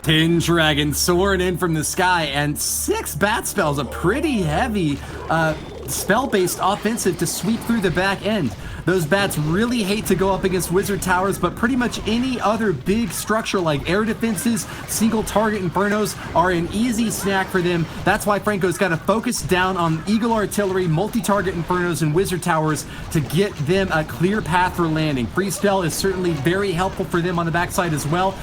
10 dragons soaring in from the sky, and 6 bat spells, a pretty heavy spell-based offensive to sweep through the back end. Those bats really hate to go up against wizard towers, but pretty much any other big structure like air defenses, single target infernos are an easy snack for them. That's why Franco's got to focus down on eagle artillery, multi-target infernos, and wizard towers to get them a clear path for landing. Free spell is certainly very helpful for them on the backside as well.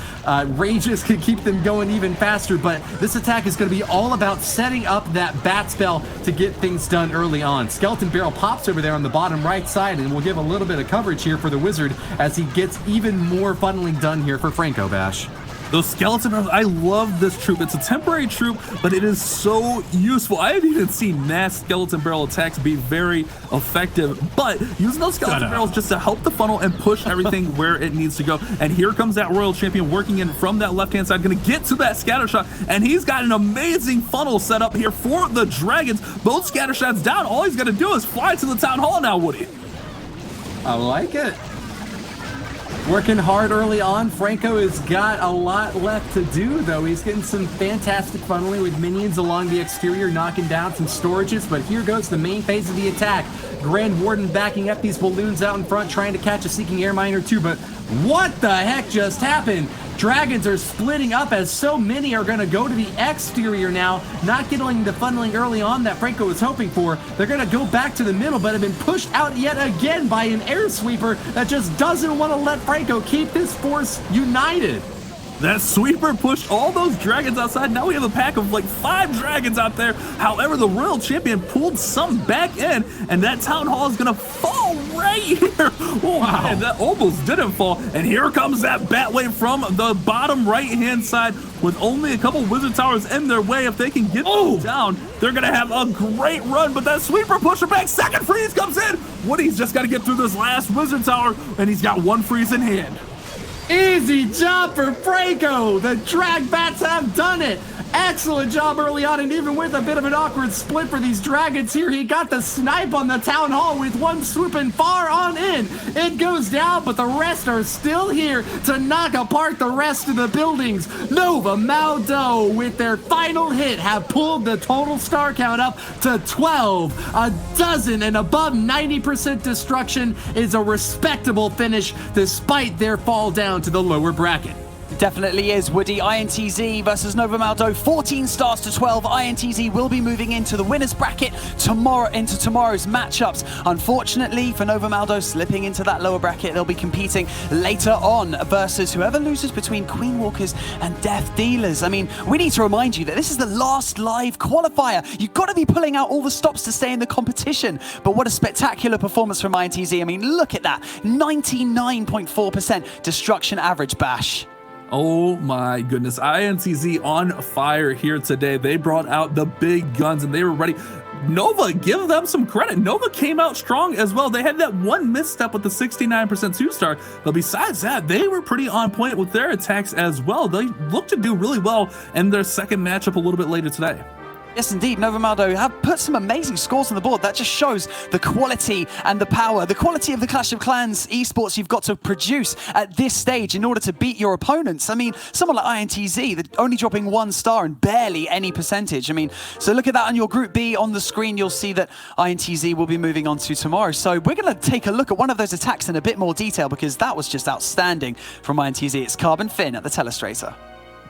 Rages can keep them going even faster, but this attack is going to be all about setting up that bat spell to get things done early on. Skeleton Barrel pops over there on the bottom right side, and we'll give a little bit of coverage here for the wizard as he gets even more funneling done here for Franco, Bash. Those skeleton barrels, I love this troop. It's a temporary troop, but it is so useful. I haven't even seen mass skeleton barrel attacks be very effective, but using those skeleton barrels just to help the funnel and push everything where it needs to go. And here comes that Royal Champion working in from that left-hand side, going to get to that scatter shot, and he's got an amazing funnel set up here for the dragons. Both scatter shots down. All he's got to do is fly to the town hall now, Woody. I like it. Working hard early on. Franco has got a lot left to do, though. He's getting some fantastic funneling with minions along the exterior, knocking down some storages. But here goes the main phase of the attack. Grand Warden backing up these balloons out in front, trying to catch a Seeking Air Miner too. But what the heck just happened? Dragons are splitting up as so many are going to go to the exterior now, not getting the funneling early on that Franco was hoping for. They're going to go back to the middle, but have been pushed out yet again by an air sweeper that just doesn't want to let Franco keep this force united. That sweeper pushed all those dragons outside. Now we have a pack of like 5 dragons out there. However, the royal champion pulled some back in, and that town hall is gonna fall right here. Oh wow. Man, that almost didn't fall. And here comes that bat wave from the bottom right-hand side with only a couple wizard towers in their way. If they can get them down, they're gonna have a great run. But that sweeper pusher back, second freeze comes in. Woody's just gotta get through this last wizard tower, and he's got 1 freeze in hand. Easy job for Franco. The drag bats have done it. Excellent job early on, and even with a bit of an awkward split for these dragons here, he got the snipe on the town hall with one swooping far on in. It goes down, but the rest are still here to knock apart the rest of the buildings. Nova Maodou, with their final hit, have pulled the total star count up to 12. A dozen and above 90% destruction is a respectable finish despite their fall down to the lower bracket. Definitely is, Woody. INTZ versus Nova Maodou, 14 stars to 12. INTZ will be moving into the winners bracket into tomorrow's matchups. Unfortunately for Nova Maodou, slipping into that lower bracket, they'll be competing later on versus whoever loses between Queen Walkers and Death Dealers. I mean, we need to remind you that this is the last live qualifier. You've got to be pulling out all the stops to stay in the competition. But what a spectacular performance from INTZ. I mean, look at that. 99.4% destruction average, Bash. Oh my goodness, INTZ on fire here today. They brought out the big guns and they were ready. Nova, give them some credit. Nova came out strong as well. They had that one misstep with the 69% 2-star, but besides that, they were pretty on point with their attacks as well. They look to do really well in their second matchup a little bit later today. Yes, indeed. Nova Maodou have put some amazing scores on the board. That just shows the quality and the power, the quality of the Clash of Clans esports you've got to produce at this stage in order to beat your opponents. I mean, someone like INTZ, they're only dropping 1 star and barely any percentage. I mean, so look at that on your Group B on the screen. You'll see that INTZ will be moving on to tomorrow. So we're going to take a look at one of those attacks in a bit more detail because that was just outstanding from INTZ. It's Carbon Finn at the Telestrator.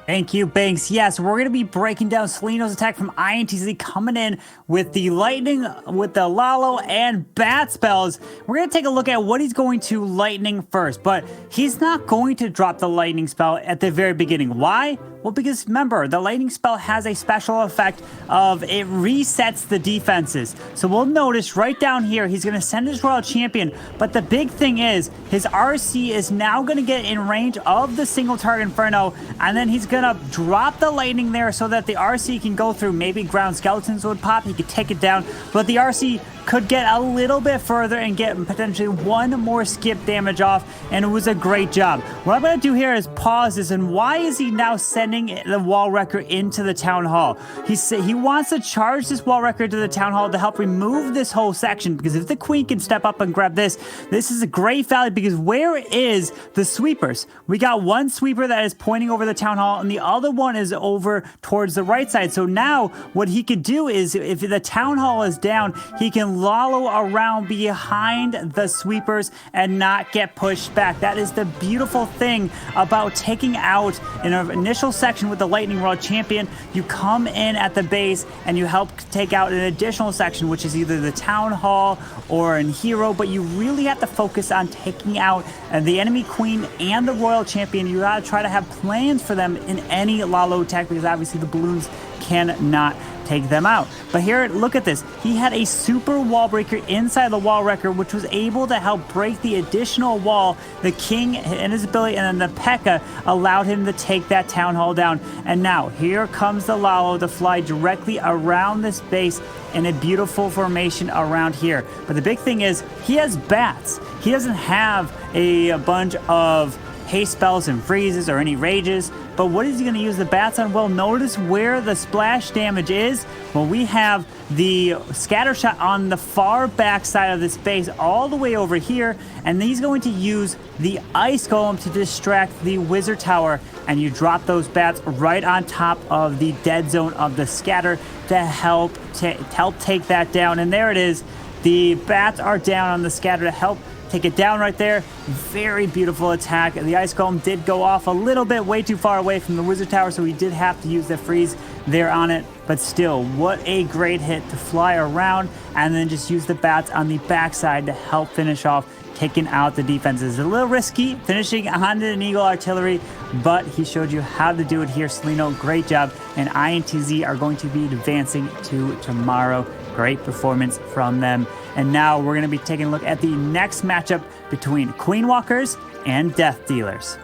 Thank you, Banks. Yes, we're going to be breaking down Salino's attack from INTZ coming in with the Lightning, with the Lalo, and Bat spells. We're going to take a look at what he's going to Lightning first, but he's not going to drop the Lightning spell at the very beginning. Why? Well, because remember, the Lightning spell has a special effect of it resets the defenses. So we'll notice right down here, he's going to send his Royal Champion, but the big thing is his RC is now going to get in range of the single target Inferno, and then he's going to drop the Lightning there so that the RC can go through. Maybe ground skeletons would pop, he could take it down, but the RC could get a little bit further and get potentially 1 more skip damage off, and it was a great job. What I'm going to do here is pause this, and why is he now sending the wall wrecker into the town hall? He wants to charge this wall wrecker to the town hall to help remove this whole section, because if the queen can step up and grab this is a great value, because where is the sweepers? We got 1 sweeper that is pointing over the town hall, and the other one is over towards the right side. So now what he could do is, if the town hall is down, he can lollo around behind the sweepers and not get pushed back. That is the beautiful thing about taking out an initial section with the Lightning World Champion. You come in at the base and you help take out an additional section, which is either the town hall or an hero, but you really have to focus on taking out the enemy queen and the royal champion. You gotta try to have plans for them in any Lalo attack, because obviously the balloons cannot take them out. But here, look at this. He had a super wall breaker inside the wall wrecker, which was able to help break the additional wall. The king and his ability, and then the P.E.K.K.A. allowed him to take that town hall down. And now here comes the Lalo to fly directly around this base in a beautiful formation around here. But the big thing is he has bats. He doesn't have a bunch of haste spells and freezes or any rages. But what is he going to use the bats on? Well, notice where the splash damage is. Well, we have the scatter shot on the far back side of this base all the way over here, and he's going to use the ice golem to distract the wizard tower, and you drop those bats right on top of the dead zone of the scatter to help take that down. And there it is. The bats are down on the scatter to help take it down right there. Very beautiful attack. The ice golem did go off a little bit, way too far away from the wizard tower, so he did have to use the freeze there on it. But still, what a great hit to fly around and then just use the bats on the backside to help finish off taking out the defenses. A little risky, finishing behind an Eagle Artillery, but he showed you how to do it here. Celino, great job. And INTZ are going to be advancing to tomorrow. Great performance from them. And now we're going to be taking a look at the next matchup between Queen Walkers and Death Dealers.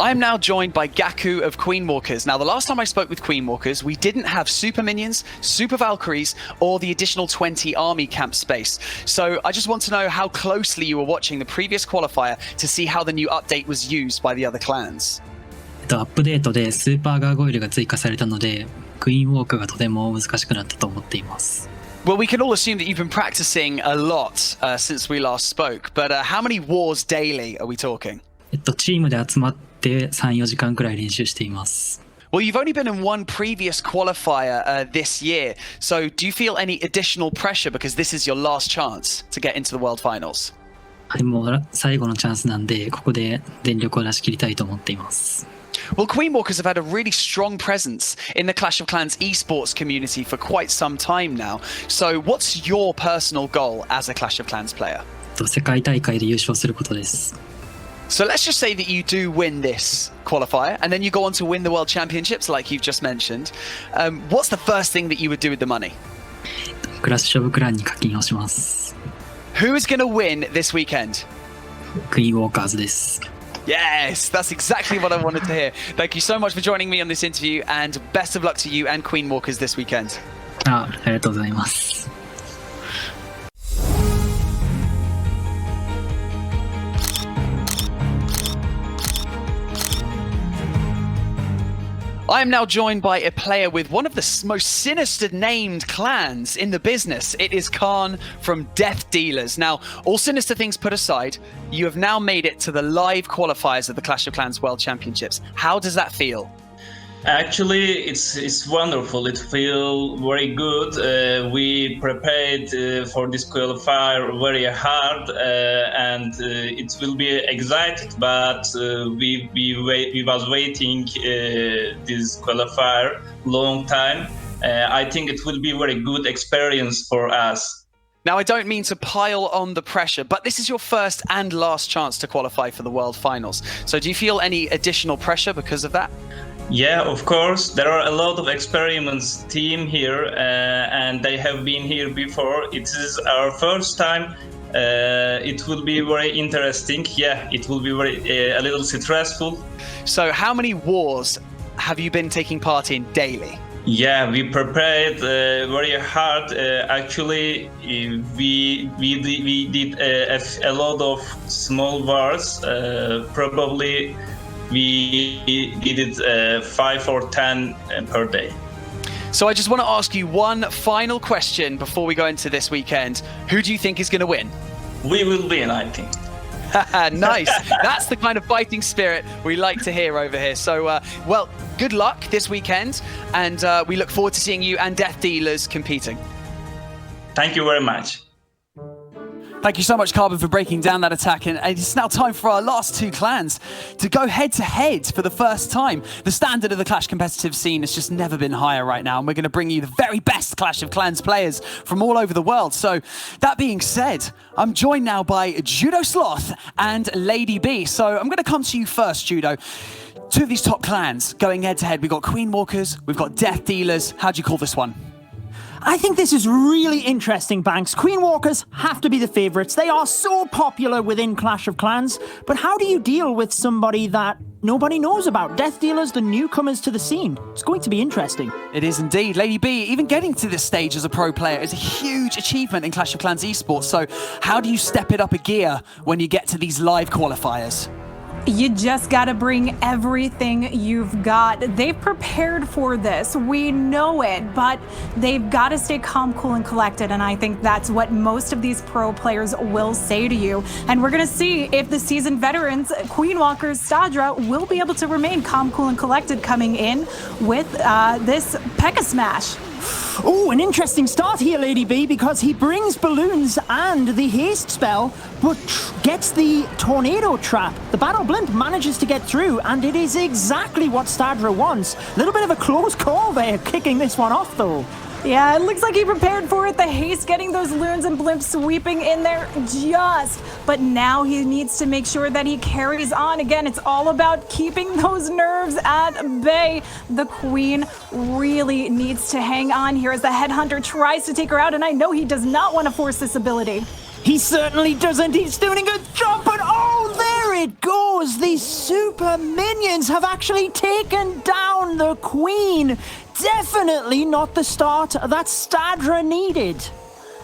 I'm now joined by Gaku of Queen Walkers. Now, the last time I spoke with Queen Walkers, we didn't have Super Minions, Super Valkyries, or the additional 20 army camp space. So I just want to know how closely you were watching the previous qualifier to see how the new update was used by the other clans. アップデートでスーパーガーゴイルが追加されたので、クイーンウォークがとても難しくなったと思っています。Well, we can all assume that you've been practicing a lot since we last spoke, but how many wars daily are we talking? チームで集まって3、4時間くらい練習しています。Well, you've only been in one previous qualifier this year, so do you feel any additional pressure because this is your last chance to get into the World Finals? はい、もう最後のチャンスなんで、ここで全力を出し切りたいと思っています。Well, Queen Walkers have had a really strong presence in the Clash of Clans esports community for quite some time now. So what's your personal goal as a Clash of Clans player? 世界大会で優勝することです。So let's just say that you do win this qualifier and then you go on to win the World Championships like you've just mentioned. What's the first thing that you would do with the money? クラッシュオブクランに課金をします。Who is going to win this weekend? クイーンウォーカーズです。Yes, that's exactly what I wanted to hear. Thank you so much for joining me on this interview and best of luck to you and Queen Walkers this weekend. ありがとうございます。I am now joined by a player with one of the most sinister named clans in the business. It is Khan from Death Dealers. Now, all sinister things put aside, you have now made it to the live qualifiers of the Clash of Clans World Championships. How does that feel? Actually, it's wonderful. It feels very good. We prepared for this qualifier very hard, and it will be excited. But we was waiting this qualifier long time. I think it will be very good experience for us. Now, I don't mean to pile on the pressure, but this is your first and last chance to qualify for the World Finals. So do you feel any additional pressure because of that? Yeah, of course. There are a lot of experiments team here, and they have been here before. It is our first time. It will be very interesting. Yeah, it will be very a little stressful. So how many wars have you been taking part in daily? Yeah, we prepared very hard. Actually, we did a lot of small wars. Probably we did it 5 or 10 per day. So I just want to ask you one final question before we go into this weekend. Who do you think is going to win? We will win, I think. Nice. That's the kind of fighting spirit we like to hear over here. So, well, good luck this weekend, and we look forward to seeing you and Death Dealers competing. Thank you very much. Thank you so much, Carbon, for breaking down that attack. And it's now time for our last two clans to go head-to-head for the first time. The standard of the Clash competitive scene has just never been higher right now, and we're going to bring you the very best Clash of Clans players from all over the world. So, that being said, I'm joined now by Judo Sloth and Lady B. So, I'm going to come to you first, Judo. Two of these top clans going head-to-head. We've got Queen Walkers, we've got Death Dealers. How do you call this one? I think this is really interesting, Banks. Queen Walkers have to be the favourites. They are so popular within Clash of Clans. But how do you deal with somebody that nobody knows about? Death Dealers, the newcomers to the scene. It's going to be interesting. It is indeed. Lady B, even getting to this stage as a pro player is a huge achievement in Clash of Clans esports. So how do you step it up a gear when you get to these live qualifiers? You just gotta bring everything you've got. They've prepared for this. We know it, but they've got to stay calm, cool, and collected. And I think that's what most of these pro players will say to you. And we're gonna see if the seasoned veterans, Queen Walkers, Stadra, will be able to remain calm, cool, and collected coming in with this P.E.K.K.A. Smash. Oh, an interesting start here, Lady B, because he brings balloons and the haste spell, but gets the tornado trap. The battle blimp manages to get through, and it is exactly what Stadra wants. A little bit of a close call there, kicking this one off, though. Yeah, it looks like he prepared for it. The haste getting those loons and blimps sweeping in there just. But now he needs to make sure that he carries on. Again, it's all about keeping those nerves at bay. The queen really needs to hang on here as the headhunter tries to take her out. And I know he does not want to force this ability. He certainly doesn't. He's doing a good job, but oh, there it goes. These super minions have actually taken down the queen. Definitely not the start that Stadra needed.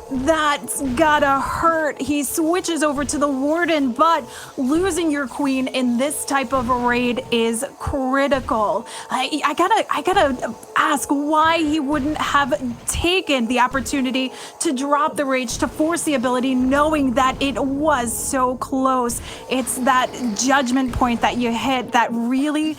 That's gotta hurt. He switches over to the warden, but losing your queen in this type of a raid is critical. I gotta ask why he wouldn't have taken the opportunity to drop the rage, to force the ability, knowing that it was so close. It's that judgment point that you hit that really...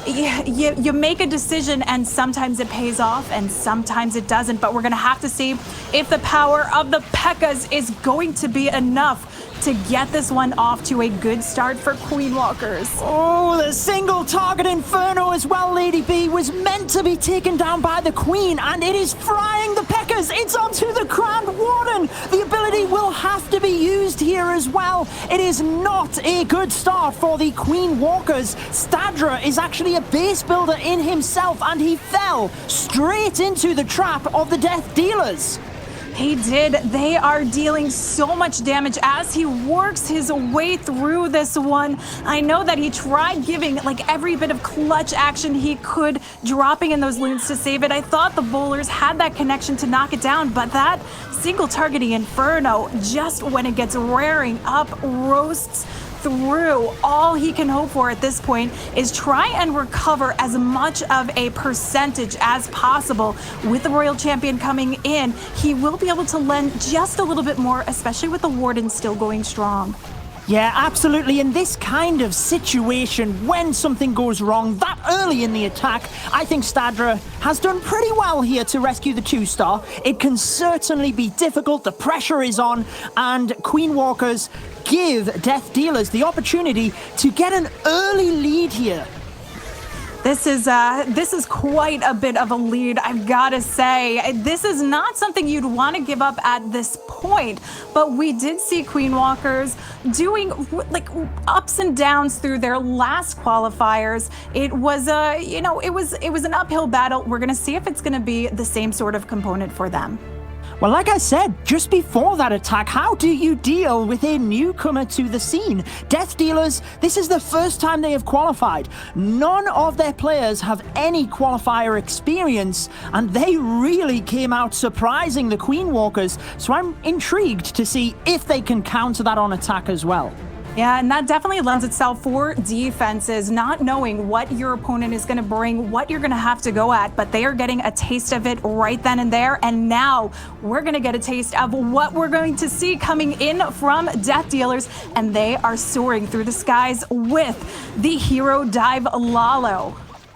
You make a decision and sometimes it pays off and sometimes it doesn't, but we're going to have to see if the power of the P.E.K.K.A.s is going to be enough to get this one off to a good start for Queen Walkers. Oh, the single target Inferno as well, Lady B, was meant to be taken down by the Queen, and it is frying the P.E.K.K.A.s. It's onto the Grand Warden. The ability will have to be used here as well. It is not a good start for the Queen Walkers. Stadra is actually a base builder in himself, and he fell straight into the trap of the Death Dealers. He did. They are dealing so much damage as he works his way through this one. I know that he tried giving like every bit of clutch action he could, dropping in those loons to save it. I thought the bowlers had that connection to knock it down, but that single targeting Inferno, just when it gets rearing up, roasts through. All he can hope for at this point is try and recover as much of a percentage as possible. With the Royal Champion coming in, he will be able to lend just a little bit more, especially with the Warden still going strong. Yeah, absolutely. In this kind of situation, when something goes wrong that early in the attack, I think Stadra has done pretty well here to rescue the 2-star. It can certainly be difficult. The pressure is on, and Queen Walkers give Death Dealers the opportunity to get an early lead here. This is quite a bit of a lead, I've got to say. This is not something you'd want to give up at this point, but we did see Queen Walkers doing like ups and downs through their last qualifiers. It was it was an uphill battle. We're going to see if it's going to be the same sort of component for them. Well, like I said, just before that attack, how do you deal with a newcomer to the scene? Death Dealers, this is the first time they have qualified. None of their players have any qualifier experience, and they really came out surprising the Queen Walkers, so I'm intrigued to see if they can counter that on attack as well. Yeah, and that definitely lends itself for defenses, not knowing what your opponent is going to bring, what you're going to have to go at, but they are getting a taste of it right then and there. And now we're going to get a taste of what we're going to see coming in from Death Dealers, and they are soaring through the skies with the Hero Dive Lalo.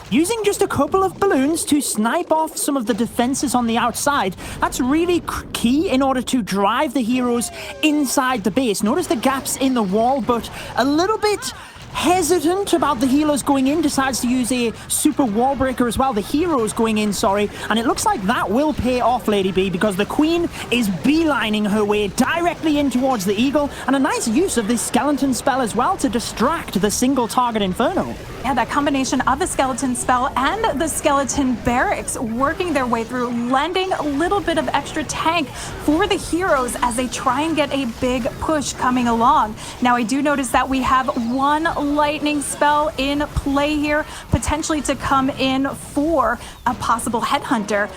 Using just a couple of balloons to snipe off some of the defenses on the outside, that's really key in order to drive the heroes inside the base. Notice the gaps in the wall, but a little bit hesitant about the healers going in, decides to use a super wall breaker as well. The heroes going in, sorry, and it looks like that will pay off, Lady B, because the Queen is beelining her way directly in towards the Eagle, and a nice use of this skeleton spell as well to distract the single target Inferno. Yeah, that combination of the skeleton spell and the skeleton barracks working their way through, lending a little bit of extra tank for the heroes as they try and get a big push coming along. Now, I do notice that we have one lightning spell in play here, potentially to come in for a possible headhunter,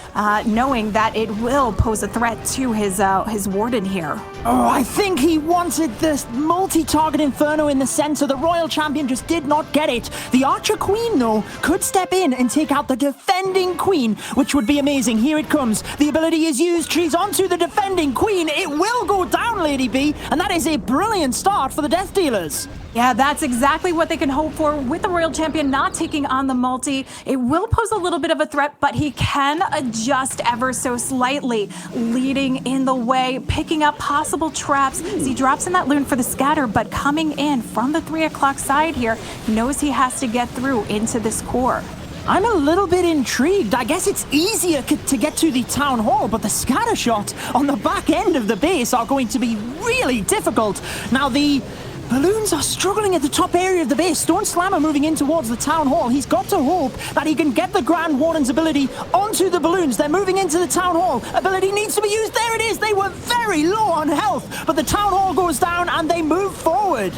knowing that it will pose a threat to his warden here. Oh, I think he wanted this multi-target Inferno in the center. The Royal Champion just did not get it. The Archer Queen, though, could step in and take out the defending Queen, which would be amazing. Here it comes. The ability is used. She's onto the defending Queen. It will go down, Lady B, and that is a brilliant start for the Death Dealers. Yeah, that's exactly exactly what they can hope for with the Royal Champion not taking on the multi. It will pose a little bit of a threat, but he can adjust ever so slightly, leading in the way, picking up possible traps as he drops in that Loon for the scatter, but coming in from the 3 o'clock side here, he knows he has to get through into this core. I'm a little bit intrigued. I guess it's easier to get to the town hall, but the scatter shot on the back end of the base are going to be really difficult. Now, the balloons are struggling at the top area of the base. Stone Slammer moving in towards the town hall. He's got to hope that he can get the Grand Warden's ability onto the balloons. They're moving into the town hall. Ability needs to be used. There it is. They were very low on health, but the town hall goes down and they move forward.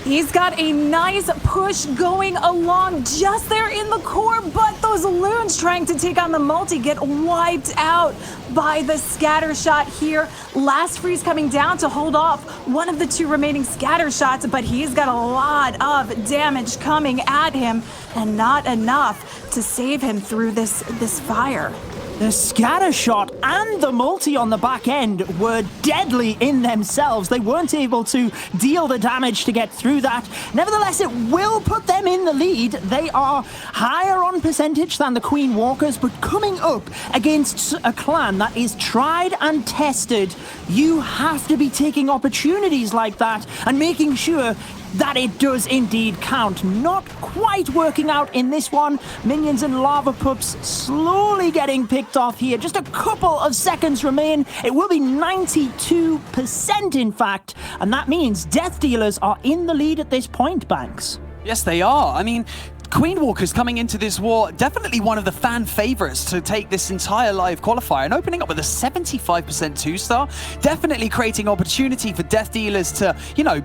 He's got a nice push going along just there in the core, but those Loons trying to take on the multi get wiped out by the scatter shot here. Last freeze coming down to hold off one of the 2 remaining scatter shots, but he's got a lot of damage coming at him and not enough to save him through this fire. The scatter shot and the multi on the back end were deadly in themselves. They weren't able to deal the damage to get through that. Nevertheless, it will put them in the lead. They are higher on percentage than the Queen Walkers, but coming up against a clan that is tried and tested, you have to be taking opportunities like that and making sure that it does indeed count. Not quite working out in this one. Minions and Lava Pups slowly getting picked off here. Just a couple of seconds remain. It will be 92% in fact, and that means Death Dealers are in the lead at this point, Banks. Yes, they are. I mean, Queen Walkers coming into this war, definitely one of the fan favorites to take this entire live qualifier, and opening up with a 75% 2-star, definitely creating opportunity for Death Dealers to, you know,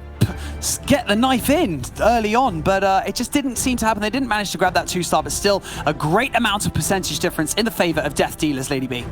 get the knife in early on, but it just didn't seem to happen. They didn't manage to grab that 2-star, but still a great amount of percentage difference in the favor of Death Dealers, Lady B.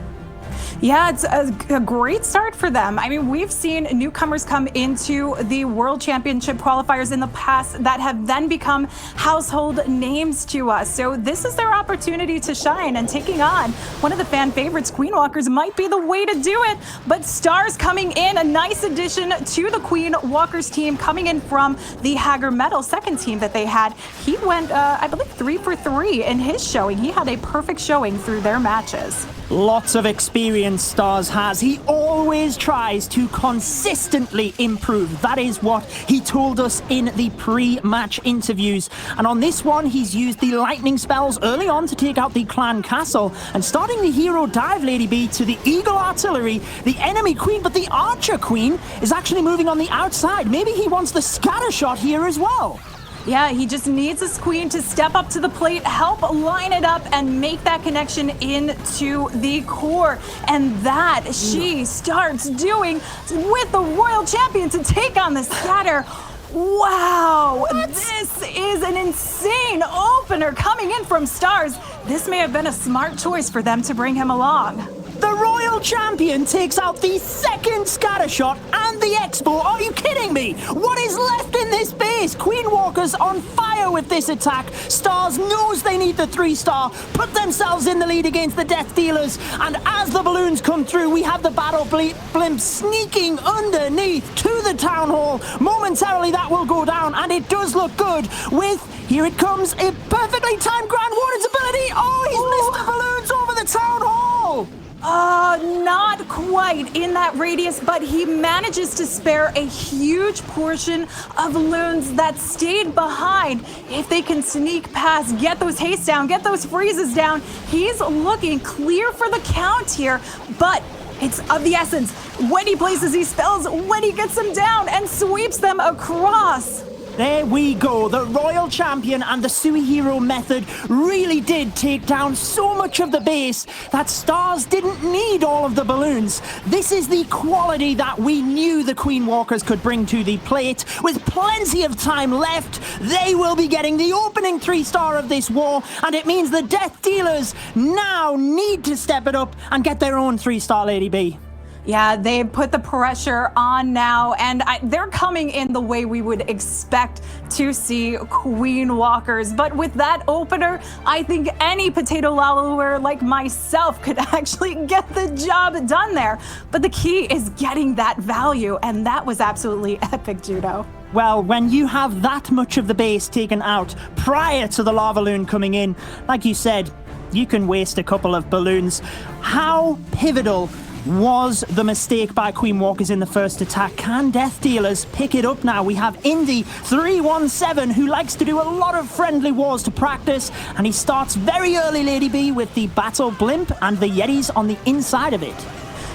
Yeah, it's a great start for them. I mean, we've seen newcomers come into the World Championship qualifiers in the past that have then become household names to us. So this is their opportunity to shine, and taking on one of the fan favorites, Queen Walkers, might be the way to do it. But Stars coming in, a nice addition to the Queen Walkers team, coming in from the Hager Metal second team that they had. He went, I believe, 3 for 3 in his showing. He had a perfect showing through their matches. Lots of experience Stars has. He always tries to consistently improve. That is what he told us in the pre-match interviews. And on this one, he's used the lightning spells early on to take out the clan castle, and starting the hero dive, Lady B, to the Eagle Artillery, the enemy queen, but the Archer Queen is actually moving on the outside. Maybe he wants the scatter shot here as well. Yeah, he just needs his queen to step up to the plate, help line it up, and make that connection into the core. And that she starts doing with the Royal Champion to take on the scatter. Wow, this is an insane opener coming in from Stars. This may have been a smart choice for them to bring him along. The Royal Champion takes out the second scatter shot and the Expo. Are you kidding me? What is left in this base? Queen Walkers on fire with this attack. Stars knows they need the 3-star, put themselves in the lead against the Death Dealers. And as the balloons come through, we have the Battle Blimp sneaking underneath to the Town Hall. Momentarily that will go down, and it does look good with, here it comes, a perfectly timed Grand Warden's ability. Oh, he's missed the balloons over the Town Hall. Not quite in that radius, but he manages to spare a huge portion of Loons that stayed behind. If they can sneak past, get those hastes down, get those freezes down, he's looking clear for the count here, but it's of the essence when he places these spells, when he gets them down and sweeps them across. There we go. The Royal Champion and the Suihiro method really did take down so much of the base that Stars didn't need all of the balloons. This is the quality that we knew the Queen Walkers could bring to the plate. With plenty of time left, they will be getting the opening 3-star of this war, and it means the Death Dealers now need to step it up and get their own 3-star, Lady B. Yeah, they put the pressure on now, and they're coming in the way we would expect to see Queen Walkers. But with that opener, I think any potato lallower like myself could actually get the job done there. But the key is getting that value, and that was absolutely epic, Judo. Well, when you have that much of the base taken out prior to the lava loon coming in, like you said, you can waste a couple of balloons. How pivotal was the mistake by Queen Walkers in the first attack? Can Death Dealers pick it up now? We have Indy317, who likes to do a lot of friendly wars to practice, and he starts very early, Lady B, with the Battle Blimp and the Yetis on the inside of it.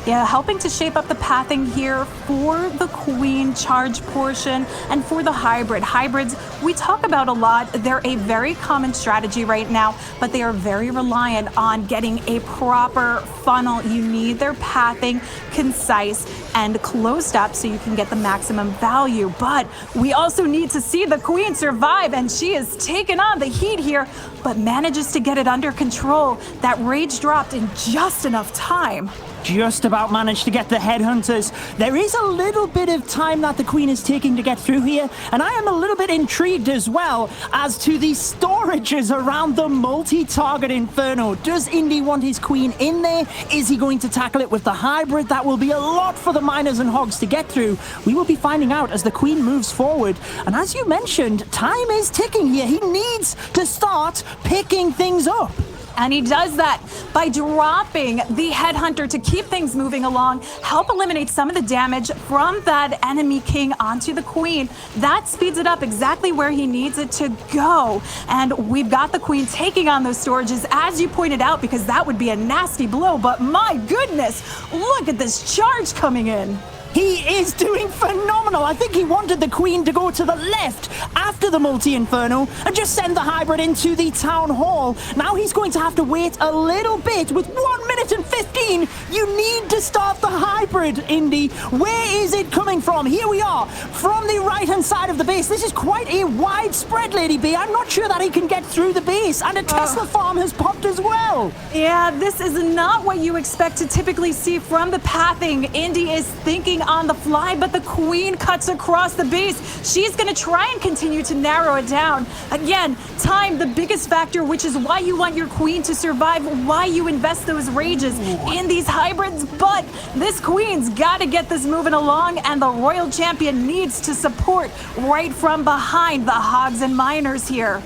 Yeah, helping to shape up the pathing here for the Queen charge portion and for the hybrid. Hybrids, we talk about a lot. They're a very common strategy right now, but they are very reliant on getting a proper funnel. You need their pathing concise and closed up so you can get the maximum value. But we also need to see the Queen survive, and she is taking on the heat here, but manages to get it under control. That rage dropped in just enough time. Just about managed to get the headhunters. There is a little bit of time that the Queen is taking to get through here, and I am a little bit intrigued as well as to the storages around the multi-target Inferno. Does Indy want his Queen in there? Is he going to tackle it with the hybrid? That will be a lot for the miners and hogs to get through. We will be finding out as the Queen moves forward. And as you mentioned, time is ticking here. He needs to start picking things up. And he does that by dropping the Headhunter to keep things moving along, help eliminate some of the damage from that enemy king onto the Queen. That speeds it up exactly where he needs it to go. And we've got the Queen taking on those storages, as you pointed out, because that would be a nasty blow. But my goodness, look at this charge coming in. He is doing phenomenal. I think he wanted the Queen to go to the left after the multi-inferno and just send the hybrid into the town hall. Now he's going to have to wait a little bit. With 1 minute and 15, you need to start the hybrid, Indy. Where is it coming from? Here we are, from the right-hand side of the base. This is quite a wide spread, Lady B. I'm not sure that he can get through the base. And a Tesla farm has popped as well. Yeah, this is not what you expect to typically see from the pathing. Indy is thinking on the fly, but the Queen cuts across the base. She's going to try and continue to narrow it down. Again, time, the biggest factor, which is why you want your Queen to survive, why you invest those rages in these hybrids. But this Queen's got to get this moving along, and the Royal Champion needs to support right from behind the hogs and miners here.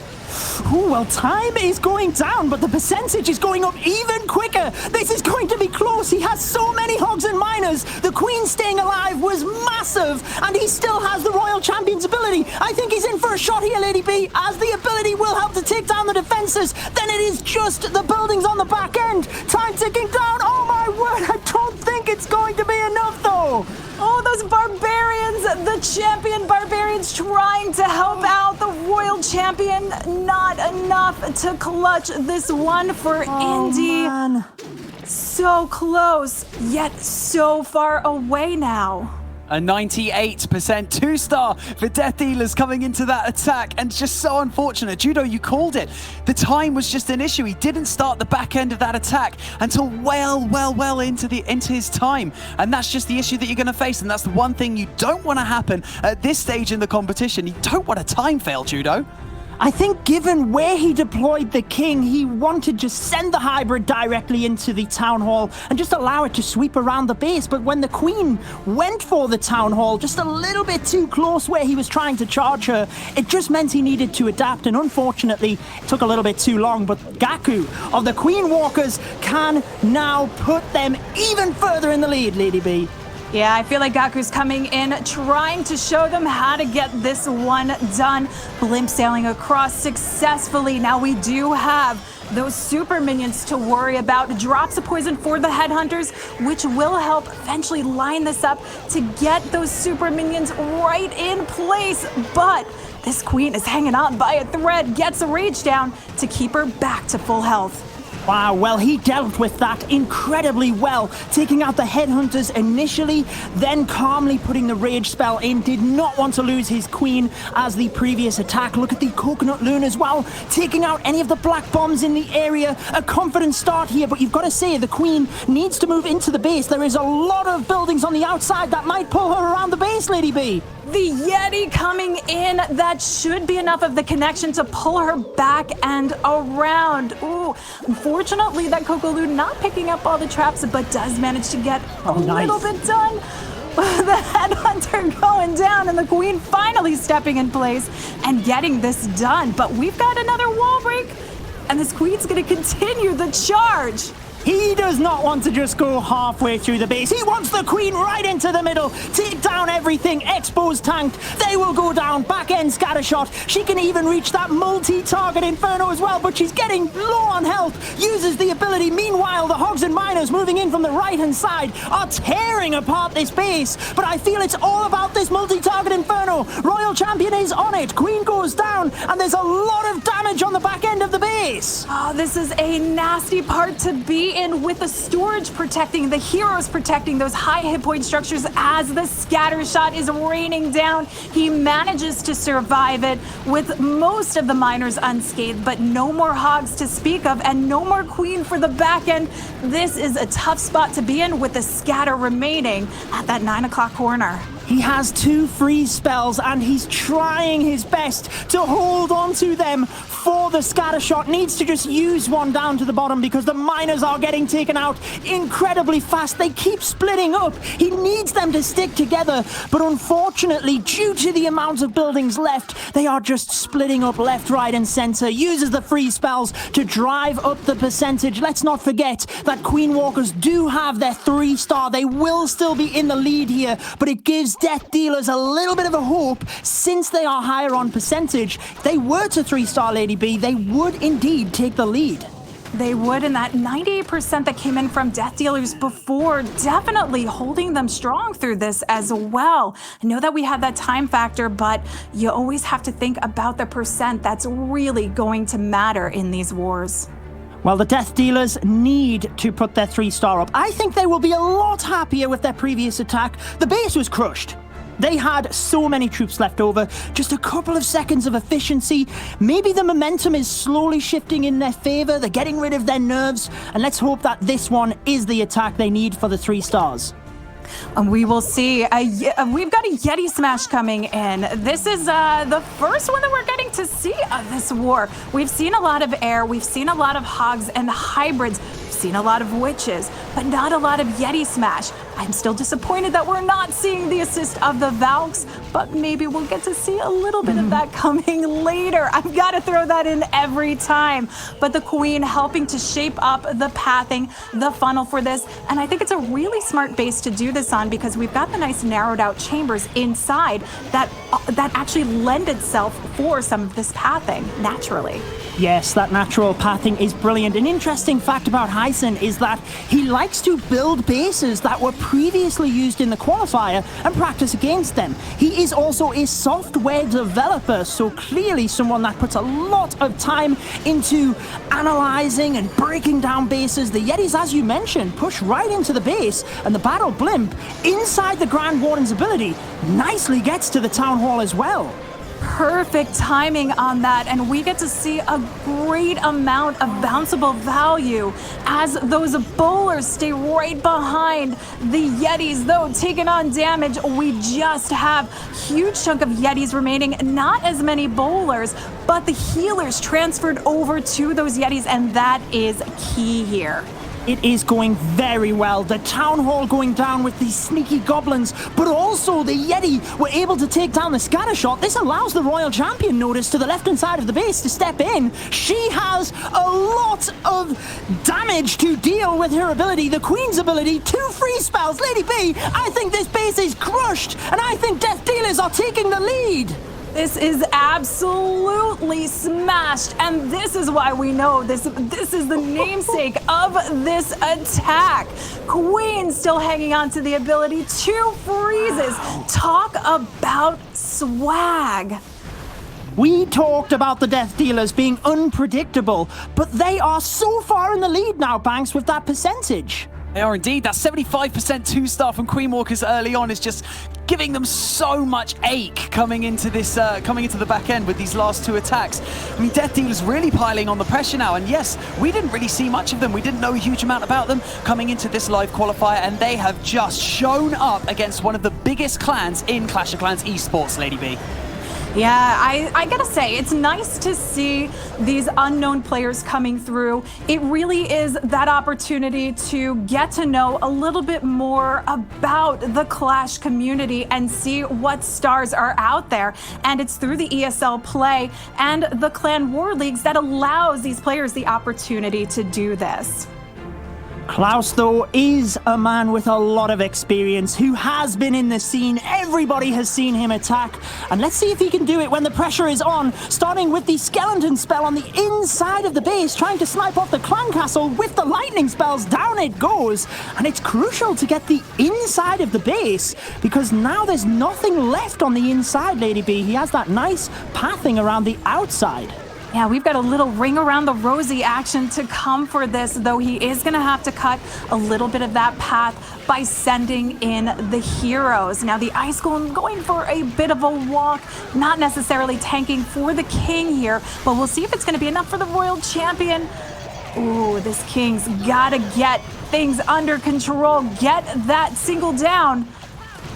Ooh, well, time is going down, but the percentage is going up even quicker. This is going to be close. He has so many hogs and miners. The Queen staying alive was massive, and he still has the Royal Champion's ability. I think he's in for a shot here, Lady B, as the ability will help to take down the defenses. Then it is just the buildings on the back end. Time ticking down. Oh, my word. I don't think it's going to be enough, though. Oh, those barbarians, the champion barbarians trying to help out the Royal Champion. Not enough to clutch this one for Indy. Man. So close, yet so far away now. A 98% two-star for Death Dealers coming into that attack, and just so unfortunate. Judo, you called it. The time was just an issue. He didn't start the back end of that attack until well into his time, and that's just the issue that you're going to face, and that's the one thing you don't want to happen at this stage in the competition. You don't want a time fail, Judo. I think given where he deployed the king, he wanted to just send the hybrid directly into the town hall and just allow it to sweep around the base. But when the Queen went for the town hall just a little bit too close where he was trying to charge her, it just meant he needed to adapt. And unfortunately, it took a little bit too long. But Gaku of the Queen Walkers can now put them even further in the lead, Lady B. Yeah, I feel like Gaku's coming in, trying to show them how to get this one done. Blimp sailing across successfully. Now we do have those super minions to worry about. Drops of poison for the headhunters, which will help eventually line this up to get those super minions right in place. But this Queen is hanging on by a thread, gets a rage down to keep her back to full health. Wow, well, he dealt with that incredibly well, taking out the headhunters initially, then calmly putting the rage spell in. Did not want to lose his Queen as the previous attack. Look at the coconut loon as well, taking out any of the black bombs in the area. A confident start here, but you've got to say the Queen needs to move into the base. There is a lot of buildings on the outside that might pull her around the base, Lady B. The Yeti coming in, that should be enough of the connection to pull her back and around. Ooh, unfortunately, that Coco Loon not picking up all the traps, but does manage to get a little bit done. The Headhunter going down and the Queen finally stepping in place and getting this done. But we've got another wall break and this Queen's going to continue the charge. He does not want to just go halfway through the base. He wants the Queen right into the middle. Take down everything. Expo's tanked. They will go down. Back end scattershot. She can even reach that multi-target Inferno as well, but she's getting low on health. Uses the ability. Meanwhile, the Hogs and Miners moving in from the right-hand side are tearing apart this base. But I feel it's all about this multi-target Inferno. Royal Champion is on it. Queen goes down, and there's a lot of damage on the back end of the base. Oh, this is a nasty part to be in, with the storage protecting, the heroes protecting those high hit point structures as the scatter shot is raining down. He manages to survive it with most of the miners unscathed, but no more Hogs to speak of and no more Queen for the back end. This is a tough spot to be in with the scatter remaining at that 9 o'clock corner. He has 2 freeze spells and he's trying his best to hold on to them for the scatter shot. Needs to just use one down to the bottom because the miners are getting taken out incredibly fast. They keep splitting up. He needs them to stick together, but unfortunately, due to the amount of buildings left, they are just splitting up left, right, and center. Uses the freeze spells to drive up the percentage. Let's not forget that Queen Walkers do have their 3-star. They will still be in the lead here, but it gives Death Dealers a little bit of a hope since they are higher on percentage. If they were to 3-star Lady B, they would indeed take the lead. They would, and that 98% that came in from Death Dealers before definitely holding them strong through this as well. I know that we had that time factor, but you always have to think about the percent that's really going to matter in these wars. Well, the Death Dealers need to put their 3-star up. I think they will be a lot happier with their previous attack. The base was crushed. They had so many troops left over, just a couple of seconds of efficiency. Maybe the momentum is slowly shifting in their favor. They're getting rid of their nerves, and let's hope that this one is the attack they need for the 3 stars. And we will see. We've got a Yeti Smash coming in. This is the first one that we're getting to see of this war. We've seen a lot of air. We've seen a lot of Hogs and hybrids. We've seen a lot of witches, but not a lot of Yeti Smash. I'm still disappointed that we're not seeing the assist of the Valks, but maybe we'll get to see a little bit of that coming later. I've got to throw that in every time. But the Queen helping to shape up the pathing, the funnel for this, and I think it's a really smart base to do this on because we've got the nice narrowed out chambers inside that actually lend itself for some of this pathing naturally. Yes, that natural pathing is brilliant. An interesting fact about Hyson is that he likes to build bases that were previously used in the qualifier and practice against them. He is also a software developer, so clearly someone that puts a lot of time into analyzing and breaking down bases. The Yetis, as you mentioned, push right into the base, and the Battle Blimp, inside the Grand Warden's ability, nicely gets to the Town Hall as well. Perfect timing on that, and we get to see a great amount of bounceable value as those bowlers stay right behind the Yetis, though taking on damage. We just have huge chunk of Yetis remaining, not as many bowlers, but the healers transferred over to those Yetis, and that is key here. It is going very well. The Town Hall going down with these sneaky goblins, but also the Yeti were able to take down the scatter shot. This allows the Royal Champion, notice, to the left-hand side of the base to step in. She has a lot of damage to deal with her ability. The Queen's ability, 2 free spells. Lady B, I think this base is crushed, and I think Death Dealers are taking the lead. This is absolutely smashed, and this is why we know this is the namesake of this attack. Queen still hanging on to the ability, 2 freezes. Talk about swag. We talked about the Death Dealers being unpredictable, but they are so far in the lead now, Banks, with that percentage. They are indeed. That 75% 2-star from Queen Walkers early on is just giving them so much ache coming into this, coming into the back end with these last 2 attacks. I mean, Death Dealers really piling on the pressure now, and yes, we didn't really see much of them. We didn't know a huge amount about them coming into this live qualifier, and they have just shown up against one of the biggest clans in Clash of Clans Esports, Lady B. Yeah, I gotta say, it's nice to see these unknown players coming through. It really is that opportunity to get to know a little bit more about the Clash community and see what stars are out there. And it's through the ESL play and the Clan War Leagues that allows these players the opportunity to do this. Klaus, though, is a man with a lot of experience who has been in the scene. Everybody has seen him attack. And let's see if he can do it when the pressure is on. Starting with the skeleton spell on the inside of the base, trying to snipe off the clan castle with the lightning spells. Down it goes. And it's crucial to get the inside of the base because now there's nothing left on the inside, Lady B. He has that nice pathing around the outside. Yeah, we've got a little ring around the rosy action to come for this, though he is going to have to cut a little bit of that path by sending in the heroes. Now, the Ice Golem going for a bit of a walk, not necessarily tanking for the King here, but we'll see if it's going to be enough for the Royal Champion. Ooh, this King's got to get things under control, get that single down.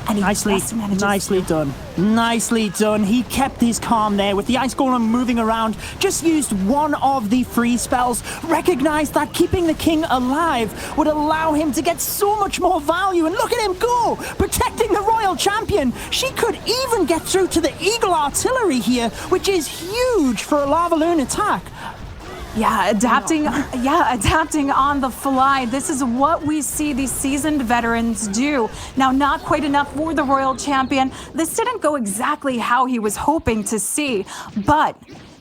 And nicely done. Nicely done. He kept his calm there with the Ice Golem moving around. Just used one of the free spells. Recognized that keeping the King alive would allow him to get so much more value. And look at him go! Protecting the Royal Champion. She could even get through to the Eagle Artillery here, which is huge for a Lava Loon attack. Yeah, adapting on the fly. This is what we see these seasoned veterans do. Now, not quite enough for the Royal Champion. This didn't go exactly how he was hoping to see, but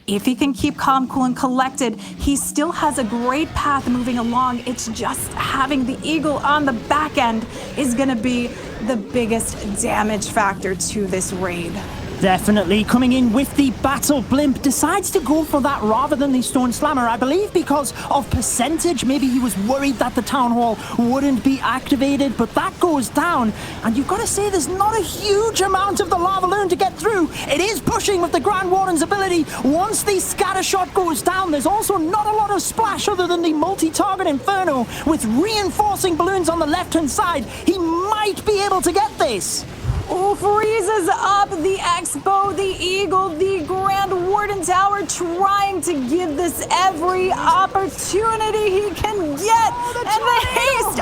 if he can keep calm, cool, and collected, he still has a great path moving along. It's just having the Eagle on the back end is going to be the biggest damage factor to this raid. Definitely coming in with the Battle Blimp, decides to go for that rather than the Stone Slammer, I believe because of percentage. Maybe he was worried that the Town Hall wouldn't be activated, but that goes down. And you've got to say there's not a huge amount of the Lava Loon to get through. It is pushing with the Grand Warden's ability. Once the Scatter Shot goes down, there's also not a lot of splash other than the multi-target Inferno with reinforcing balloons on the left-hand side. He might be able to get this. Oh, freezes up the Expo, the Eagle, the Grand Warden Tower, trying to give this every opportunity he can get. And the haste,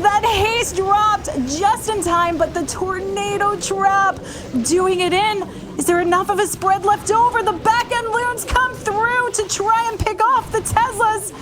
that haste dropped just in time, but the Tornado Trap doing it in. Is there enough of a spread left over? The back end loons come through to try and pick off the Teslas.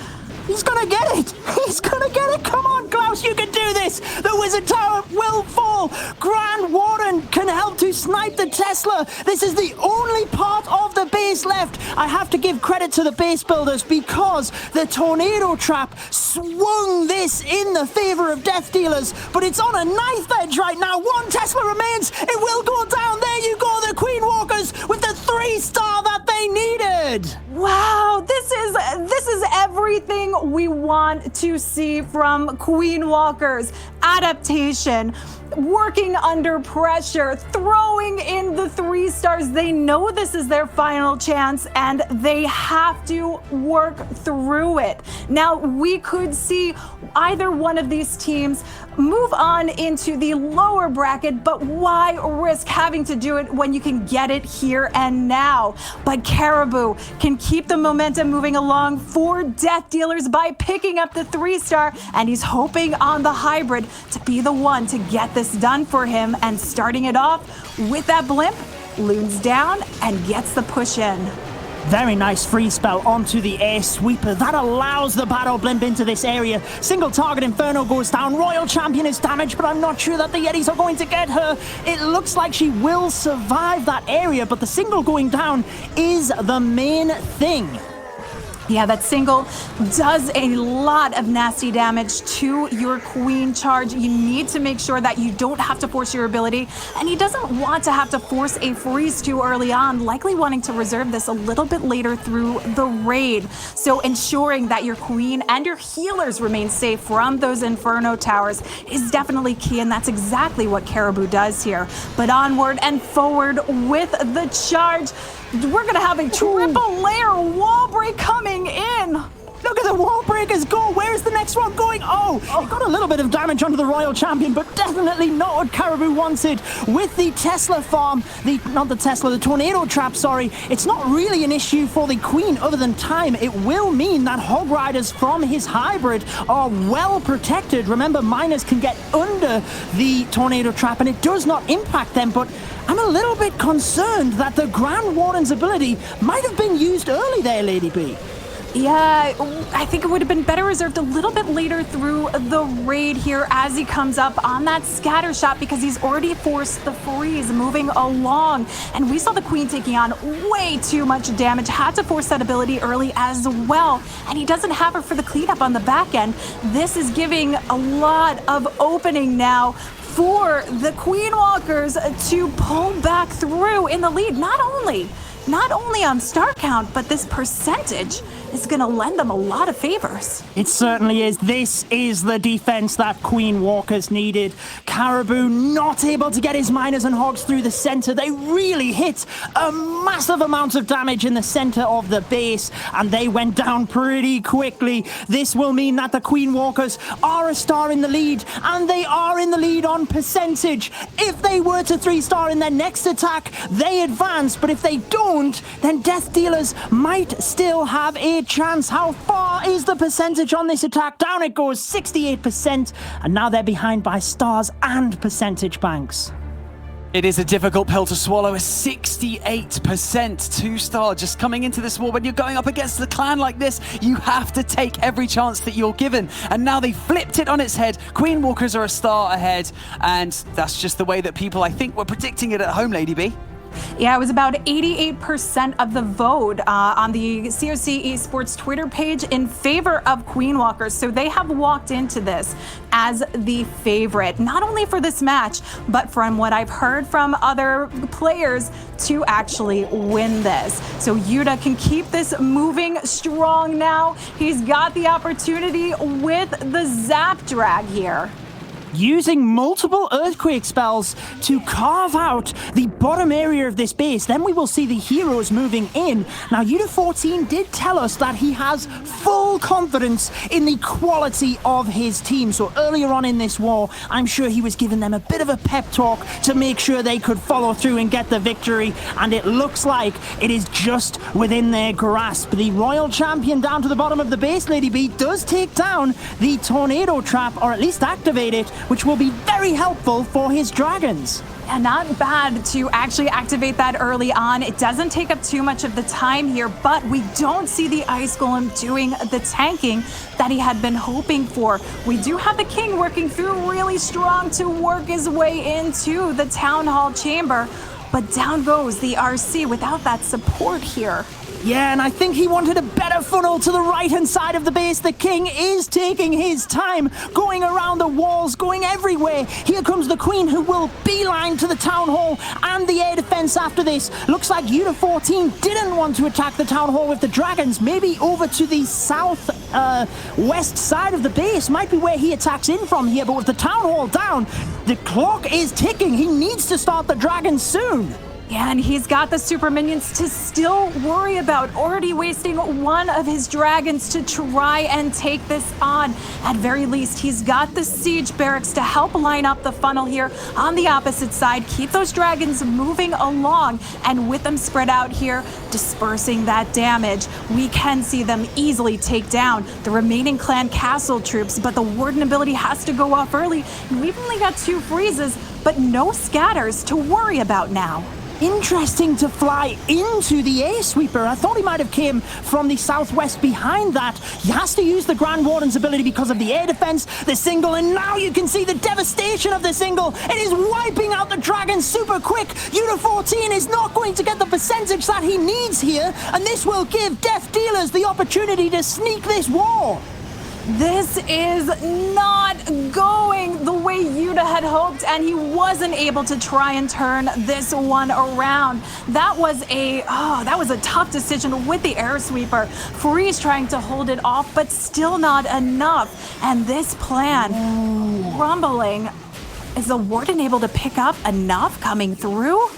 He's gonna get it! He's gonna get it! Come on, Klaus, you can do this! The Wizard Tower will fall! Grand Warden can help to snipe the Tesla! This is the only part of the base left! I have to give credit to the base builders because the Tornado Trap swung this in the favor of Death Dealers, but it's on a knife edge right now. One Tesla remains! It will go down! There you go, the Queen Walkers with the 3-star that they needed! Wow, this is everything we want to see from Queen Walkers. Adaptation, working under pressure, throwing in the 3 stars. They know this is their final chance and they have to work through it. Now, we could see either one of these teams move on into the lower bracket, but why risk having to do it when you can get it here and now? But Caribou can keep the momentum moving along for Death Dealers by picking up the 3-star, and he's hoping on the hybrid to be the one to get this done for him, and starting it off with that blimp, loons down and gets the push in. Very nice free spell onto the Air Sweeper. That allows the Battle Blimp into this area. Single target Inferno goes down. Royal Champion is damaged, but I'm not sure that the Yetis are going to get her. It looks like she will survive that area, but the single going down is the main thing. Yeah, that single does a lot of nasty damage to your Queen charge. You need to make sure that you don't have to force your ability, and he doesn't want to have to force a freeze too early on, likely wanting to reserve this a little bit later through the raid. So ensuring that your Queen and your healers remain safe from those Inferno towers is definitely key, and that's exactly what Caribou does here. But onward and forward with the charge. We're going to have a triple layer wall break coming in. Look at the wall breakers go. Where's the next one going? Oh, it got a little bit of damage onto the Royal Champion, but definitely not what Caribou wanted. With the Tesla farm, the Tornado Trap, sorry, it's not really an issue for the Queen other than time. It will mean that Hog Riders from his hybrid are well protected. Remember, miners can get under the Tornado Trap and it does not impact them, but I'm a little bit concerned that the Grand Warden's ability might have been used early there, Lady B. Yeah, I think it would have been better reserved a little bit later through the raid here as he comes up on that scatter shot, because he's already forced the freeze moving along. And we saw the Queen taking on way too much damage, had to force that ability early as well. And he doesn't have her for the cleanup on the back end. This is giving a lot of opening now for the Queen Walkers to pull back through in the lead. Not only on star count, but this percentage is going to lend them a lot of favors. It certainly is. This is the defense that Queen Walkers needed. Caribou not able to get his miners and hogs through the center. They really hit a massive amount of damage in the center of the base, and they went down pretty quickly. This will mean that the Queen Walkers are a star in the lead, and they are in the lead on percentage. If they were to 3-star in their next attack, they advance, but if they don't, then Death Dealers might still have a chance. How far is the percentage on this attack? Down it goes, 68%, and now they're behind by stars and percentage banks. It is a difficult pill to swallow. A 68% 2-star just coming into this war. When you're going up against a clan like this, you have to take every chance that you're given. And now they flipped it on its head. Queen Walkers are a star ahead, and that's just the way that people, I think, were predicting it at home, Lady B. Yeah, it was about 88% of the vote on the COC Esports Twitter page in favor of Queen Walkers. So they have walked into this as the favorite, not only for this match, but from what I've heard from other players to actually win this. So Yuta can keep this moving strong now. He's got the opportunity with the Zap Drag here. Using multiple earthquake spells to carve out the bottom area of this base. Then we will see the heroes moving in. Now, Yuta 14 did tell us that he has full confidence in the quality of his team. So earlier on in this war, I'm sure he was giving them a bit of a pep talk to make sure they could follow through and get the victory. And it looks like it is just within their grasp. The Royal Champion down to the bottom of the base, Lady B, does take down the Tornado Trap, or at least activate it, which will be very helpful for his dragons. Yeah, not bad to actually activate that early on. It doesn't take up too much of the time here, but we don't see the Ice Golem doing the tanking that he had been hoping for. We do have the King working through really strong to work his way into the Town Hall chamber, but down goes the RC without that support here. Yeah, and I think he wanted a better funnel to the right-hand side of the base. The King is taking his time, going around the walls, going everywhere. Here comes the Queen, who will beeline to the Town Hall and the air defense after this. Looks like Yuta 14 didn't want to attack the Town Hall with the dragons. Maybe over to the south west side of the base might be where he attacks in from here. But with the Town Hall down, the clock is ticking. He needs to start the dragons soon. Yeah, and he's got the super minions to still worry about, already wasting one of his dragons to try and take this on. At very least, he's got the siege barracks to help line up the funnel here on the opposite side, keep those dragons moving along, and with them spread out here, dispersing that damage, we can see them easily take down the remaining clan castle troops, but the warden ability has to go off early. We've only got 2 freezes, but no scatters to worry about now. Interesting to fly into the air sweeper. I thought he might have came from the southwest behind that. He has to use the Grand Warden's ability because of the air defense, the single, and now you can see the devastation of the single. It is wiping out the dragons super quick. Yuta 14 is not going to get the percentage that he needs here, and this will give Death Dealers the opportunity to sneak this war. This is not going the way Yuta had hoped, and he wasn't able to try and turn this one around. That was a tough decision with the air sweeper. Freeze trying to hold it off, but still not enough. And this plan crumbling. Is the warden able to pick up enough coming through?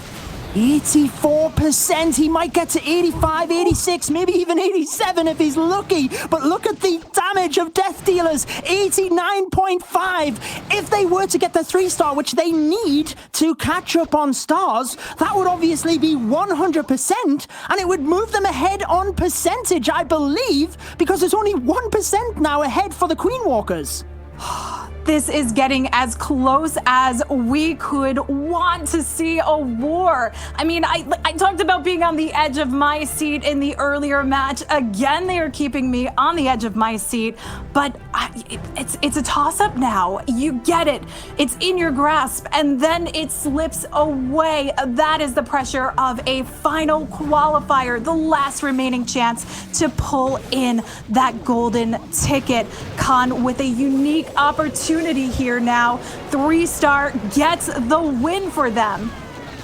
84%. He might get to 85, 86, maybe even 87 if he's lucky. But look at the damage of Death Dealers, 89.5. If they were to get the 3-star, which they need to catch up on stars, that would obviously be 100%, and it would move them ahead on percentage, I believe, because there's only 1% now ahead for the Queen Walkers. This is getting as close as we could want to see a war. I mean, I talked about being on the edge of my seat in the earlier match. Again, they are keeping me on the edge of my seat, but it's a toss-up now. You get it. It's in your grasp, and then it slips away. That is the pressure of a final qualifier, the last remaining chance to pull in that golden ticket. Khan with a unique opportunity here now. 3-star gets the win for them.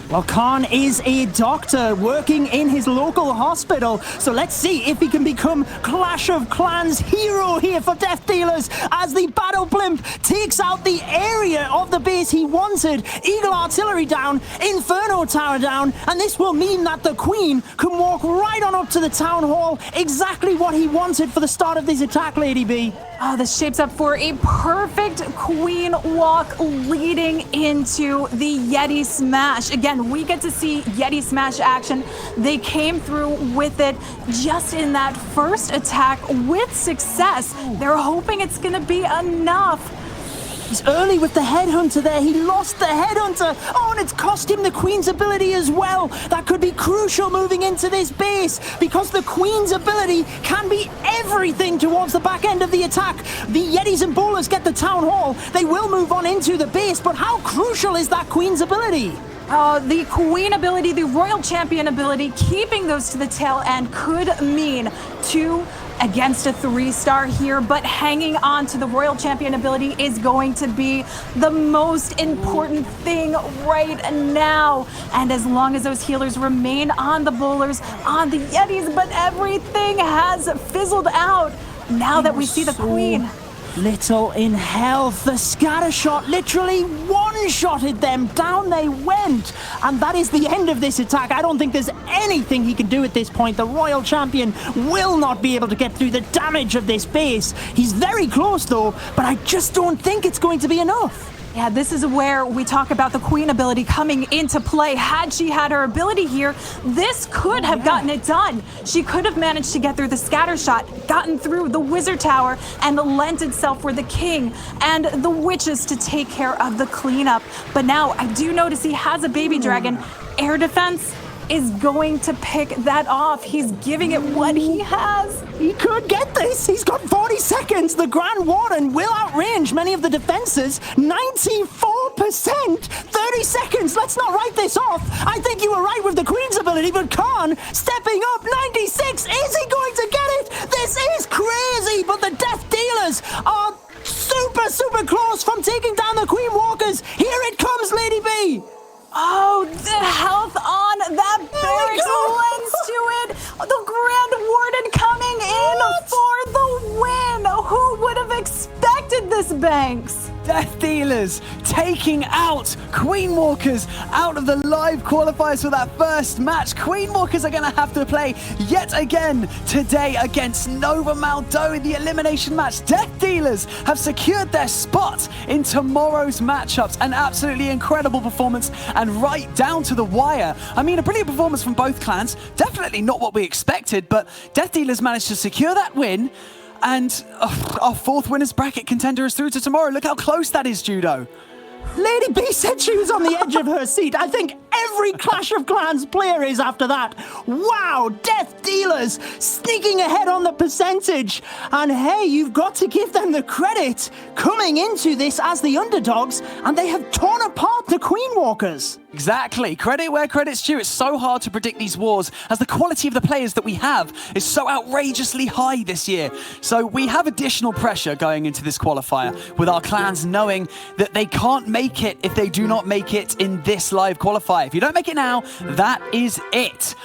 Well, Khan is a doctor working in his local hospital, so let's see if he can become Clash of Clans hero here for Death Dealers as the Battle Blimp takes out the area of the base he wanted. Eagle Artillery down, Inferno Tower down, and this will mean that the Queen can walk right on up to the Town Hall, exactly what he wanted for the start of this attack, Lady B. Oh, this shapes up for a perfect Queen walk leading into the Yeti Smash. Again, we get to see Yeti Smash action. They came through with it just in that first attack with success. They're hoping it's going to be enough. He's early with the Headhunter there. He lost the Headhunter. Oh, and it's cost him the Queen's ability as well. That could be crucial moving into this base because the Queen's ability can be everything towards the back end of the attack. The Yetis and Bowlers get the Town Hall. They will move on into the base, but how crucial is that Queen's ability? The Queen ability, the Royal Champion ability, keeping those to the tail end could mean 2 against a 3-star here, but hanging on to the Royal Champion ability is going to be the most important thing right now. And as long as those healers remain on the Bowlers, on the Yetis, but everything has fizzled out now that we see the Queen. Little in health. The scatter shot literally one-shotted them. Down they went. And that is the end of this attack. I don't think there's anything he can do at this point. The Royal Champion will not be able to get through the damage of this base. He's very close though, but I just don't think it's going to be enough. Yeah, this is where we talk about the Queen ability coming into play. Had she had her ability here, this could have gotten it done. She could have managed to get through the scatter shot, gotten through the Wizard Tower, and lent itself for the King and the Witches to take care of the cleanup. But now I do notice he has a baby dragon. Air defense is going to pick that off. He's giving it what he has. He could get this. He's got 40 seconds. The Grand Warden will outrange many of the defenses. 94%. 30 seconds. Let's not write this off. I think you were right with the Queen's ability, but Khan stepping up. 96. Is he going to get it? This is crazy, but the Death Dealers are super close from taking down the Queen Walkers. Here it comes, Lady B. Oh, the health on that barracks lends to it. The Grand Warden coming in for the win. Who would have expected this, Banks? Death Dealers taking out Queen Walkers out of the live qualifiers for that first match. Queen Walkers are going to have to play yet again today against Nova Maodou in the elimination match. Death Dealers have secured their spot in tomorrow's matchups. An absolutely incredible performance and right down to the wire. I mean, a brilliant performance from both clans. Definitely not what we expected, but Death Dealers managed to secure that win. And our fourth winners bracket contender is through to tomorrow. Look how close that is, Judo. Lady B said she was on the edge of her seat. I think every Clash of Clans player is after that. Wow, Death Dealers sneaking ahead on the percentage. And hey, you've got to give them the credit coming into this as the underdogs, and they have torn apart the Queen Walkers. Exactly. Credit where credit's due. It's so hard to predict these wars as the quality of the players that we have is so outrageously high this year. So we have additional pressure going into this qualifier with our clans knowing that they can't make it if they do not make it in this live qualifier. If you don't make it now, that is it.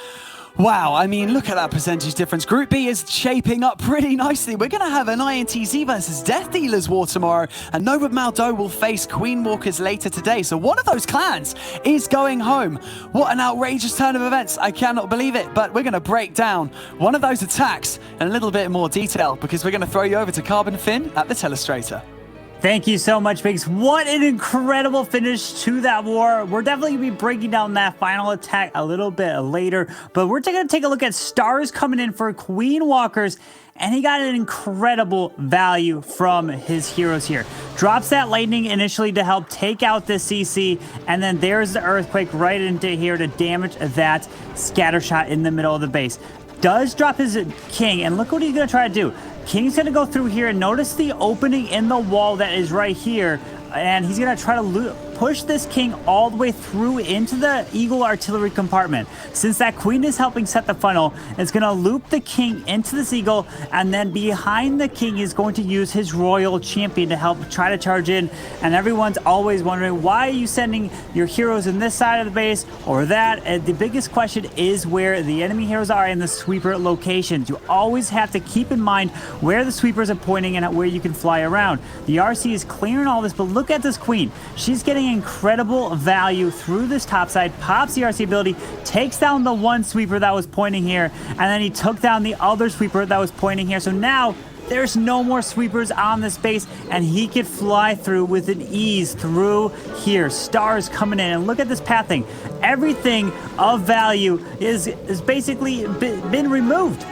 Wow, I mean, look at that percentage difference. Group B is shaping up pretty nicely. We're going to have an INTZ versus Death Dealers war tomorrow, and Nova Maodou will face Queen Walkers later today. So one of those clans is going home. What an outrageous turn of events. I cannot believe it, but we're going to break down one of those attacks in a little bit more detail because we're going to throw you over to Carbon Finn at the telestrator. Thank you so much, Biggs. What an incredible finish to that war. We're definitely going to be breaking down that final attack a little bit later, but we're going to take a look at stars coming in for Queen Walkers, and he got an incredible value from his heroes here. Drops that lightning initially to help take out this CC, and then there's the earthquake right into here to damage that scatter shot in the middle of the base. Does drop his king, and look what he's going to try to do. King's going to go through here and notice the opening in the wall that is right here, and he's going to try to push this king all the way through into the Eagle artillery compartment. Since that queen is helping set the funnel, it's going to loop the king into this eagle, and then behind the king is going to use his royal champion to help try to charge in. And everyone's always wondering, why are you sending your heroes in this side of the base or that? And the biggest question is where the enemy heroes are in the sweeper locations. You always have to keep in mind where the sweepers are pointing and where you can fly around. The RC is clearing all this, but look at this queen. She's getting incredible value through this top side, pops the RC ability, takes down the one sweeper that was pointing here, and then he took down the other sweeper that was pointing here. So now there's no more sweepers on this base, and he could fly through with an ease through here. Stars coming in, and look at this pathing. Everything of value is basically been removed.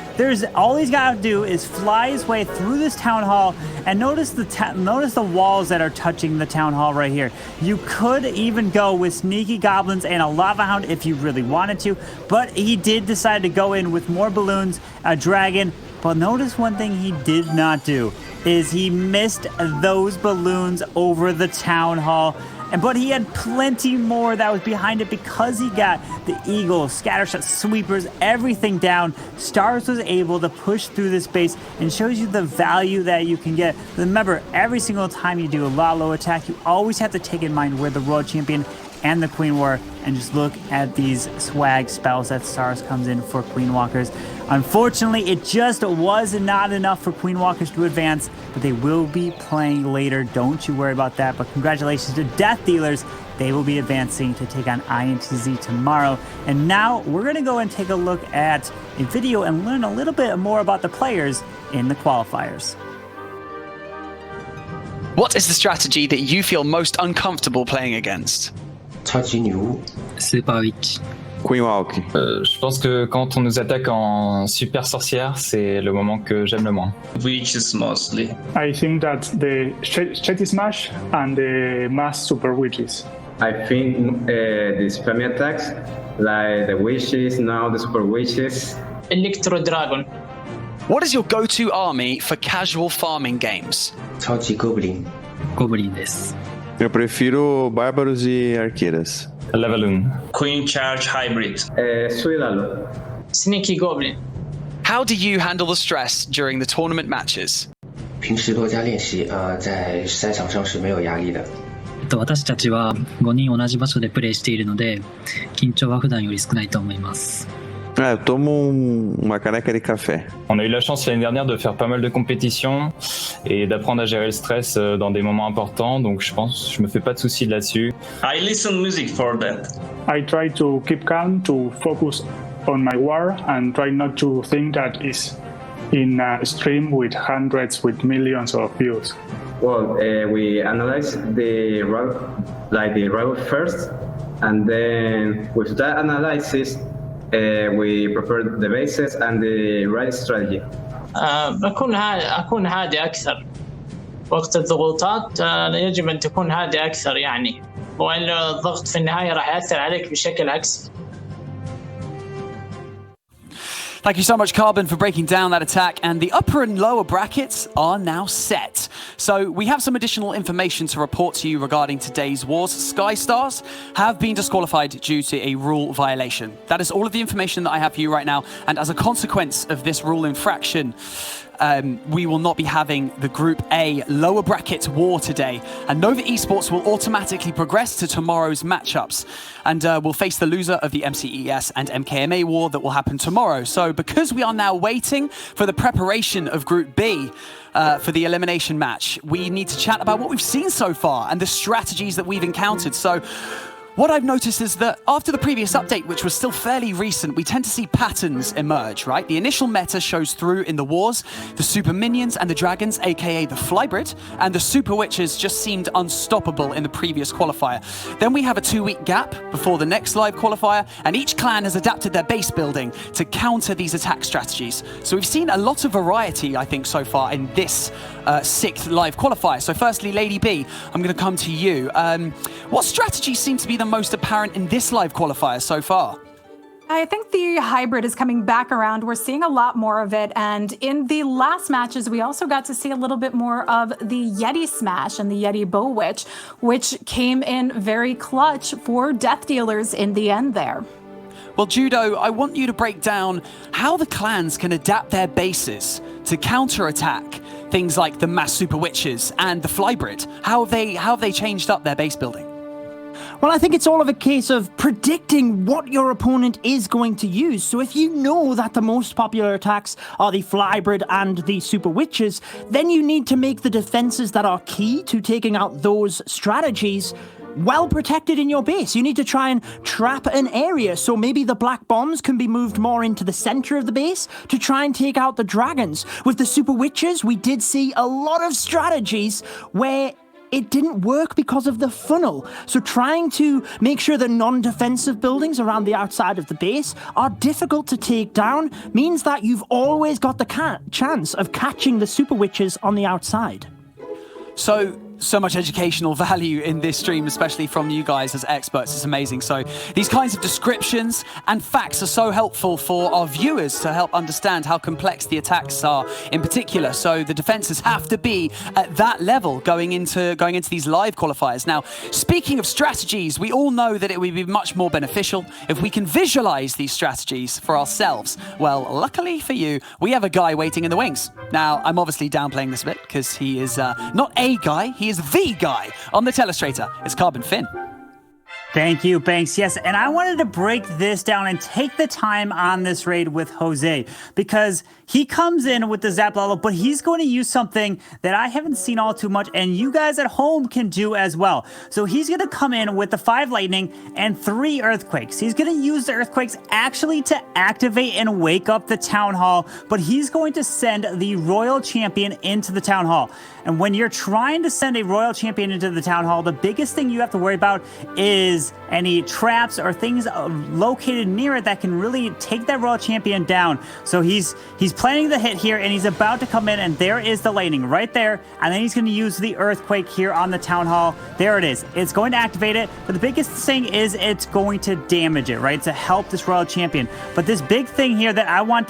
All he's got to do is fly his way through this town hall, and notice the walls that are touching the town hall right here. You could even go with sneaky goblins and a lava hound if you really wanted to, but he did decide to go in with more balloons, a dragon. But notice one thing he did not do is he missed those balloons over the town hall. But he had plenty more that was behind it because he got the eagle, scattershot, sweepers, everything down. Stars was able to push through this base and shows you the value that you can get. Remember, every single time you do a low attack, you always have to take in mind where the Royal Champion and the Queen were, and just look at these swag spells that Stars comes in for Queen Walkers. Unfortunately, it just was not enough for Queen Walkers to advance, but they will be playing later. Don't you worry about that. But congratulations to Death Dealers. They will be advancing to take on INTZ tomorrow. And now we're going to go and take a look at a video and learn a little bit more about the players in the qualifiers. What is the strategy that you feel most uncomfortable playing against? 超级女巫 Super Witch. Queen Walk. Je pense que quand on nous attaque en super sorcière, c'est le moment que j'aime le moins. Witches mostly. I think that the Shetty Smash and the Mass Super Witches. I think the spammy attacks, like the witches, now the super witches. Electro Dragon. What is your go-to army for casual farming games? 超级 Goblin. ゴブリンです。 Eu prefiro bárbaros e arqueiras. Lavaloon. Queen Charge Hybrid. Suilalo. Sneaky Goblin. How do you handle the stress during the tournament matches? 平时多加练习在赛场上是没有压力的。私たちは5人同じ場所でプレイしているので、緊張は普段より少ないと思います。 Eu tomo uma caneca de café. On a eu la chance l'année dernière de faire pas mal de compétitions et d'apprendre à gérer le stress dans des moments importants, donc je me fais pas de soucis là-dessus. I listen music for that. I try to keep calm, to focus on my war, and try not to think that is in a stream with hundreds, with millions of views. Well, we analyze the rival first, and then with that analysis, we prepare the bases and the right strategy. أكون هادئ أكثر وقت الضغوطات. يجب أن تكون هادئ أكثر يعني، وإلا الضغط في النهاية راح يأثر عليك بشكل عكسي. Thank you so much, Carbon, for breaking down that attack. And the upper and lower brackets are now set. So we have some additional information to report to you regarding today's wars. Sky Stars have been disqualified due to a rule violation. That is all of the information that I have for you right now. And as a consequence of this rule infraction, we will not be having the Group A lower bracket war today. And Nova Esports will automatically progress to tomorrow's matchups. And we'll face the loser of the MCES and MKMA war that will happen tomorrow. So because we are now waiting for the preparation of Group B, for the elimination match, we need to chat about what we've seen so far and the strategies that we've encountered. So what I've noticed is that after the previous update, which was still fairly recent, we tend to see patterns emerge, right? The initial meta shows through in the wars. The super minions and the dragons, aka the flybrid, and the super witches just seemed unstoppable in the previous qualifier. Then we have a 2-week gap before the next live qualifier, and each clan has adapted their base building to counter these attack strategies. So we've seen a lot of variety, I think, so far in this 6th live qualifier. So firstly, Lady B, I'm going to come to you. What strategies seem to be the most apparent in this live qualifier so far? I think the hybrid is coming back around. We're seeing a lot more of it. And in the last matches, we also got to see a little bit more of the Yeti Smash and the Yeti Bow Witch, which came in very clutch for Death Dealers in the end there. Well, Judo, I want you to break down how the clans can adapt their bases to counter-attack things like the mass super witches and the flybrid. How have they changed up their base building? Well, I think it's all of a case of predicting what your opponent is going to use. So if you know that the most popular attacks are the flybrid and the super witches, then you need to make the defenses that are key to taking out those strategies well protected in your base. You need to try and trap an area. So maybe the black bombs can be moved more into the center of the base to try and take out the dragons. With the super witches, we did see a lot of strategies where it didn't work because of the funnel. So trying to make sure that non-defensive buildings around the outside of the base are difficult to take down means that you've always got the chance of catching the super witches on the outside. So much educational value in this stream, especially from you guys as experts. It's amazing. So these kinds of descriptions and facts are so helpful for our viewers to help understand how complex the attacks are in particular. So the defenses have to be at that level going into these live qualifiers. Now, speaking of strategies, we all know that it would be much more beneficial if we can visualize these strategies for ourselves. Well, luckily for you, we have a guy waiting in the wings. Now, I'm obviously downplaying this a bit because he is not a guy, he is the guy on the telestrator. It's Carbon Finn. Thank you, Banks. Yes, and I wanted to break this down and take the time on this raid with Jose because he comes in with the Zap Lalo, but he's going to use something that I haven't seen all too much, and you guys at home can do as well. So he's going to come in with the 5 lightning and 3 earthquakes. He's going to use the earthquakes actually to activate and wake up the town hall, but he's going to send the royal champion into the town hall. And when you're trying to send a royal champion into the town hall, the biggest thing you have to worry about is any traps or things located near it that can really take that royal champion down. So he's planning the hit here, and he's about to come in, and there is the lightning right there, and then he's going to use the earthquake here on the town hall. There it is. It's going to activate it, but the biggest thing is it's going to damage it, right, to help this royal champion. But this big thing here that I want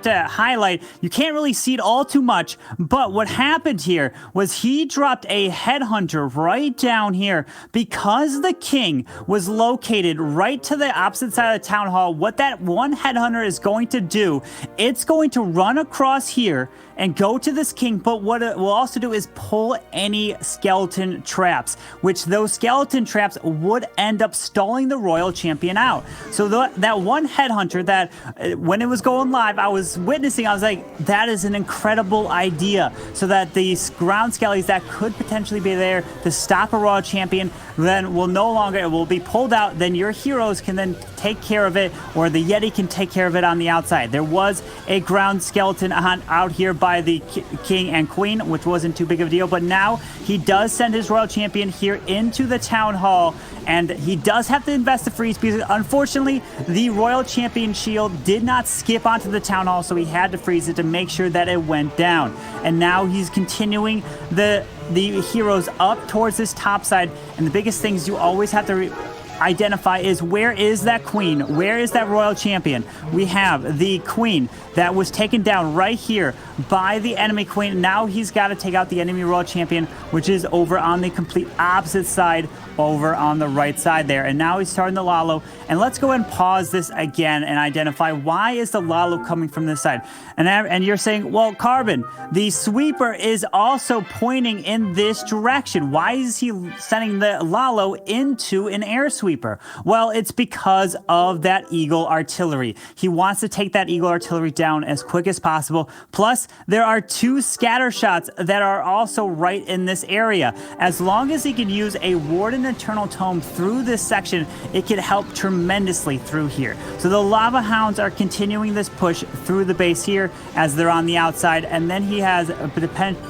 to highlight, you can't really see it all too much, but what happened here was he dropped a headhunter right down here because the king was located right to the opposite side of the town hall. What that one headhunter is going to do, it's going to run across here and go to this king, but what it will also do is pull any skeleton traps, which those skeleton traps would end up stalling the royal champion out. So that one headhunter that when it was going live, I was witnessing, I was like, that is an incredible idea, so that these ground skellies that could potentially be there to stop a royal champion then will no longer, it will be pulled out, then your heroes can then take care of it, or the Yeti can take care of it on the outside. There was a ground skeleton out here by the king and queen, which wasn't too big of a deal, but now he does send his royal champion here into the town hall, and he does have to invest the freeze because unfortunately the royal champion shield did not skip onto the town hall, so he had to freeze it to make sure that it went down. And now he's continuing the heroes up towards this top side, and the biggest things you always have to identify is where is that queen? Where is that royal champion? We have the queen that was taken down right here by the enemy queen. Now he's got to take out the enemy royal champion, which is over on the complete opposite side, over on the right side there. And now he's starting the Lalo. And let's go ahead and pause this again and identify why is the Lalo coming from this side. And you're saying, well, Carbon, the sweeper is also pointing in this direction. Why is he sending the Lalo into an air sweeper? Well, it's because of that Eagle artillery. He wants to take that Eagle artillery down as quick as possible. Plus, there are 2 scatter shots that are also right in this area. As long as he can use a Warden Eternal Tome through this section, it can help tremendously through here. So the Lava Hounds are continuing this push through the base here as they're on the outside, and then he has a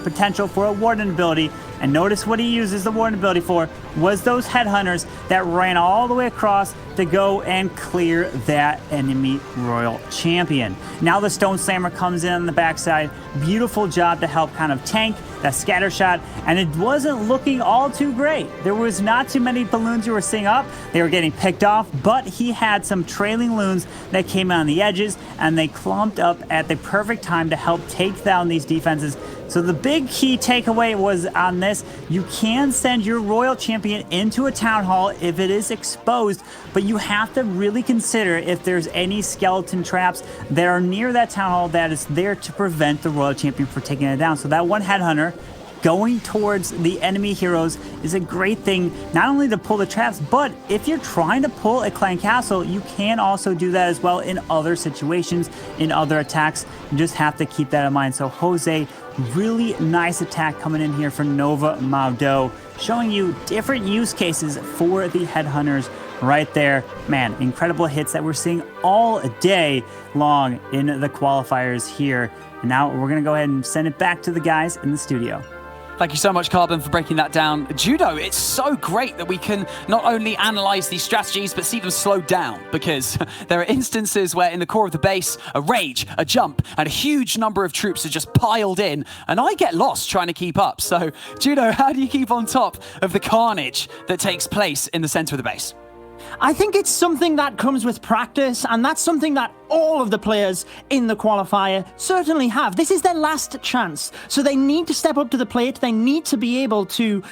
potential for a Warden ability. And notice what he uses the Warden ability for was those headhunters that ran all the way across to go and clear that enemy royal champion. Now the Stone Slammer comes in on the backside. Beautiful job to help kind of tank that scatter shot, and it wasn't looking all too great. There was not too many balloons you were seeing up. They were getting picked off, but he had some trailing loons that came on the edges, and they clumped up at the perfect time to help take down these defenses. So the big key takeaway was on this, you can send your royal champion into a town hall if it is exposed, but you have to really consider if there's any skeleton traps that are near that town hall that is there to prevent the royal champion from taking it down. So that one headhunter going towards the enemy heroes is a great thing, not only to pull the traps, but if you're trying to pull a clan castle, you can also do that as well in other situations, in other attacks. You just have to keep that in mind. So Jose, really nice attack coming in here for Nova Maodou, showing you different use cases for the headhunters right there. Man, incredible hits that we're seeing all day long in the qualifiers here. And now we're going to go ahead and send it back to the guys in the studio. Thank you so much, Carbon, for breaking that down. Judo, it's so great that we can not only analyze these strategies, but see them slowed down, because there are instances where in the core of the base, a rage, a jump, and a huge number of troops are just piled in, and I get lost trying to keep up. So, Judo, how do you keep on top of the carnage that takes place in the center of the base? I think it's something that comes with practice, and that's something that all of the players in the qualifier certainly have. This is their last chance, so they need to step up to the plate. They need to be able to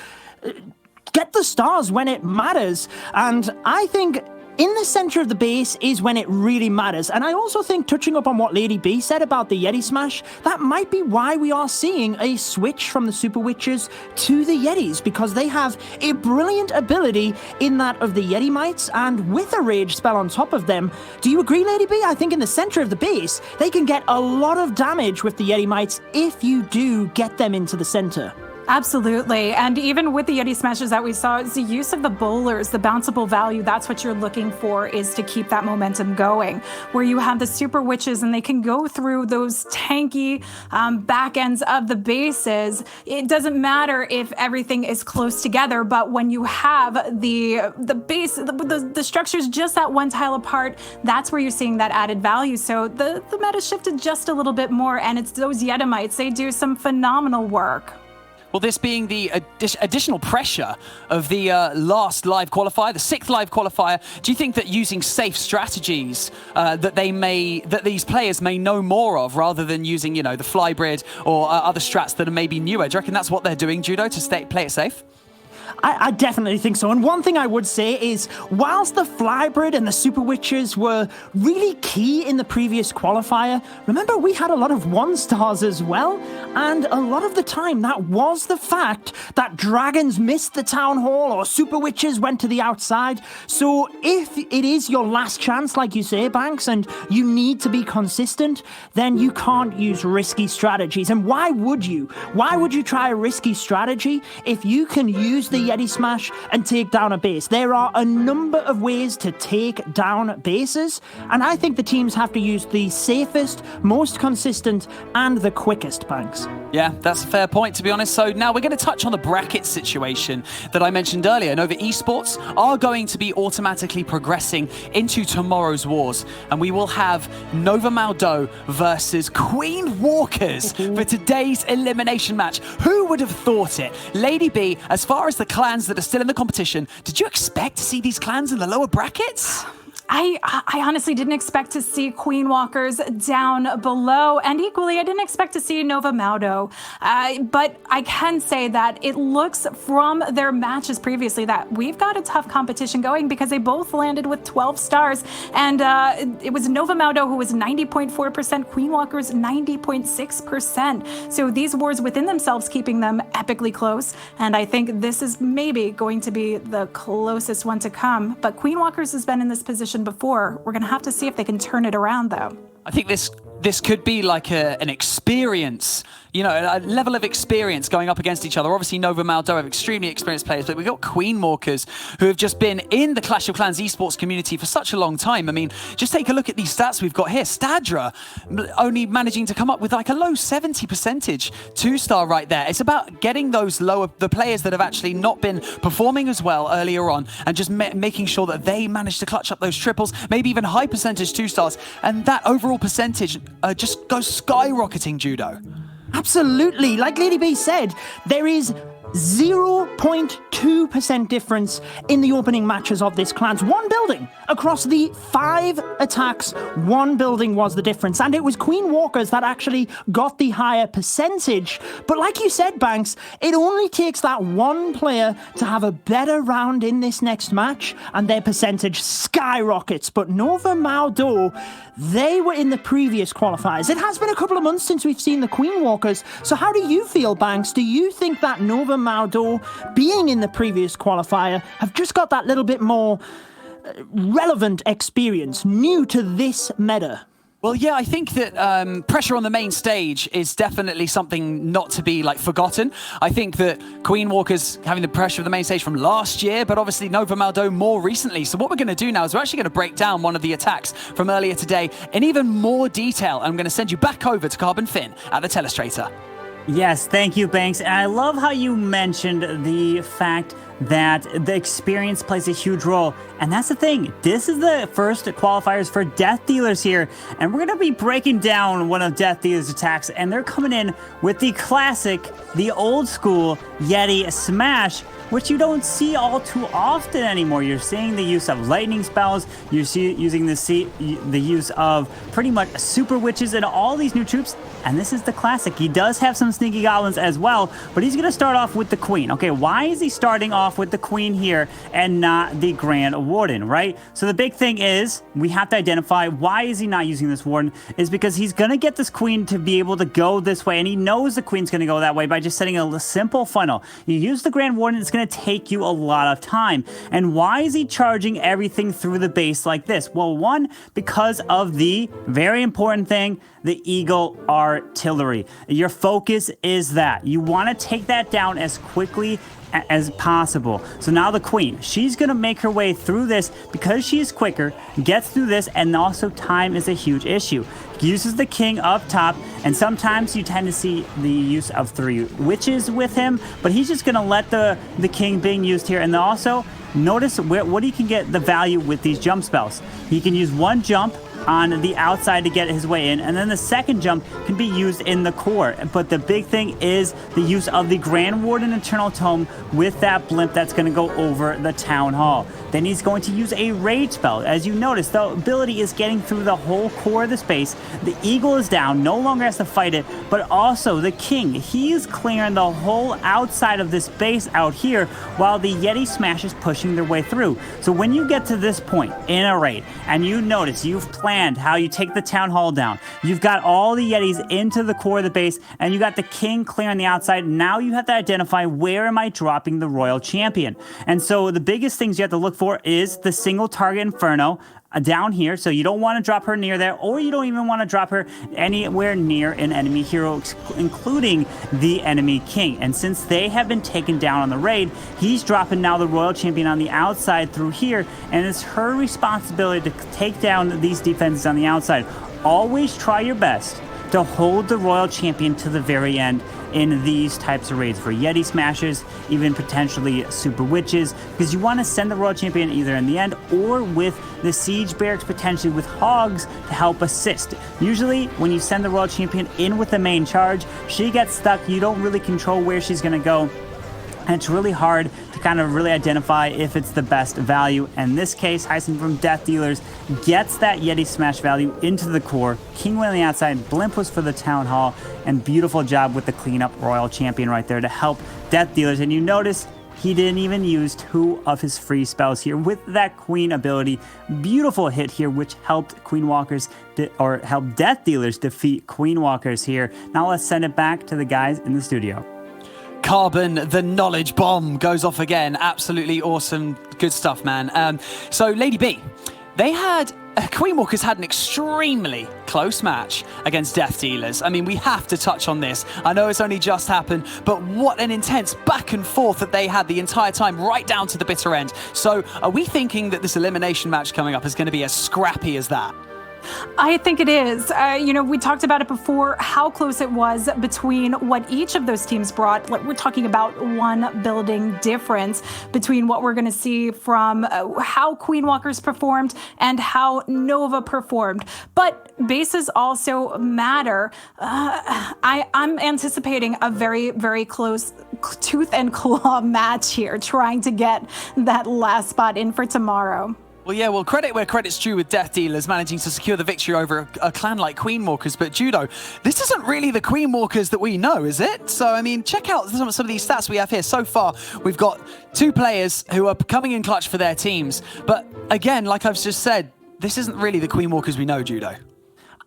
get the stars when it matters, and I think in the center of the base is when it really matters. And I also think, touching up on what Lady B said about the Yeti Smash, that might be why we are seeing a switch from the Super Witches to the Yetis, because they have a brilliant ability in that of the Yeti Mites, and with a rage spell on top of them. Do you agree, Lady B? I think in the center of the base, they can get a lot of damage with the Yeti Mites if you do get them into the center. Absolutely. And even with the Yeti Smashes that we saw, it's the use of the bowlers, the bounceable value. That's what you're looking for, is to keep that momentum going, where you have the Super Witches and they can go through those tanky back ends of the bases. It doesn't matter if everything is close together, but when you have the base, the structure's just that one tile apart, that's where you're seeing that added value. So the meta shifted just a little bit more, and it's those Yetimites. They do some phenomenal work. Well, this being the additional pressure of the last live qualifier, the 6th live qualifier, do you think that using safe strategies that these players may know more of, rather than using, the Flybrid or other strats that are maybe newer? Do you reckon that's what they're doing, Judo, to play it safe? I definitely think so. And one thing I would say is, whilst the Flybrid and the Super Witches were really key in the previous qualifier, remember we had a lot of 1-stars as well? And a lot of the time that was the fact that dragons missed the town hall or Super Witches went to the outside. So if it is your last chance, like you say, Banks, and you need to be consistent, then you can't use risky strategies. And why would you? Why would you try a risky strategy if you can use the Yeti Smash and take down a base? There are a number of ways to take down bases, and I think the teams have to use the safest, most consistent, and the quickest, Banks. Yeah, that's a fair point, to be honest. So now we're going to touch on the bracket situation that I mentioned earlier. Nova Esports are going to be automatically progressing into tomorrow's wars, and we will have Nova Maodou versus Queen Walkers for today's elimination match. Who would have thought it? Lady B, as far as the the clans that are still in the competition, did you expect to see these clans in the lower brackets? I honestly didn't expect to see Queen Walkers down below, and equally, I didn't expect to see Nova Maodou. But I can say that it looks from their matches previously that we've got a tough competition going because they both landed with 12 stars, and it was Nova Maodou who was 90.4%, Queen Walkers 90.6%. So these wars within themselves keeping them epically close, and I think this is maybe going to be the closest one to come. But Queen Walkers has been in this position before. We're going to have to see if they can turn it around, though. I think this could be like an experience, you know, a level of experience going up against each other. Obviously, Nova Maodou have extremely experienced players, but we've got Queen Walkers who have just been in the Clash of Clans esports community for such a long time. I mean, just take a look at these stats we've got here. Stadra only managing to come up with like a low 70% 2-star right there. It's about getting those the players that have actually not been performing as well earlier on and just making sure that they manage to clutch up those triples, maybe even high percentage 2-stars, and that overall percentage just goes skyrocketing, Judo. Absolutely. Like Lady B said, there is 0.2% difference in the opening matches of this clans. One building across the 5 attacks, one building was the difference. And it was Queen Walkers that actually got the higher percentage. But like you said, Banks, it only takes that one player to have a better round in this next match and their percentage skyrockets. But Nova Maodou, they were in the previous qualifiers. It has been a couple of months since we've seen the Queen Walkers. So how do you feel, Banks? Do you think that Nova Maodou, being in the previous qualifier, have just got that little bit more relevant experience, new to this meta? Well, yeah, I think that pressure on the main stage is definitely something not to be forgotten. I think that Queen Walker's having the pressure of the main stage from last year, but obviously Nova Maodou more recently. So what we're going to do now is we're actually going to break down one of the attacks from earlier today in even more detail. I'm going to send you back over to Carbon Finn at the Telestrator. Yes, thank you, Banks. And I love how you mentioned the fact that the experience plays a huge role. And that's the thing. This is the first qualifiers for Death Dealers here. And we're going to be breaking down one of Death Dealers' attacks. And they're coming in with the classic, the old school Yeti Smash, which you don't see all too often anymore. You're seeing the use of lightning spells. You're using the use of pretty much super witches and all these new troops. And this is the classic. He does have some sneaky goblins as well, but he's going to start off with the queen. Okay, why is he starting off with the queen here and not the Grand Warden, right? So the big thing is we have to identify why is he not using this warden is because he's going to get this queen to be able to go this way, and he knows the queen's going to go that way by just setting a simple funnel. You use the Grand Warden, it's going to take you a lot of time. And why is he charging everything through the base like this? Well, one, because of the very important thing, the Eagle Artillery. Your focus is that. You want to take that down as quickly as possible. So now the queen, she's going to make her way through this because she's quicker, gets through this, and also time is a huge issue. Uses the king up top, and sometimes you tend to see the use of 3 witches with him, but he's just going to let the king being used here. And also, notice what he can get the value with these jump spells. He can use 1 jump on the outside to get his way in, and then the second jump can be used in the core. But the big thing is the use of the Grand Warden Eternal Tome with that blimp that's going to go over the Town Hall. Then he's going to use a rage spell. As you notice, the ability is getting through the whole core of the space. The eagle is down, no longer has to fight it, but also the king, he is clearing the whole outside of this base out here while the Yeti Smash is pushing their way through. So when you get to this point in a raid and you notice you've planned how you take the town hall down, you've got all the Yetis into the core of the base, and you got the king clearing the outside. Now you have to identify where am I dropping the royal champion. And so the biggest things you have to look for is the single target inferno down here. So you don't want to drop her near there, or you don't even want to drop her anywhere near an enemy hero, including the enemy king. And since they have been taken down on the raid, he's dropping now the royal champion on the outside through here, and it's her responsibility to take down these defenses on the outside. Always try your best to hold the royal champion to the very end in these types of raids for Yeti Smashes, even potentially Super Witches, because you want to send the royal champion either in the end or with the siege barracks, potentially with hogs to help assist. Usually when you send the royal champion in with the main charge, she gets stuck. You don't really control where she's going to go, and it's really hard to kind of really identify if it's the best value. In this case, Heisen from Death Dealers gets that Yeti Smash value into the core. King went on the outside, Blimp was for the Town Hall, and beautiful job with the cleanup Royal Champion right there to help Death Dealers. And you notice he didn't even use 2 of his free spells here with that Queen ability. Beautiful hit here, which helped Queen Walkers, or helped Death Dealers defeat Queen Walkers here. Now let's send it back to the guys in the studio. Carbon, the knowledge bomb goes off again. Absolutely awesome. Good stuff, man. So Lady B, they had... Queen Walkers had an extremely close match against Death Dealers. I mean, we have to touch on this. I know it's only just happened, but what an intense back and forth that they had the entire time, right down to the bitter end. So are we thinking that this elimination match coming up is going to be as scrappy as that? I think it is. You know, we talked about it before, how close it was between what each of those teams brought. Like, we're talking about 1 building difference between what we're going to see from how Queen Walkers performed and how Nova performed. But bases also matter. I'm anticipating a very, very close tooth and claw match here, trying to get that last spot in for tomorrow. Well, yeah, well, credit where credit's due with Death Dealers managing to secure the victory over a clan like Queen Walkers. But Judo, this isn't really the Queen Walkers that we know, is it? So, I mean, check out some of these stats we have here. So far, we've got 2 players who are coming in clutch for their teams. But again, like I've just said, this isn't really the Queen Walkers we know, Judo.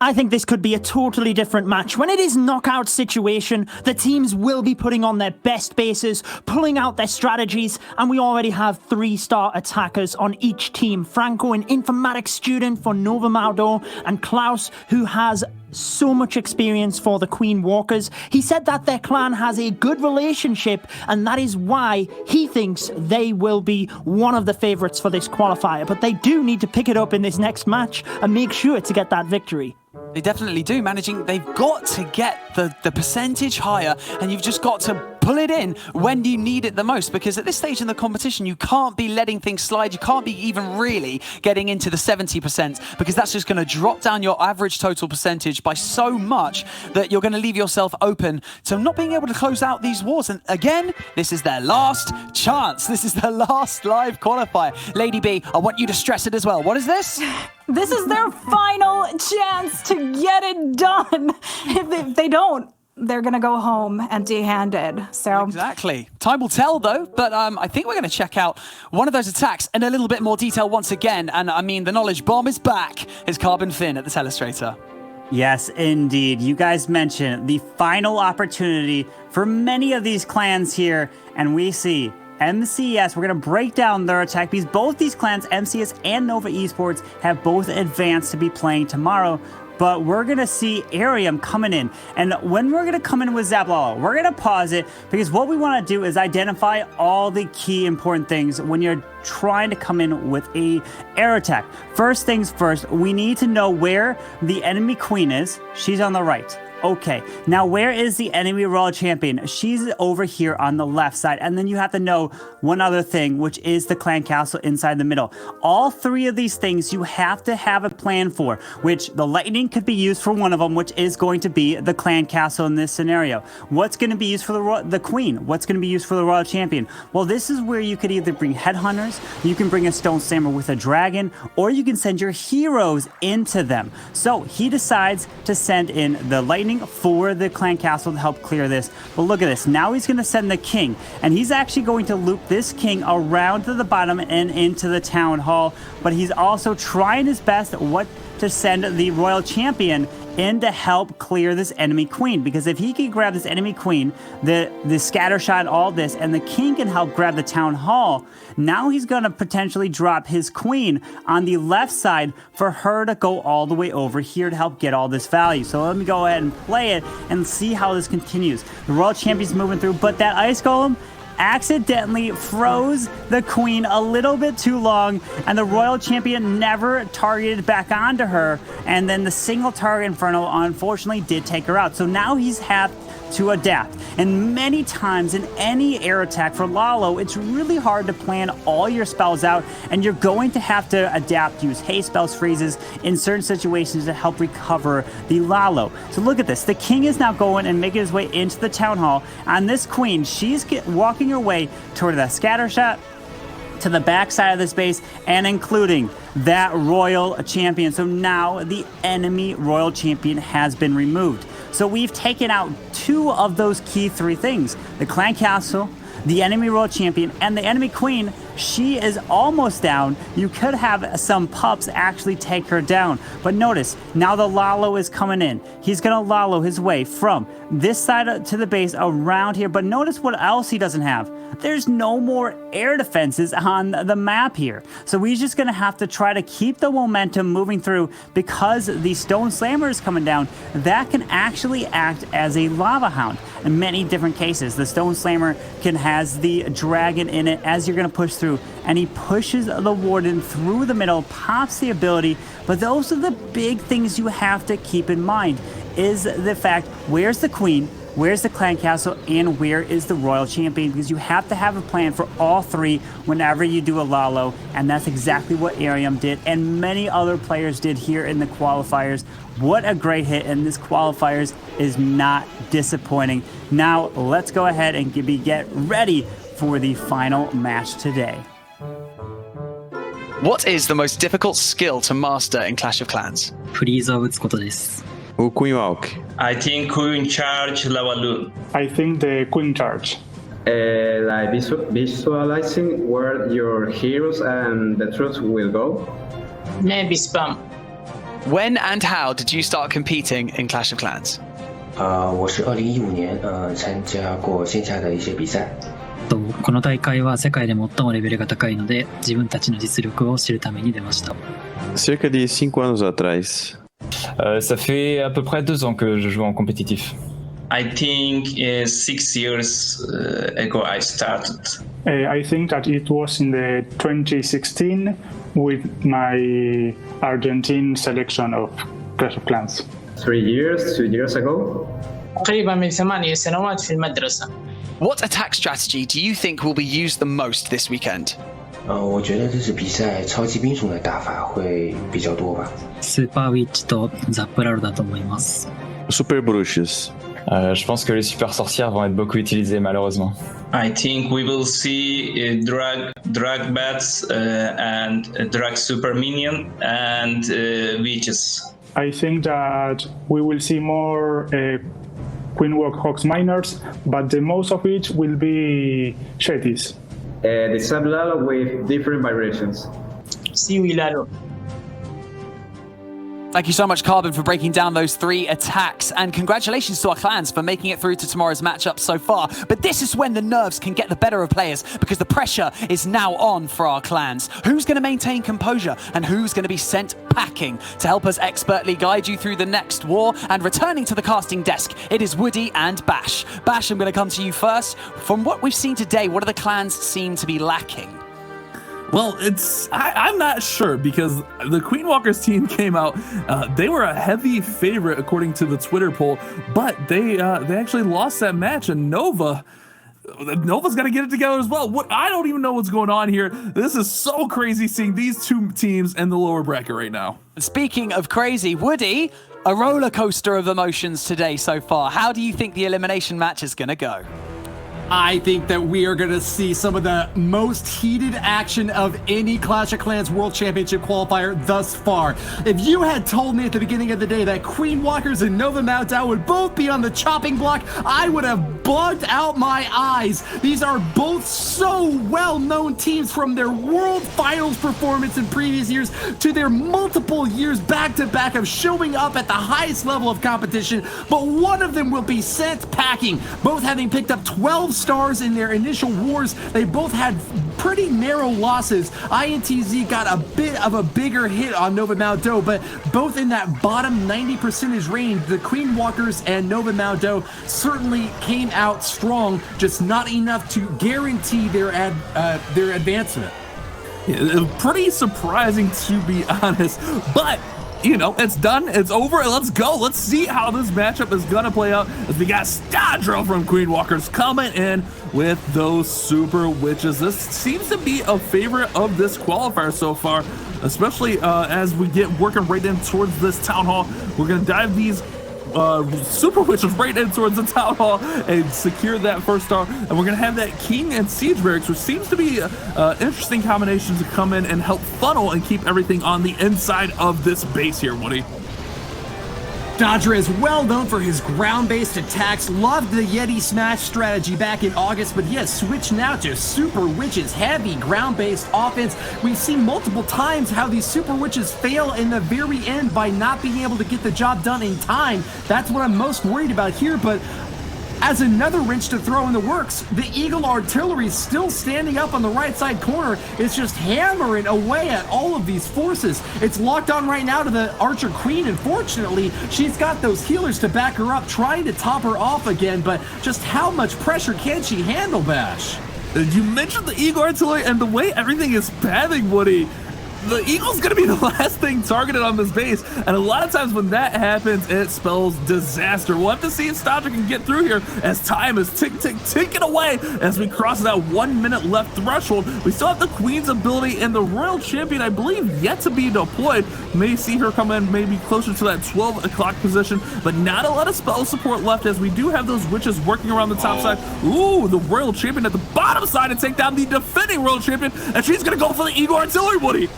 I think this could be a totally different match. When it is knockout situation, the teams will be putting on their best bases, pulling out their strategies, and we already have 3-star attackers on each team. Franco, an informatics student for Nova Maodou, and Klaus, who has so much experience for the Queen Walkers. He said that their clan has a good relationship, and that is why he thinks they will be one of the favorites for this qualifier. But they do need to pick it up in this next match and make sure to get that victory. They definitely do. They've got to get the percentage higher, and you've just got to pull it in when you need it the most, because at this stage in the competition, you can't be letting things slide. You can't be even really getting into the 70%, because that's just going to drop down your average total percentage by so much that you're going to leave yourself open to not being able to close out these wars. And again, this is their last chance. This is their last live qualifier. Lady B, I want you to stress it as well. What is this? This is their final chance to get it done. If they don't, they're going to go home empty-handed. So exactly. Time will tell, though. But I think we're going to check out one of those attacks in a little bit more detail once again. And I mean, the knowledge bomb is back. It's Carbon Finn at the Telestrator. Yes, indeed. You guys mentioned the final opportunity for many of these clans here. And we see MCES, we're going to break down their attack because both these clans, MCES and Nova Esports, have both advanced to be playing tomorrow. But we're going to see Arium coming in. And when we're going to come in with Zablala, we're going to pause it because what we want to do is identify all the key important things when you're trying to come in with a air attack. First things first, we need to know where the enemy queen is. She's on the right. Okay, now where is the enemy Royal Champion? She's over here on the left side. And then you have to know one other thing, which is the clan castle inside the middle. All 3 of these things you have to have a plan for, which the lightning could be used for one of them, which is going to be the clan castle in this scenario. What's going to be used for the queen? What's going to be used for the Royal Champion? Well, this is where you could either bring headhunters, you can bring a stone slammer with a dragon, or you can send your heroes into them. So he decides to send in the lightning for the clan castle to help clear this. But look at this. Now he's going to send the king, and he's actually going to loop this king around to the bottom and into the town hall. But he's also trying his best to send the Royal Champion in to help clear this enemy queen, because if he can grab this enemy queen, the scatter shot, all this, and the king can help grab the town hall, now he's going to potentially drop his queen on the left side for her to go all the way over here to help get all this value. So let me go ahead and play it and see how this continues. The Royal Champion's moving through, but that ice golem accidentally froze the queen a little bit too long, and the Royal Champion never targeted back onto her, and then the single target Inferno unfortunately did take her out. So now he's had to adapt. And many times in any air attack for Lalo, it's really hard to plan all your spells out, and you're going to have to adapt, use haste spells, freezes in certain situations to help recover the Lalo. So look at this. The king is now going and making his way into the town hall, and this queen, she's walking her way toward that scatter shot, to the back side of this base, and including that royal champion. So now the enemy royal champion has been removed. So we've taken out 2 of those key 3 things: the clan castle, the enemy royal champion, and the enemy queen. She is almost down. You could have some pups actually take her down. But notice, now the Lalo is coming in. He's going to Lalo his way from this side to the base around here. But notice what else he doesn't have. There's no more air defenses on the map here. So he's just going to have to try to keep the momentum moving through, because the Stone Slammer is coming down. That can actually act as a Lava Hound in many different cases. The Stone Slammer has the dragon in it as you're going to push through, and he pushes the Warden through the middle, pops the ability. But those are the big things you have to keep in mind, is the fact, where's the queen, where's the clan castle, and where is the royal champion? Because you have to have a plan for all 3 whenever you do a Lalo, and that's exactly what Arium did, and many other players did here in the qualifiers. What a great hit, and this qualifiers is not disappointing. Now let's go ahead and get ready for the final match today. What is the most difficult skill to master in Clash of Clans? フリーズを打つことです。 O Queen Walk. I think Queen Charge Lavalu. I think the Queen Charge. Like visualizing where your heroes and the troops will go. Maybe spam. When and how did you start competing in Clash of Clans? 我是2015年参加过线下的一些比赛。この大会は世界で最もレベルが高いので、自分たちの実力を知るために出ました。 Cerca de 5 anos atrás. Ça fait à peu près 2 ans que je joue en compétitif. I think 6 years ago I started. I think that it was in the 2016 with my Argentine selection of Clash of Clans. 2 years ago. تقريبا من 8 سنوات في المدرسة. What attack strategy do you think will be used the most this weekend? 我觉得这次比赛超级兵种的打法会比较多吧。スーパーウィッチとザップラルだと思います。 Super Bruxas. Je pense que les super sorcières vont être beaucoup utilisées malheureusement. I think we will see drag bats and drag super minion and witches. I think that we will see more Queen Walk Hawks Miners, but the most of it will be Shetis. The Sablala with different variations. Siwi Lalo. Thank you so much, Carbon, for breaking down those 3 attacks, and congratulations to our clans for making it through to tomorrow's matchup so far. But this is when the nerves can get the better of players, because the pressure is now on for our clans. Who's going to maintain composure, and who's going to be sent packing? To help us expertly guide you through the next war and returning to the casting desk, it is Woody and Bash. Bash, I'm going to come to you first. From what we've seen today, what do the clans seem to be lacking? Well, I'm not sure, because the Queen Walkers team came out. They were a heavy favorite according to the Twitter poll, but they actually lost that match, and Nova's got to get it together as well. I don't even know what's going on here. This is so crazy seeing these 2 teams in the lower bracket right now. Speaking of crazy, Woody, a roller coaster of emotions today so far. How do you think the elimination match is going to go? I think that we are going to see some of the most heated action of any Clash of Clans World Championship qualifier thus far. If you had told me at the beginning of the day that Queen Walkers and Nova Maodou would both be on the chopping block, I would have bugged out my eyes. These are both so well-known teams, from their World Finals performance in previous years to their multiple years back-to-back of showing up at the highest level of competition, but one of them will be sent packing, both having picked up 12 stars in their initial wars. They both had pretty narrow losses. INTZ got a bit of a bigger hit on Nova Maodou, but both in that bottom 90% range. The Queen Walkers and Nova Maodou certainly came out strong, just not enough to guarantee their advancement. Yeah, pretty surprising, to be honest, but you know, it's done, it's over, let's go. Let's see how this matchup is gonna play out as we got Stadra from Queen Walkers coming in with those Super Witches. This seems to be a favorite of this qualifier so far, especially as we get working right in towards this Town Hall. We're gonna dive these Super Witches right in towards the Town Hall and secure that first star, and we're gonna have that King and Siege Barracks, which seems to be interesting combination to come in and help funnel and keep everything on the inside of this base here, Woody. Stadra is well known for his ground-based attacks, loved the Yeti Smash strategy back in August, but he has switched now to Super Witches, heavy ground-based offense. We've seen multiple times how these Super Witches fail in the very end by not being able to get the job done in time. That's what I'm most worried about here, but as another wrench to throw in the works, the Eagle Artillery is still standing up on the right side corner. It's just hammering away at all of these forces. It's locked on right now to the Archer Queen, and fortunately, she's got those healers to back her up, trying to top her off again, but just how much pressure can she handle, Bash? You mentioned the Eagle Artillery and the way everything is pathing, Woody. The Eagle's gonna be the last thing targeted on this base, and a lot of times when that happens, it spells disaster. We'll have to see if Stadra can get through here as time is ticking away as we cross that 1 minute left threshold. We still have the Queen's ability and the Royal Champion, I believe, yet to be deployed. May see her come in maybe closer to that 12 o'clock position, but not a lot of spell support left as we do have those witches working around the top side. Ooh, the Royal Champion at the bottom side to take down the defending Royal Champion, and she's gonna go for the Eagle Artillery, Woody.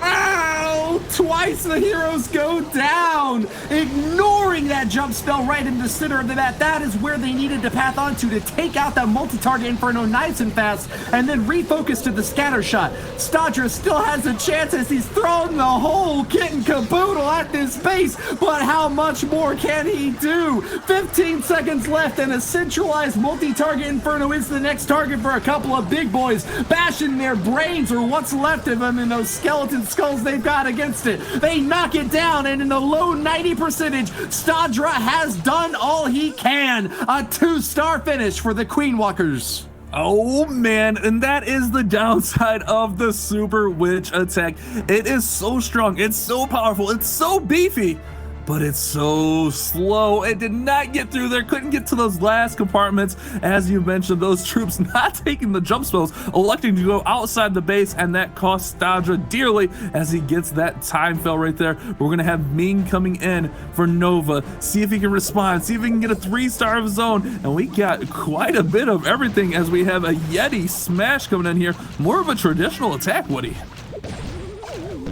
Ow! Twice the heroes go down, ignoring that jump spell right in the center of the map. That is where they needed to path onto to take out that multi-target Inferno nice and fast, and then refocus to the scatter shot. Stadra still has a chance as he's thrown the whole kit and caboodle at this base, but how much more can he do? 15 seconds left, and a centralized multi-target Inferno is the next target for a couple of big boys, bashing their brains or what's left of them in those skeleton skulls they've got against it. They knock it down, and in the low 90 percentage, Stadra has done all he can. A 2-star finish for the Queen Walkers. Oh man, and that is the downside of the Super Witch attack. It is so strong, it's so powerful, it's so beefy, but it's so slow. It did not get through there, couldn't get to those last compartments. As you mentioned, those troops not taking the jump spells, electing to go outside the base, and that cost Stadra dearly as he gets that time fail right there. We're gonna have Ming coming in for Nova, see if he can respond, see if he can get a 3-star of his own, and we got quite a bit of everything as we have a Yeti Smash coming in here. More of a traditional attack, Woody.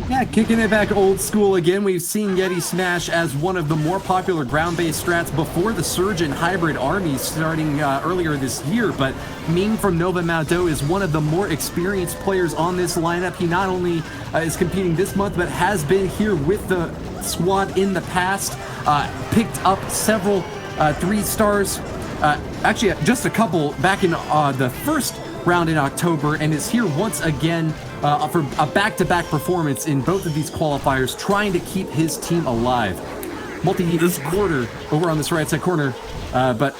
Yeah, kicking it back old school again. We've seen Yeti Smash as one of the more popular ground-based strats before the surge in hybrid armies starting earlier this year, but Ming from Nova Maodou is one of the more experienced players on this lineup. He not only is competing this month, but has been here with the squad in the past, picked up several 3-stars, actually just a couple back in the first round in October, and is here once again for a back-to-back performance in both of these qualifiers, trying to keep his team alive. This quarter over on this right side corner, but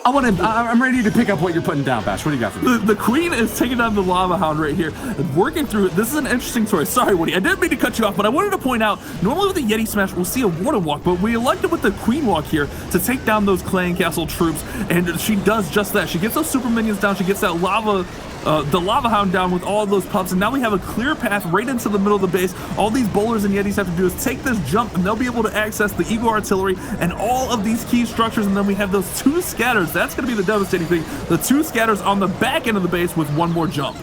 I'm ready to pick up what you're putting down, Bash. What do you got for me? The Queen is taking down the Lava Hound right here, working through it. This is an interesting story. Sorry, Woody, I didn't mean to cut you off, but I wanted to point out, normally with the Yeti Smash, we'll see a Warden Walk, but we elected with the Queen Walk here to take down those Clan Castle troops, and she does just that. She gets those super minions down, she gets that the Lava Hound down with all of those pups, and now we have a clear path right into the middle of the base. All these bowlers and Yetis have to do is take this jump, and they'll be able to access the Eagle Artillery and all of these key structures, and then we have those 2 scatters. That's going to be the devastating thing. The 2 scatters on the back end of the base with 1 more jump.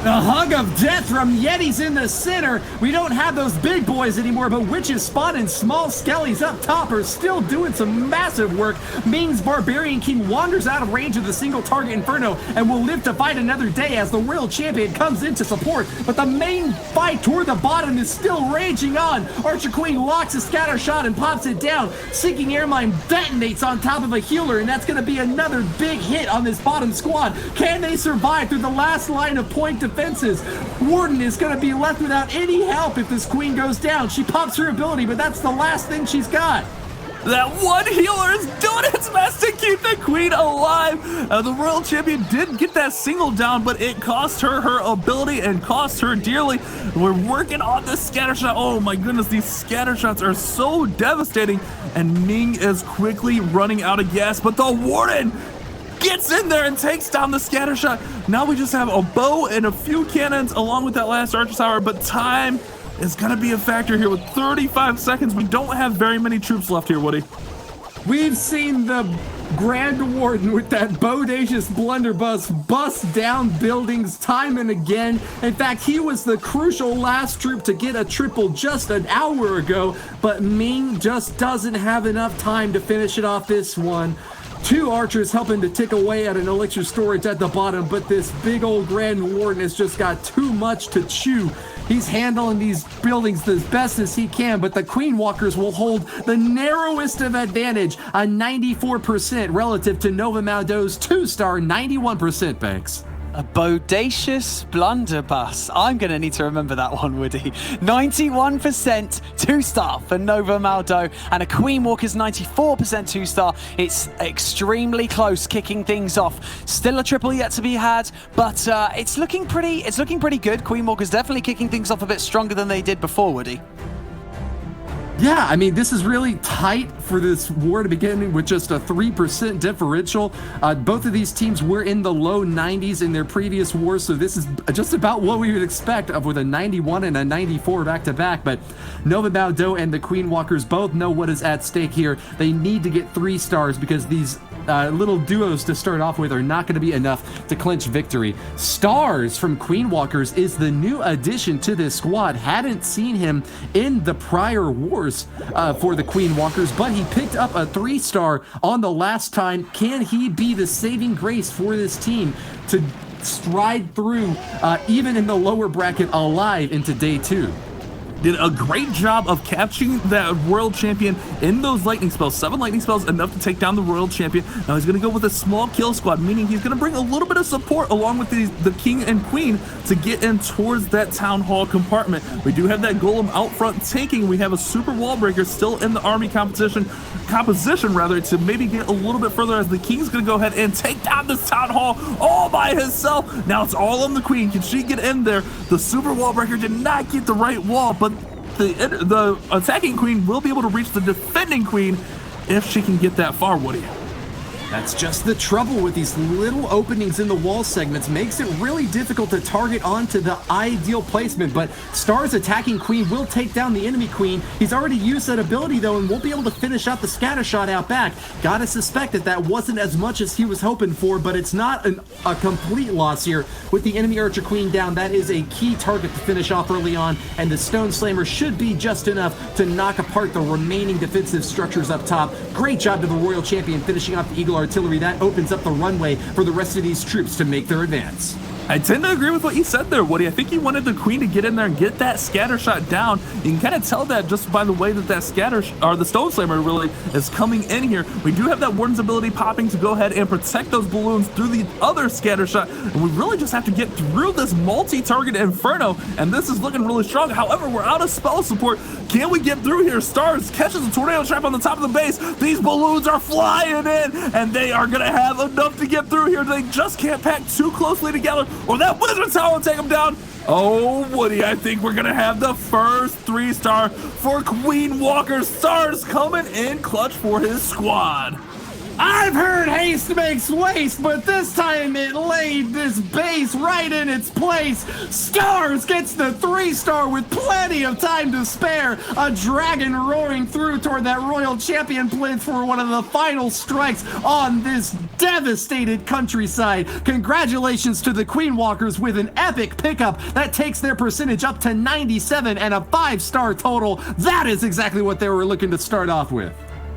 The hug of death from Yetis in the center. We don't have those big boys anymore, but witches spawning small skellies up top are still doing some massive work. Ming's Barbarian King wanders out of range of the single target Inferno and will live to fight another day as the Royal Champion comes in to support. But the main fight toward the bottom is still raging on. Archer Queen locks a scatter shot and pops it down. Sinking Airmine detonates on top of a healer, and that's going to be another big hit on this bottom squad. Can they survive through the last line of point defenses? Warden is going to be left without any help if this Queen goes down. She pops her ability, but that's the last thing she's got. That one healer is doing its best to keep keep the queen alive. The Royal Champion did get that single down, but it cost her her ability and cost her dearly. We're working on this scatter shot. Oh my goodness, these scatter shots are so devastating. And Ming is quickly running out of gas, but the Warden gets in there and takes down the scatter shot. Now we just have a bow and a few cannons along with that last archer tower, but time is going to be a factor here with 35 seconds. We don't have very many troops left here, Woody. We've seen the Grand Warden with that bodacious blunderbuss bust down buildings time and again. In fact, he was the crucial last troop to get a triple just an hour ago, but Ming just doesn't have enough time to finish it off this one. 2 archers helping to tick away at an elixir storage at the bottom, but this big old Grand Warden has just got too much to chew. He's handling these buildings as best as he can, but the Queen Walkers will hold the narrowest of advantage, a 94% relative to Nova Maodou's 2-star 91%, Banks. A bodacious blunderbuss. I'm going to need to remember that one, Woody. 91% 2-star for Nova Maodou, and a Queen Walker's 94% 2-star. It's extremely close, kicking things off. Still a triple yet to be had, but it's looking pretty good. Queen Walker's definitely kicking things off a bit stronger than they did before, Woody. Yeah, I mean, this is really tight for this war to begin with just a 3% differential. Both of these teams were in the low 90s in their previous wars, so this is just about what we would expect with a 91 and a 94 back-to-back. But Nova Maodou and the Queen Walkers both know what is at stake here. They need to get 3 stars because these little duos to start off with are not going to be enough to clinch victory. Stars from Queen Walkers is the new addition to this squad. Hadn't seen him in the prior wars for the Queen Walkers, but he picked up a 3-star on the last time. Can he be the saving grace for this team to stride through even in the lower bracket alive into day 2? Did a great job of capturing that Royal Champion in those lightning spells. 7 lightning spells, enough to take down the Royal Champion. Now he's going to go with a small kill squad, meaning he's going to bring a little bit of support along with the King and Queen to get in towards that Town Hall compartment. We do have that Golem out front tanking. We have a Super Wall Breaker still in the army composition to maybe get a little bit further, as the King's going to go ahead and take down this Town Hall all by himself. Now it's all on the Queen. Can she get in there? The Super Wall Breaker did not get the right wall, but the attacking Queen will be able to reach the defending Queen if she can get that far, Woody. That's just the trouble with these little openings in the wall segments. Makes it really difficult to target onto the ideal placement, but Star's attacking Queen will take down the enemy Queen. He's already used that ability though and won't be able to finish out the scatter shot out back. Gotta suspect that wasn't as much as he was hoping for, but it's not a complete loss here. With the enemy Archer Queen down, that is a key target to finish off early on, and the Stone Slammer should be just enough to knock apart the remaining defensive structures up top. Great job to the Royal Champion finishing off the Eagle Artillery. That opens up the runway for the rest of these troops to make their advance. I tend to agree with what you said there, Woody. I think he wanted the Queen to get in there and get that scatter shot down. You can kind of tell that just by the way that the Stone Slammer really is coming in here. We do have that Warden's ability popping to go ahead and protect those balloons through the other scatter shot, and we really just have to get through this multi-target Inferno, and this is looking really strong. However, we're out of spell support. Can we get through here? Stars catches a tornado trap on the top of the base. These balloons are flying in, and they are going to have enough to get through here. They just can't pack too closely together, or that Wizard Tower will take them down. Oh, Woody, I think we're going to have the first 3-star for Queen Walker. Stars coming in clutch for his squad. I've heard haste makes waste, but this time it laid this base right in its place. Stars gets the 3-star with plenty of time to spare. A dragon roaring through toward that Royal Champion plinth for one of the final strikes on this devastated countryside. Congratulations to the Queen Walkers with an epic pickup that takes their percentage up to 97 and a 5-star total. That is exactly what they were looking to start off with.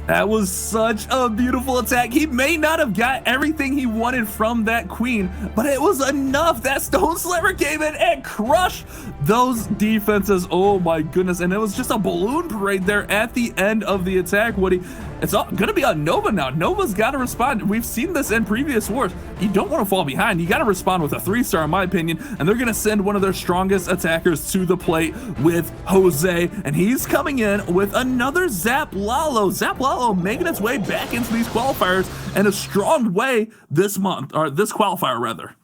That was such a beautiful attack. He may not have got everything he wanted from that Queen, but it was enough. That Stone Slammer came in and crushed those defenses. Oh my goodness. And it was just a balloon parade there at the end of the attack, Woody. It's all going to be on Nova now. Nova's got to respond. We've seen this in previous wars. You don't want to fall behind. You got to respond with a 3-star, in my opinion, and they're going to send one of their strongest attackers to the plate with Jose, and he's coming in with another Zap Lalo. Zap Lalo making its way back into these qualifiers in a strong way this month, or this qualifier rather.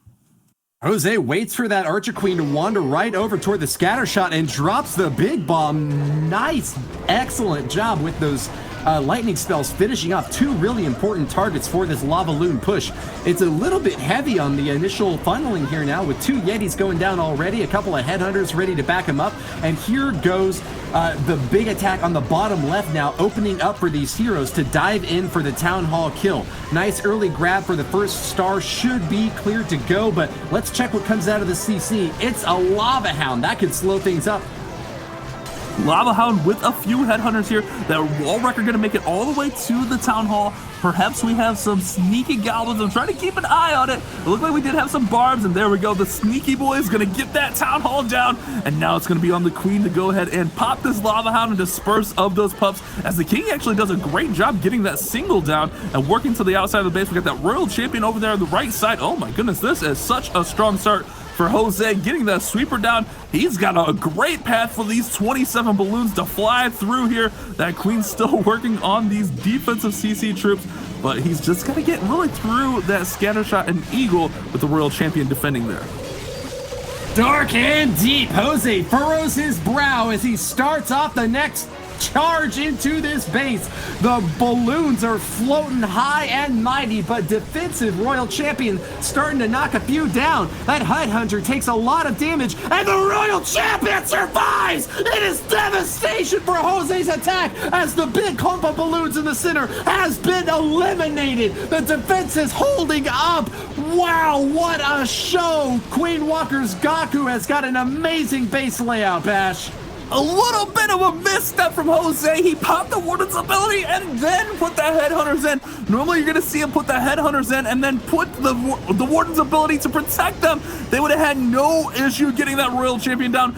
Jose waits for that Archer Queen to wander right over toward the scatter shot and drops the big bomb. Nice, excellent job with those lightning spells, finishing off 2 really important targets for this Lava Loon push. It's a little bit heavy on the initial funneling here now, with 2 Yetis going down already, a couple of Headhunters ready to back him up, and here goes the big attack on the bottom left now, opening up for these heroes to dive in for the Town Hall kill. Nice early grab for the first star, should be cleared to go, but let's check what comes out of the CC. It's a Lava Hound. That could slow things up. Lava Hound with a few Headhunters here. That wall wrecker going to make it all the way to the Town Hall. Perhaps we have some sneaky goblins. I'm trying to keep an eye on it. It looked like we did have some barbs, and there we go. The sneaky boy is going to get that Town Hall down, and now it's going to be on the Queen to go ahead and pop this Lava Hound and disperse of those pups, as the King actually does a great job getting that single down and working to the outside of the base. We got that Royal Champion over there on the right side. Oh my goodness, this is such a strong start for Jose, getting that sweeper down. He's got a great path for these 27 balloons to fly through here. That Queen's still working on these defensive CC troops, but he's just got to get really through that scatter shot and eagle with the Royal Champion defending there. Dark and deep, Jose furrows his brow as he starts off the next charge into this base. The balloons are floating high and mighty, but defensive Royal Champion starting to knock a few down. That Headhunter takes a lot of damage, and the Royal Champion survives! It is devastation for Jose's attack as the big clump of balloons in the center has been eliminated. The defense is holding up. Wow, what a show! Queen Walker's Gaku has got an amazing base layout, Bash. A little bit of a misstep from Jose. He popped the Warden's ability and then put the Headhunters in. Normally you're going to see him put the Headhunters in and then put the Warden's ability to protect them. They would have had no issue getting that Royal Champion down.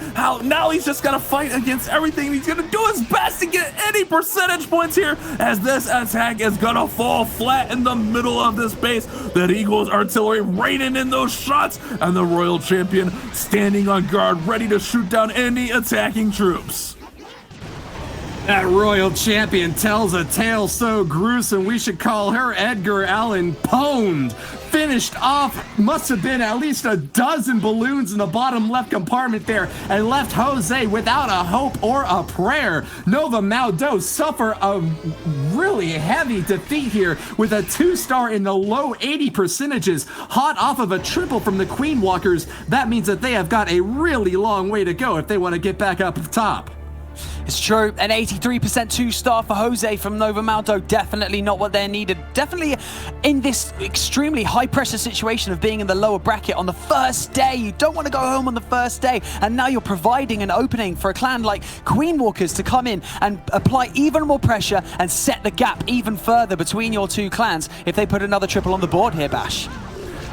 Now he's just got to fight against everything. He's going to do his best to get any percentage points here, as this attack is going to fall flat in the middle of this base. That Eagles artillery raining in those shots, and the Royal Champion standing on guard, ready to shoot down any attacking troops. That Royal Champion tells a tale so gruesome we should call her Edgar Allan Poe. Finished off, must have been at least a dozen balloons in the bottom left compartment there, and left Jose without a hope or a prayer. Nova Maodou suffer a really heavy defeat here with a 2-star in the low 80 percentages, hot off of a triple from the Queen Walkers. That means that they have got a really long way to go if they want to get back up top. It's true, an 83% 2-star for Jose from Nova Maodou. Definitely not what they're needed. Definitely in this extremely high-pressure situation of being in the lower bracket on the first day. You don't want to go home on the first day, and now you're providing an opening for a clan like Queen Walkers to come in and apply even more pressure and set the gap even further between your two clans if they put another triple on the board here, Bash.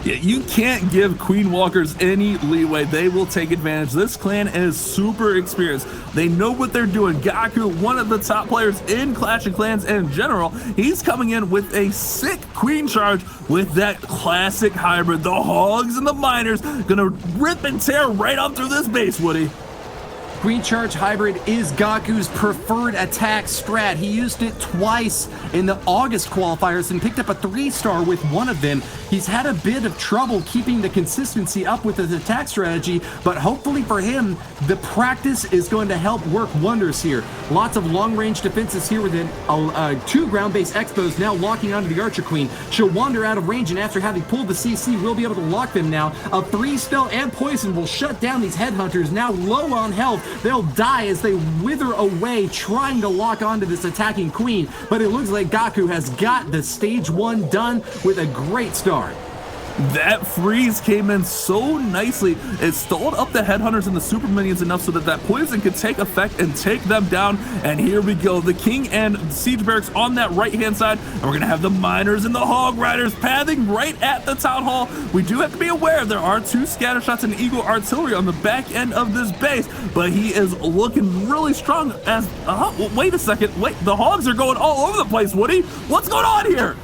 Yeah, you can't give Queen Walkers any leeway. They will take advantage. This clan is super experienced. They know what they're doing. Gaku, one of the top players in Clash of Clans in general, he's coming in with a sick Queen charge with that classic hybrid. The Hogs and the Miners gonna rip and tear right on through this base, Woody. Queen Charge Hybrid is Gaku's preferred attack strat. He used it twice in the August qualifiers and picked up a 3-star with one of them. He's had a bit of trouble keeping the consistency up with his attack strategy, but hopefully for him, the practice is going to help work wonders here. Lots of long-range defenses here with 2 ground-based expos now locking onto the Archer Queen. She'll wander out of range, and after having pulled the CC, we'll be able to lock them now. A 3-spell and poison will shut down these Headhunters, now low on health. They'll die as they wither away trying to lock onto this attacking Queen, but it looks like Gaku has got the stage 1 done with a great start. That freeze came in so nicely. It stalled up the headhunters and the super minions enough so that poison could take effect and take them down. And here we go. The king and siege barracks on that right-hand side. And we're going to have the miners and the hog riders pathing right at the town hall. We do have to be aware there are 2 scatter shots and eagle artillery on the back end of this base. But he is looking really strong as... wait a second. Wait, the hogs are going all over the place, Woody. What's going on here?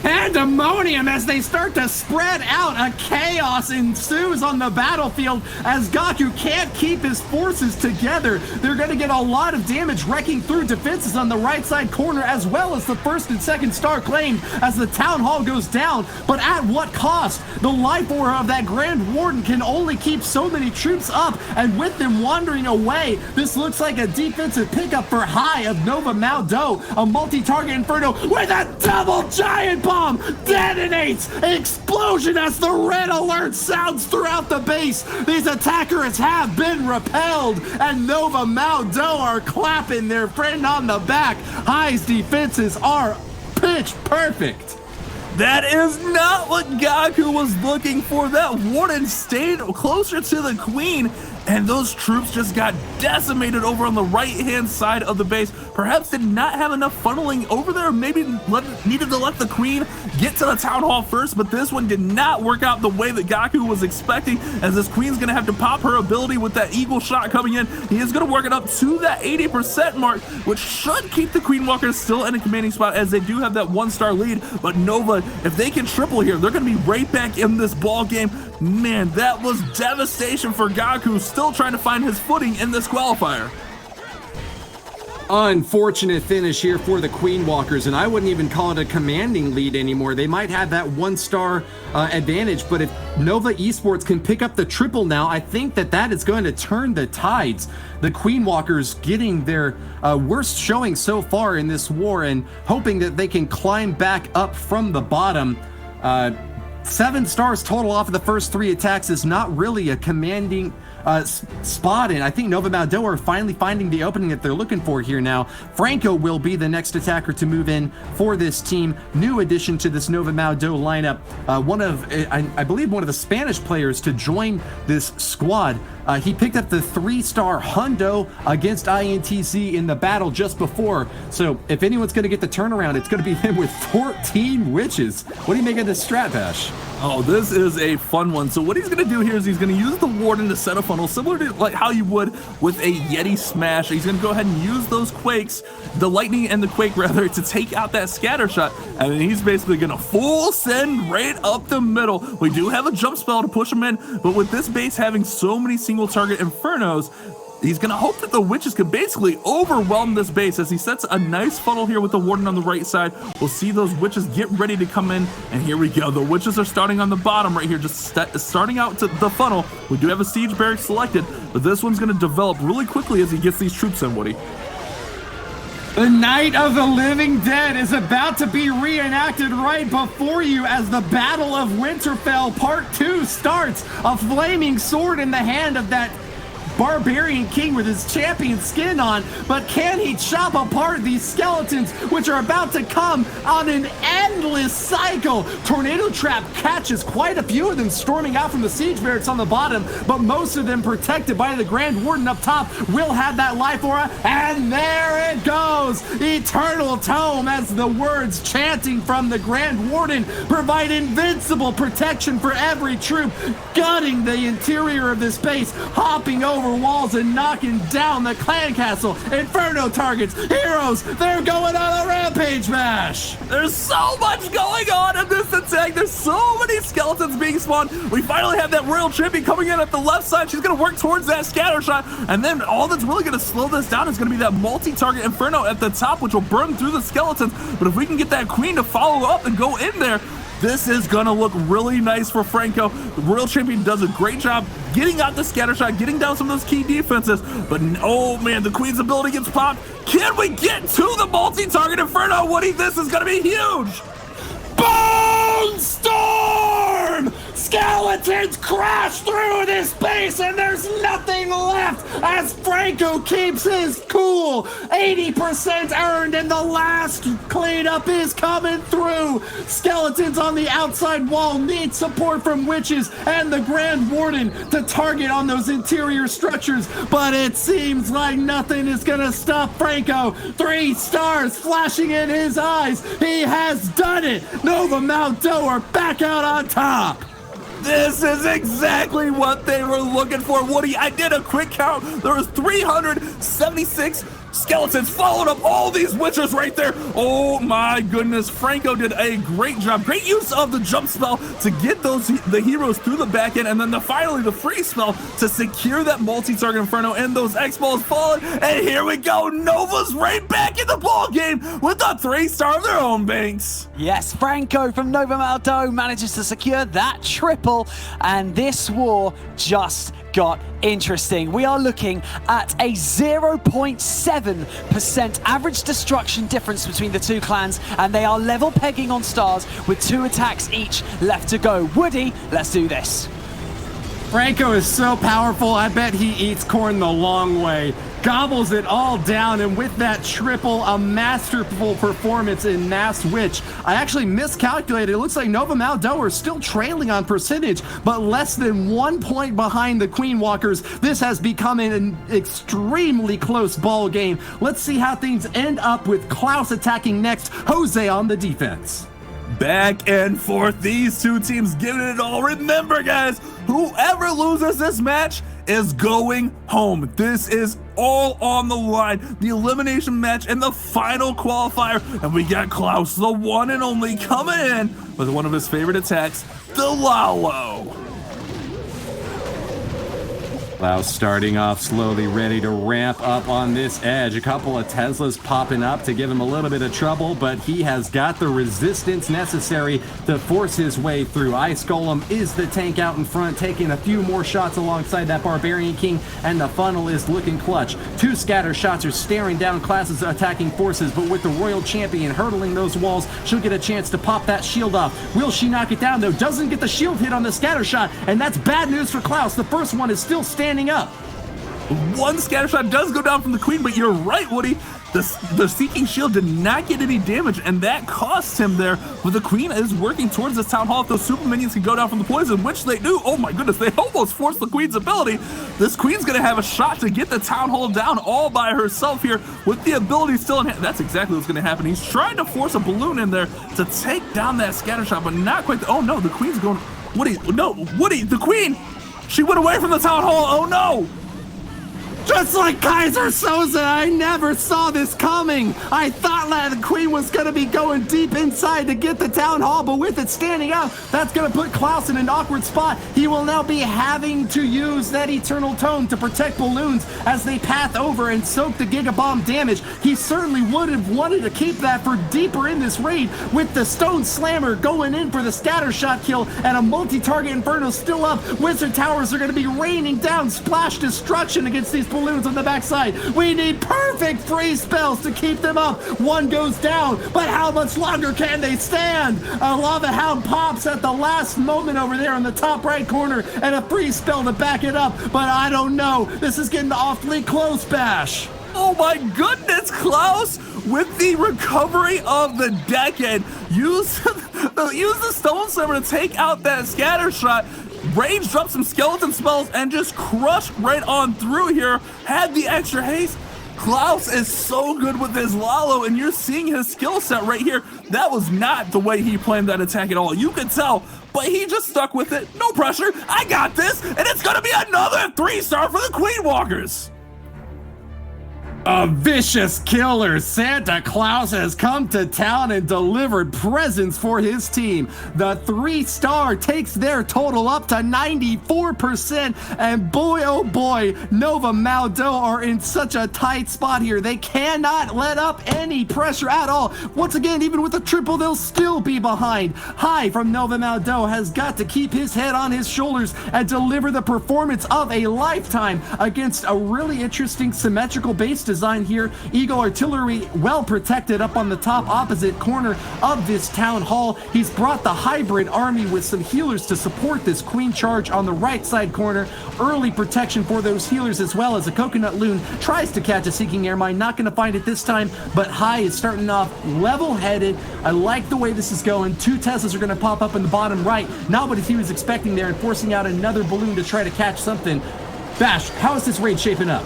Pandemonium as they start to spread out. A chaos ensues on the battlefield as Gaku can't keep his forces together. They're going to get a lot of damage wrecking through defenses on the right side corner, as well as the first and second star claimed as the town hall goes down. But at what cost? The life aura of that Grand Warden can only keep so many troops up, and with them wandering away, this looks like a defensive pickup for high of Nova Maodou. A multi-target Inferno with a double giant bomb detonates. Explosion as the red alert sounds throughout the base. These attackers have been repelled, and Nova Maodou are clapping their friend on the back. High's defenses are pitch perfect. That is not what Gaku was looking for. That warden stayed closer to the queen, and those troops just got decimated over on the right-hand side of the base. Perhaps did not have enough funneling over there, maybe needed to let the queen get to the town hall first, but this one did not work out the way that Gaku was expecting, as this queen's gonna have to pop her ability with that eagle shot coming in. He is gonna work it up to that 80% mark, which should keep the Queen Walkers still in a commanding spot, as they do have that 1-star lead. But Nova, if they can triple here, they're gonna be right back in this ball game. Man, that was devastation for Gaku, still trying to find his footing in this qualifier. Unfortunate finish here for the Queen Walkers, and I wouldn't even call it a commanding lead anymore. They might have that 1-star advantage, but if Nova Esports can pick up the triple now, I think that is going to turn the tides. The Queen Walkers getting their worst showing so far in this war, and hoping that they can climb back up from the bottom. 7 stars total off of the first 3 attacks is not really a commanding spot, and I think Nova Maodou are finally finding the opening that they're looking for here now. Franco will be the next attacker to move in for this team. New addition to this Nova Maodou lineup. I believe one of the Spanish players to join this squad. He picked up the 3-star Hundo against INTZ in the battle just before. So if anyone's going to get the turnaround, it's going to be him with 14 witches. What do you make of this strat, Bash? Oh, this is a fun one. So what he's going to do here is he's going to use the warden to set a funnel, similar to like how you would with a Yeti smash. He's going to go ahead and use those quakes, the lightning and the quake rather, to take out that scatter shot. And then he's basically going to full send right up the middle. We do have a jump spell to push him in, but with this base having so many single target infernos, he's going to hope that the witches can basically overwhelm this base as he sets a nice funnel here with the warden on the right side. We'll see those witches get ready to come in, and here we go. The witches are starting on the bottom right here, just starting out to the funnel. We do have a siege barrack selected, but this one's going to develop really quickly as he gets these troops in, Woody. The Night of the Living Dead is about to be reenacted right before you as the Battle of Winterfell Part 2 starts. A flaming sword in the hand of that barbarian king with his champion skin on, but can he chop apart these skeletons which are about to come on an endless cycle? Tornado Trap catches quite a few of them storming out from the siege barracks on the bottom, but most of them protected by the Grand Warden up top. Will have that life aura, and there it goes! Eternal Tome, as the words chanting from the Grand Warden provide invincible protection for every troop, gutting the interior of this base, hopping over walls and knocking down the clan castle. Inferno targets, heroes, they're going on a rampage mash. There's so much going on in this attack. There's so many skeletons being spawned. We finally have that royal champion coming in at the left side. She's going to work towards that scatter shot, and then all that's really going to slow this down is going to be that multi-target inferno at the top, which will burn through the skeletons. But if we can get that queen to follow up and go in there, this is going to look really nice for Franco. The Royal Champion does a great job getting out the scatter shot, getting down some of those key defenses. But, oh man, the Queen's ability gets popped. Can we get to the multi-target Inferno, Woody? This is going to be huge. Bone Storm! Skeletons crash through this base, and there's nothing left as Franco keeps his cool. 80% earned, and the last cleanup is coming through. Skeletons on the outside wall need support from witches and the Grand Warden to target on those interior structures, but it seems like nothing is gonna stop Franco. 3 stars flashing in his eyes. He has done it. Nova Maodou are back out on top. This is exactly what they were looking for, Woody. I did a quick count. There was 376 skeletons followed up all these witches right there. Oh my goodness, Franco did a great job. Great use of the jump spell to get the heroes through the back end, and then finally the free spell to secure that multi-target Inferno, and those X-Balls falling. And here we go, Nova's right back in the ball game with a 3-star of their own, Banks. Yes, Franco from Nova Maodou manages to secure that triple, and this war just got interesting. We are looking at a 0.7% average destruction difference between the two clans, and they are level pegging on stars with 2 attacks each left to go. Woody, let's do this. Franco is so powerful, I bet he eats corn the long way. Gobbles it all down, and with that triple, a masterful performance in Mass Witch. I actually miscalculated. It looks like Nova Maodou are still trailing on percentage, but less than 1 point behind the Queen Walkers. This has become an extremely close ball game. Let's see how things end up with Klaus attacking next, Jose on the defense. Back and forth, these two teams giving it all. Remember, guys, whoever loses this match is going home. This is all on the line. The elimination match and the final qualifier. And we got Klaus, the one and only, coming in with one of his favorite attacks, the Lalo. Klaus starting off slowly, ready to ramp up on this edge. A couple of Teslas popping up to give him a little bit of trouble, but he has got the resistance necessary to force his way through. Ice Golem is the tank out in front, taking a few more shots alongside that Barbarian King, and the funnel is looking clutch. 2 scatter shots are staring down Klaus's attacking forces, but with the Royal Champion hurdling those walls, she'll get a chance to pop that shield off. Will she knock it down, though? Doesn't get the shield hit on the scatter shot, and that's bad news for Klaus. The first one is still standing up. 1 scatter shot does go down from the Queen, but you're right, Woody. The Seeking Shield did not get any damage, and that cost him there. But the Queen is working towards this Town Hall. If those super minions can go down from the poison, which they do, oh my goodness, they almost forced the Queen's ability. This Queen's going to have a shot to get the Town Hall down all by herself here with the ability still in hand. That's exactly what's going to happen. He's trying to force a balloon in there to take down that scatter shot, but not quite. Oh no, the Queen's going. Woody, no, Woody, the Queen, she went away from the Town Hall. Oh no. Just like Kaiser Soze, I never saw this coming. I thought that the Queen was going to be going deep inside to get the Town Hall, but with it standing out, that's going to put Klaus in an awkward spot. He will now be having to use that Eternal Tome to protect balloons as they path over and soak the Gigabomb damage. He certainly would have wanted to keep that for deeper in this raid, with the Stone Slammer going in for the scatter shot kill and a multi-target Inferno still up. Wizard Towers are going to be raining down splash destruction against these balloons on the backside. We need perfect freeze spells to keep them up. 1 goes down, but how much longer can they stand? A Lava Hound pops at the last moment over there in the top right corner, and a freeze spell to back it up, but I don't know. This is getting awfully close, Bash. Oh my goodness, Klaus, with the recovery of the decade, use the Stone Slammer to take out that scatter shot. Rage dropped some skeleton spells and just crushed right on through here. Had the extra haste. Klaus is so good with his Lalo, and you're seeing his skill set right here. That was not the way he planned that attack at all. You could tell, but he just stuck with it. No pressure. I got this, and it's going to be another 3-star for the Queen Walkers. A vicious killer. Santa Claus has come to town and delivered presents for his team. The 3-star takes their total up to 94%, and boy oh boy, Nova Maodou are in such a tight spot here. They cannot let up any pressure at all. Once again, even with a triple, they'll still be behind. High from Nova Maodou has got to keep his head on his shoulders and deliver the performance of a lifetime against a really interesting symmetrical base design here. Eagle Artillery well protected up on the top opposite corner of this town hall. He's brought the hybrid army with some healers to support this queen charge on the right side corner. Early protection for those healers, as well as a coconut loon tries to catch a seeking air mine. Not going to find it this time, but High is starting off level-headed. I like the way this is going. 2 Teslas are going to pop up in the bottom right. Not what he was expecting there, and forcing out another balloon to try to catch something. Bash, how is this raid shaping up?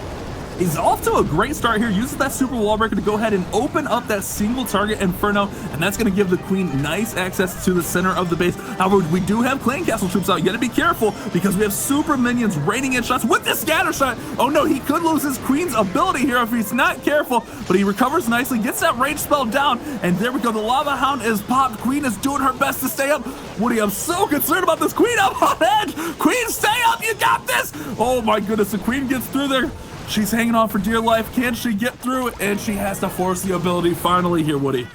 He's off to a great start here, uses that super wall breaker to go ahead and open up that single target Inferno, and that's going to give the Queen nice access to the center of the base. However, we do have Clan Castle troops out. You got to be careful because we have super minions raining in shots with this scatter shot. Oh no, he could lose his Queen's ability here if he's not careful, but he recovers nicely, gets that rage spell down, and there we go. The Lava Hound is popped. Queen is doing her best to stay up. Woody, I'm so concerned about this Queen up on edge. Queen, stay up. You got this. Oh my goodness, the Queen gets through there. She's hanging on for dear life. Can she get through? And she has to force the ability finally here, Woody.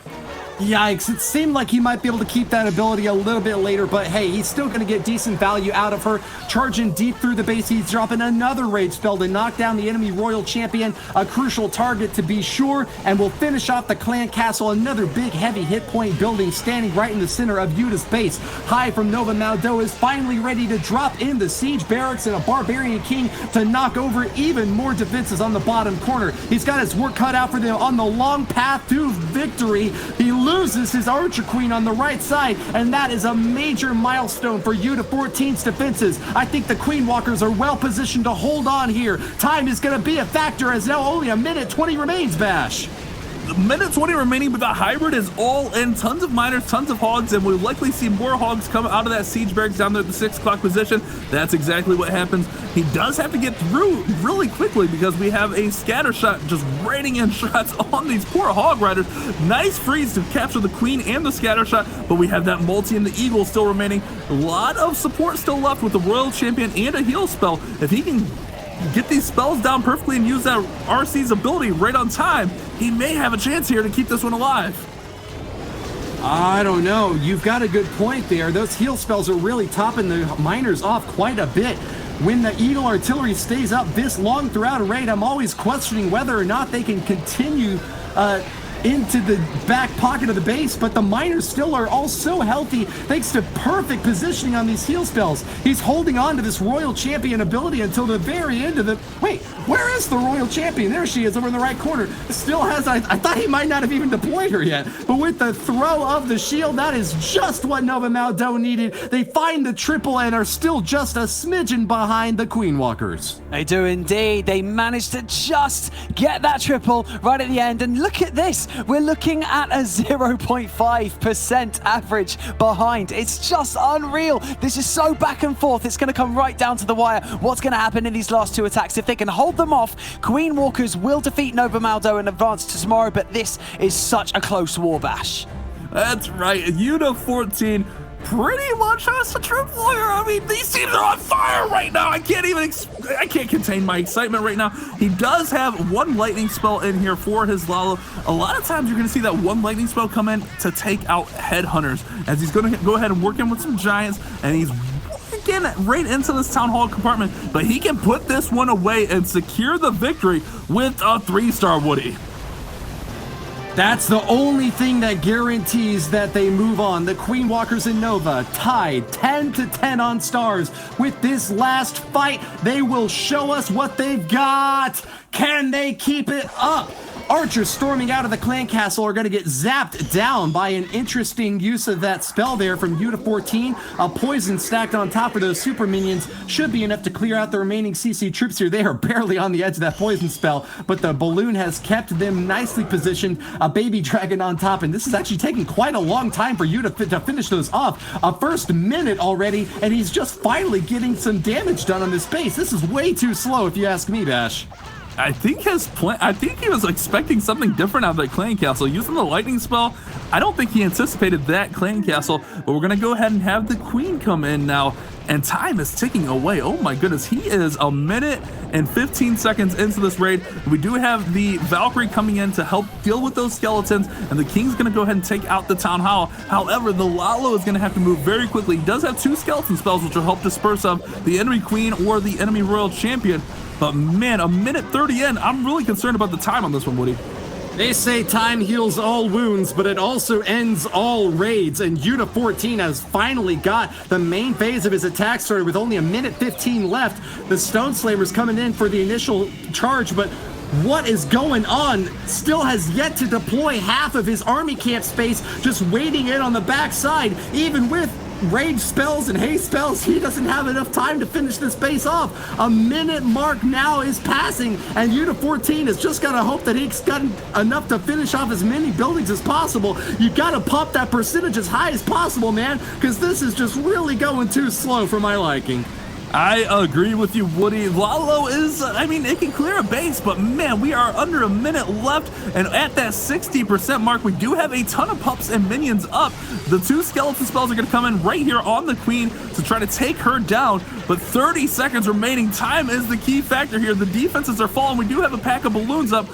Yikes, it seemed like he might be able to keep that ability a little bit later, but hey, he's still going to get decent value out of her. Charging deep through the base, he's dropping another rage spell to knock down the enemy Royal Champion, a crucial target to be sure, and will finish off the Clan Castle, another big heavy hit point building standing right in the center of Yuta's base. High from Nova Maodou is finally ready to drop in the Siege Barracks and a Barbarian King to knock over even more defenses on the bottom corner. He's got his work cut out for them on the long path to victory. He loses his Archer Queen on the right side, and that is a major milestone for Yuta 14's defenses. I think the Queen Walkers are well positioned to hold on here. Time is going to be a factor as now only a minute 20 remains, Bash. Minute 20 remaining, but the hybrid is all in. Tons of miners, tons of hogs, and we'll likely see more hogs come out of that siege barracks down there at the 6 o'clock position. That's exactly what happens. He does have to get through really quickly because we have a scatter shot just raining in shots on these poor hog riders. Nice freeze to capture the Queen and the scatter shot, but we have that multi and the Eagle still remaining. A lot of support still left with the Royal Champion and a heal spell. If he can get these spells down perfectly and use that RC's ability right on time, he may have a chance here to keep this one alive. I don't know. You've got a good point there. Those heal spells are really topping the miners off quite a bit. When the Eagle Artillery stays up this long throughout a raid, I'm always questioning whether or not they can continue into the back pocket of the base, but the miners still are all so healthy thanks to perfect positioning on these heal spells. He's holding on to this Royal Champion ability until the very end of the... Wait, where is the Royal Champion? There she is over in the right corner. Still has... I thought he might not have even deployed her yet, but with the throw of the shield, that is just what Nova Maodou needed. They find the triple and are still just a smidgen behind the Queen Walkers. They do indeed. They managed to just get that triple right at the end, and look at this. We're looking at a 0.5% average behind. It's just unreal. This is so back and forth. It's going to come right down to the wire. What's going to happen in these last 2 attacks? If they can hold them off, Queen Walkers will defeat Nova Maodou and advance to tomorrow, but this is such a close war, Bash. That's right. Yuta 14 pretty much has a triple here. I mean, these teams are on fire right now. I can't contain my excitement right now. He does have one lightning spell in here for his Lalo. A lot of times you're going to see that one lightning spell come in to take out headhunters, as he's going to go ahead and work in with some giants, and he's getting right into this town hall compartment, but he can put this one away and secure the victory with a 3-star, Woody. That's the only thing that guarantees that they move on. The Queen Walkers and Nova tied 10-10 on stars. With this last fight, they will show us what they've got. Can they keep it up? Archers storming out of the Clan Castle are going to get zapped down by an interesting use of that spell there from Yuta 14. A poison stacked on top of those super minions should be enough to clear out the remaining CC troops here. They are barely on the edge of that poison spell, but the balloon has kept them nicely positioned. A baby dragon on top, and this is actually taking quite a long time for Yuta to finish those off. A first minute already, and he's just finally getting some damage done on this base. This is way too slow if you ask me, Bash. I think he was expecting something different out of that Clan Castle. Using the lightning spell, I don't think he anticipated that Clan Castle, but we're going to go ahead and have the Queen come in now. and time is ticking away. Oh my goodness, he is a minute and 15 seconds into this raid. We do have the Valkyrie coming in to help deal with those skeletons, and the King's gonna go ahead and take out the Town Hall. However, the Lalo is gonna have to move very quickly. He does have 2 skeleton spells, which will help disperse of the enemy Queen or the enemy Royal Champion. But man, a minute 30 in, I'm really concerned about the time on this one, Woody. They say time heals all wounds, but it also ends all raids, and Yuta 14 has finally got the main phase of his attack started with only a minute 15 left. The Stone Slaver's coming in for the initial charge, but what is going on? Still has yet to deploy half of his army camp space, just waiting in on the backside. Even with rage spells and haste spells, he doesn't have enough time to finish this base off. A minute mark now is passing, and Yuta 14 has just got to hope that he's got enough to finish off as many buildings as possible. You got to pop that percentage as high as possible, man, because this is just really going too slow for my liking. I agree with you, Woody. Lalo is, I mean, it can clear a base, but man, we are under a minute left, and at that 60% mark, we do have a ton of pups and minions up. The 2 skeleton spells are going to come in right here on the Queen to try to take her down, but 30 seconds remaining. Time is the key factor here. The defenses are falling. We do have a pack of balloons up,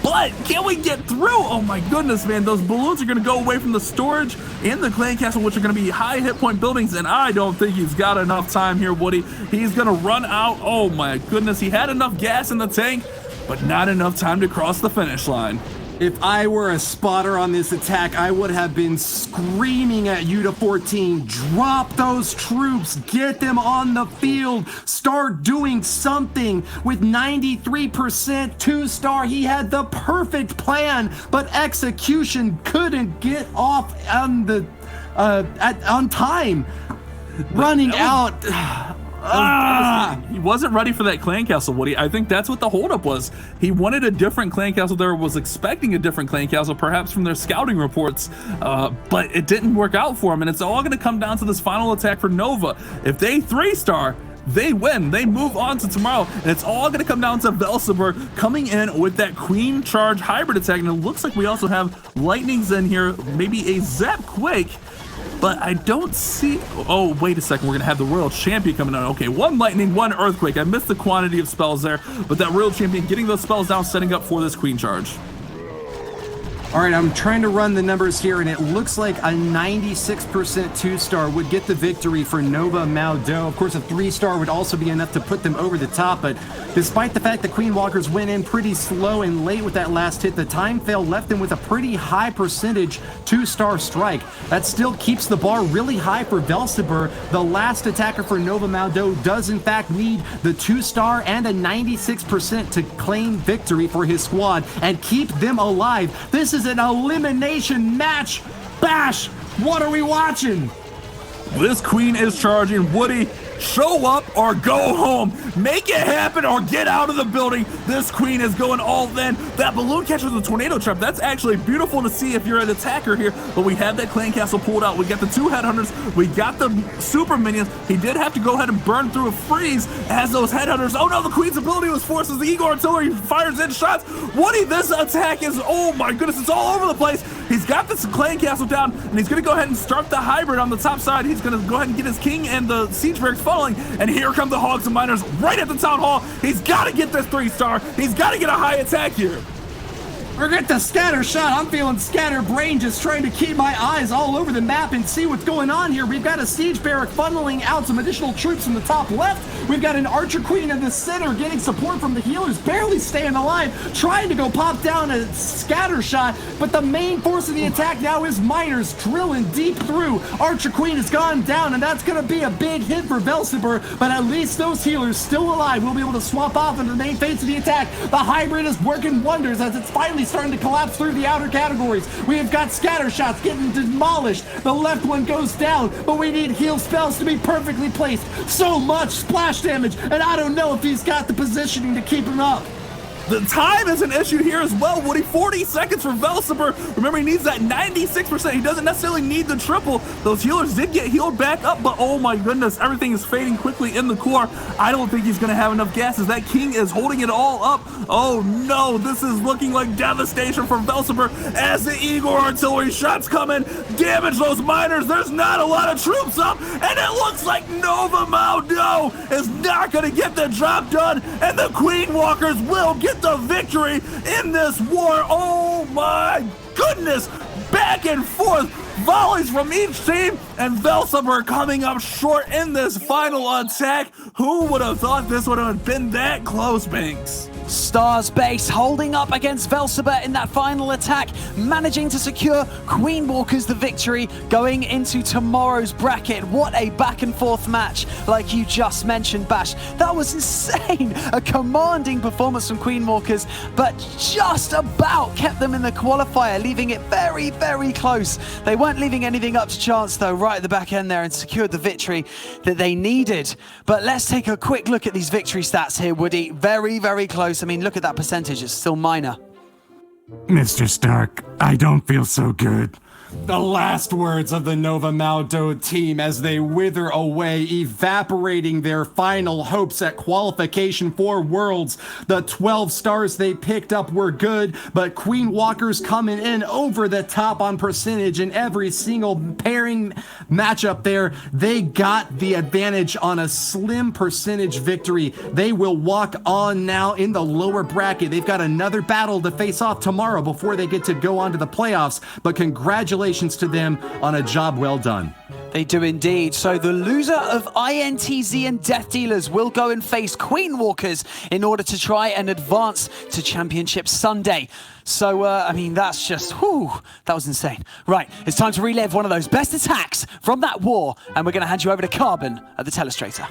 but can we get through? Oh my goodness, man. Those balloons are going to go away from the storage and the clan castle, which are going to be high hit point buildings, and I don't think he's got enough time here, Woody. He's going to run out. Oh my goodness. He had enough gas in the tank, but not enough time to cross the finish line. If I were a spotter on this attack, I would have been screaming at Yuta 14, drop those troops, get them on the field, start doing something. With 93% 2-star, he had the perfect plan, but execution couldn't get off on the on time. Running out. He wasn't ready for that clan castle, Woody. I think that's what the holdup was. He wanted a different clan castle there, was expecting a different clan castle, perhaps from their scouting reports, but it didn't work out for him, and it's all going to come down to this final attack for Nova. If they 3-star, they win. They move on to tomorrow, and it's all going to come down to Velsiber coming in with that Queen Charge hybrid attack, and it looks like we also have Lightnings in here, maybe a Zap Quake. But I don't see... Oh, wait a second. We're going to have the Royal Champion coming out. Okay, 1 Lightning, 1 Earthquake. I missed the quantity of spells there. But that Royal Champion getting those spells down, setting up for this Queen Charge. All right, I'm trying to run the numbers here, and it looks like a 96% 2-star would get the victory for Nova Maodou. Of course, a 3-star would also be enough to put them over the top, but despite the fact that Queen Walkers went in pretty slow and late with that last hit, the time fail left them with a pretty high percentage 2-star strike. That still keeps the bar really high for Velsiber. The last attacker for Nova Maodou does in fact need the 2-star and a 96% to claim victory for his squad and keep them alive. This is an elimination match. Bash, what are we watching? This Queen is charging. Woody, show up or go home. Make it happen or get out of the building. This Queen is going all in. That balloon catcher with the tornado trap, that's actually beautiful to see if you're an attacker here. But we have that clan castle pulled out. We got the 2 headhunters. We got the super minions. He did have to go ahead and burn through a freeze as those headhunters. Oh no, the Queen's ability was forced as the Igor artillery fires in shots. Woody, this attack is, oh my goodness, it's all over the place. He's got this clan castle down, and he's going to go ahead and start the hybrid on the top side. He's going to go ahead and get his king and the siege barracks following, and here come the Hogs and Miners right at the town hall. He's got to get this 3-star. He's got to get a high attack here. Forget the scatter shot. I'm feeling scatterbrained, just trying to keep my eyes all over the map and see what's going on here. We've got a siege barrack funneling out some additional troops from the top left. We've got an archer queen in the center getting support from the healers, barely staying alive, trying to go pop down a scatter shot, but the main force of the attack now is Miners drilling deep through. Archer queen has gone down, and that's going to be a big hit for Velsiber, but at least those healers still alive will be able to swap off into the main phase of the attack. The hybrid is working wonders as it's finally starting to collapse through the outer categories. We have got scatter shots getting demolished. The left one goes down, but we need heal spells to be perfectly placed. So much splash damage, and I don't know if he's got the positioning to keep him up. The time is an issue here as well, Woody. 40 seconds for Velsiber. Remember, he needs that 96%. He doesn't necessarily need the triple. Those healers did get healed back up, but oh my goodness, everything is fading quickly in the core. I don't think he's going to have enough gases. That King is holding it all up. Oh no, this is looking like devastation for Velsiber as the Igor artillery shots come in, damage those miners. There's not a lot of troops up, and it looks like Nova Maodou is not going to get the job done, and the Queen Walkers will get the victory in this war. Oh my goodness, back and forth volleys from each team, and Velsiber coming up short in this final attack. Who would have thought this would have been that close, Banks? Stars base holding up against Velsiber in that final attack, managing to secure Queen Walkers the victory going into tomorrow's bracket. What a back and forth match, like you just mentioned, Bash. That was insane. A commanding performance from Queen Walkers, but just about kept them in the qualifier, leaving it very, very close. They weren't leaving anything up to chance, though, right at the back end there, and secured the victory that they needed. But let's take a quick look at these victory stats here, Woody. Very, very close. I mean, look at that percentage. It's still minor. Mr. Stark, I don't feel so good. The last words of the Nova Maodou team as they wither away, evaporating their final hopes at qualification for Worlds. The 12 stars they picked up were good, but Queen Walkers coming in over the top on percentage in every single pairing matchup there. They got the advantage on a slim percentage victory. They will walk on now in the lower bracket. They've got another battle to face off tomorrow before they get to go on to the playoffs, but congratulations to them on a job well done. They do indeed. So the loser of INTZ and Death Dealers will go and face Queen Walkers in order to try and advance to Championship Sunday. So, I mean, that's just, whew, that was insane. Right, it's time to relive one of those best attacks from that war, and we're going to hand you over to Carbon at the Telestrator.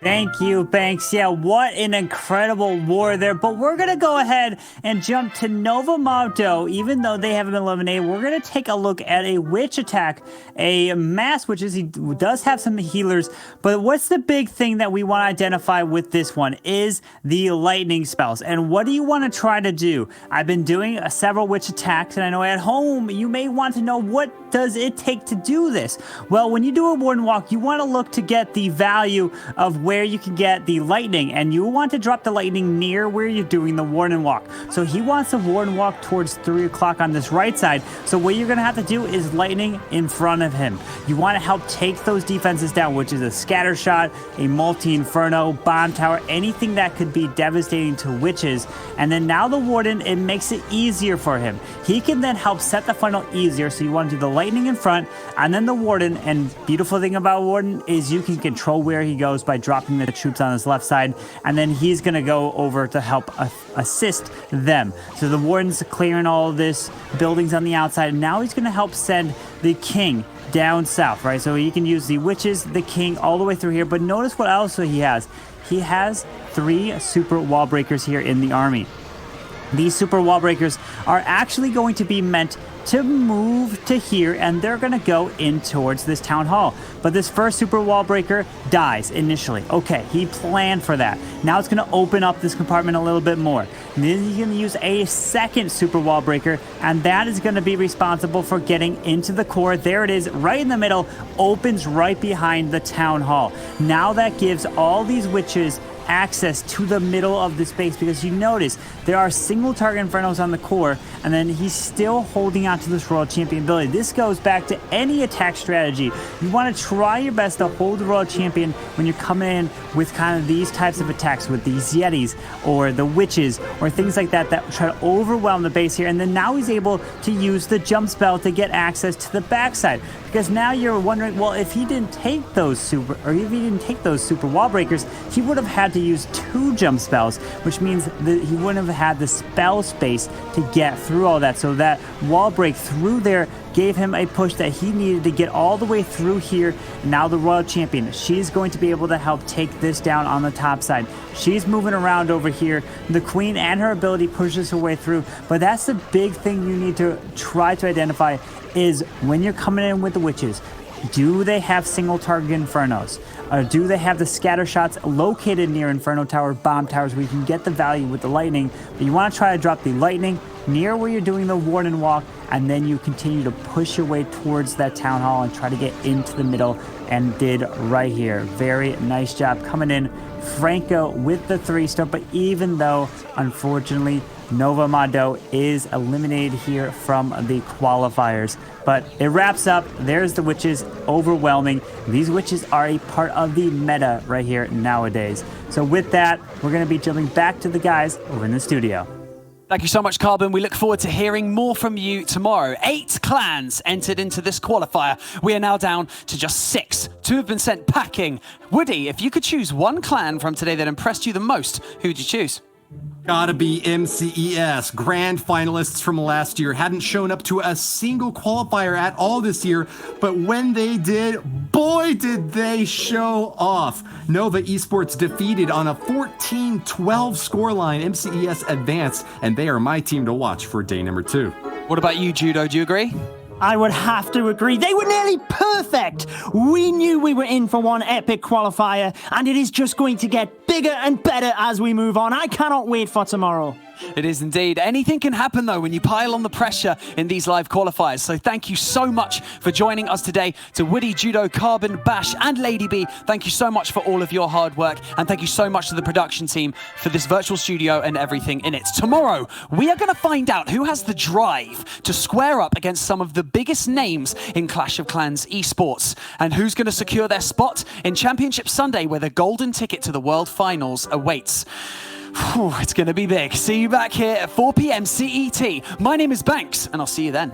Thank you, Banks. Yeah, what an incredible war there. But we're going to go ahead and jump to Nova Maodou. Even though they haven't been eliminated, we're going to take a look at a witch attack, a mass witches. He does have some healers. But what's the big thing that we want to identify with this one is the lightning spells. And what do you want to try to do? I've been doing several witch attacks, and I know at home you may want to know what does it take to do this. Well, when you do a warden walk, you want to look to get the value of where you can get the lightning, and you want to drop the lightning near where you're doing the warden walk. So he wants the warden walk towards 3 o'clock on this right side. So what you're going to have to do is lightning in front of him. You want to help take those defenses down, which is a scatter shot, a multi-inferno, bomb tower, anything that could be devastating to witches. And then now the warden, it makes it easier for him. He can then help set the funnel easier. So you want to do the lightning in front and then the warden. And beautiful thing about warden is you can control where he goes by dropping the troops on his left side, and then he's going to go over to help assist them. So the warden's clearing all of this buildings on the outside, and now he's going to help send the king down south, right? So he can use the witches, the king, all the way through here. But notice what else he has. He has 3 super wall breakers here in the army. These super wall breakers are actually going to be meant to move to here, and they're going to go in towards this town hall. But this first super wall breaker dies initially. Okay, he planned for that. Now it's going to open up this compartment a little bit more. And then he's going to use a second super wall breaker, and that is going to be responsible for getting into the core. There it is, right in the middle, opens right behind the town hall. Now that gives all these witches access to the middle of the space, because you notice there are single target infernos on the core, and then he's still holding on to this Royal Champion ability. This goes back to any attack strategy. You want to try your best to hold the Royal Champion when you're coming in with kind of these types of attacks with these Yetis or the witches or things like that that try to overwhelm the base here. And then now he's able to use the jump spell to get access to the backside, because now you're wondering, well, if he didn't take those super wall breakers, he would have had to use 2 jump spells, which means that he wouldn't have had the spell space to get through all that. So that wall break through there gave him a push that he needed to get all the way through here. Now the Royal Champion, she's going to be able to help take this down on the top side. She's moving around over here. The Queen and her ability pushes her way through, but that's the big thing you need to try to identify is when you're coming in with the witches, do they have single target Infernos? Do they have the scatter shots located near Inferno Tower, bomb towers, where you can get the value with the lightning? But you want to try to drop the lightning near where you're doing the Warden Walk, and then you continue to push your way towards that Town Hall and try to get into the middle, and did right here. Very nice job coming in. Franco with the 3-star, but even though, unfortunately, Nova Maodou is eliminated here from the qualifiers. But it wraps up. There's the witches, overwhelming. These witches are a part of the meta right here nowadays. So with that, we're going to be jumping back to the guys over in the studio. Thank you so much, Carbon. We look forward to hearing more from you tomorrow. 8 clans entered into this qualifier. We are now down to just 6. 2 have been sent packing. Woody, if you could choose one clan from today that impressed you the most, who would you choose? Gotta be MCES. Grand finalists from last year hadn't shown up to a single qualifier at all this year, but when they did, boy did they show off. Nova Esports defeated on a 14-12 scoreline. MCES advanced, and they are my team to watch for day number 2. What about you, Judo? Do you agree? I would have to agree. They were nearly perfect. We knew we were in for one epic qualifier, and it is just going to get bigger and better as we move on. I cannot wait for tomorrow. It is indeed. Anything can happen, though, when you pile on the pressure in these live qualifiers. So thank you so much for joining us today. To Woody, Judo, Carbon, Bash, and Lady B, thank you so much for all of your hard work. And thank you so much to the production team for this virtual studio and everything in it. Tomorrow, we are going to find out who has the drive to square up against some of the biggest names in Clash of Clans esports, and who's going to secure their spot in Championship Sunday, where the golden ticket to the World Finals awaits. It's going to be big. See you back here at 4 p.m. CET. My name is Banks, and I'll see you then.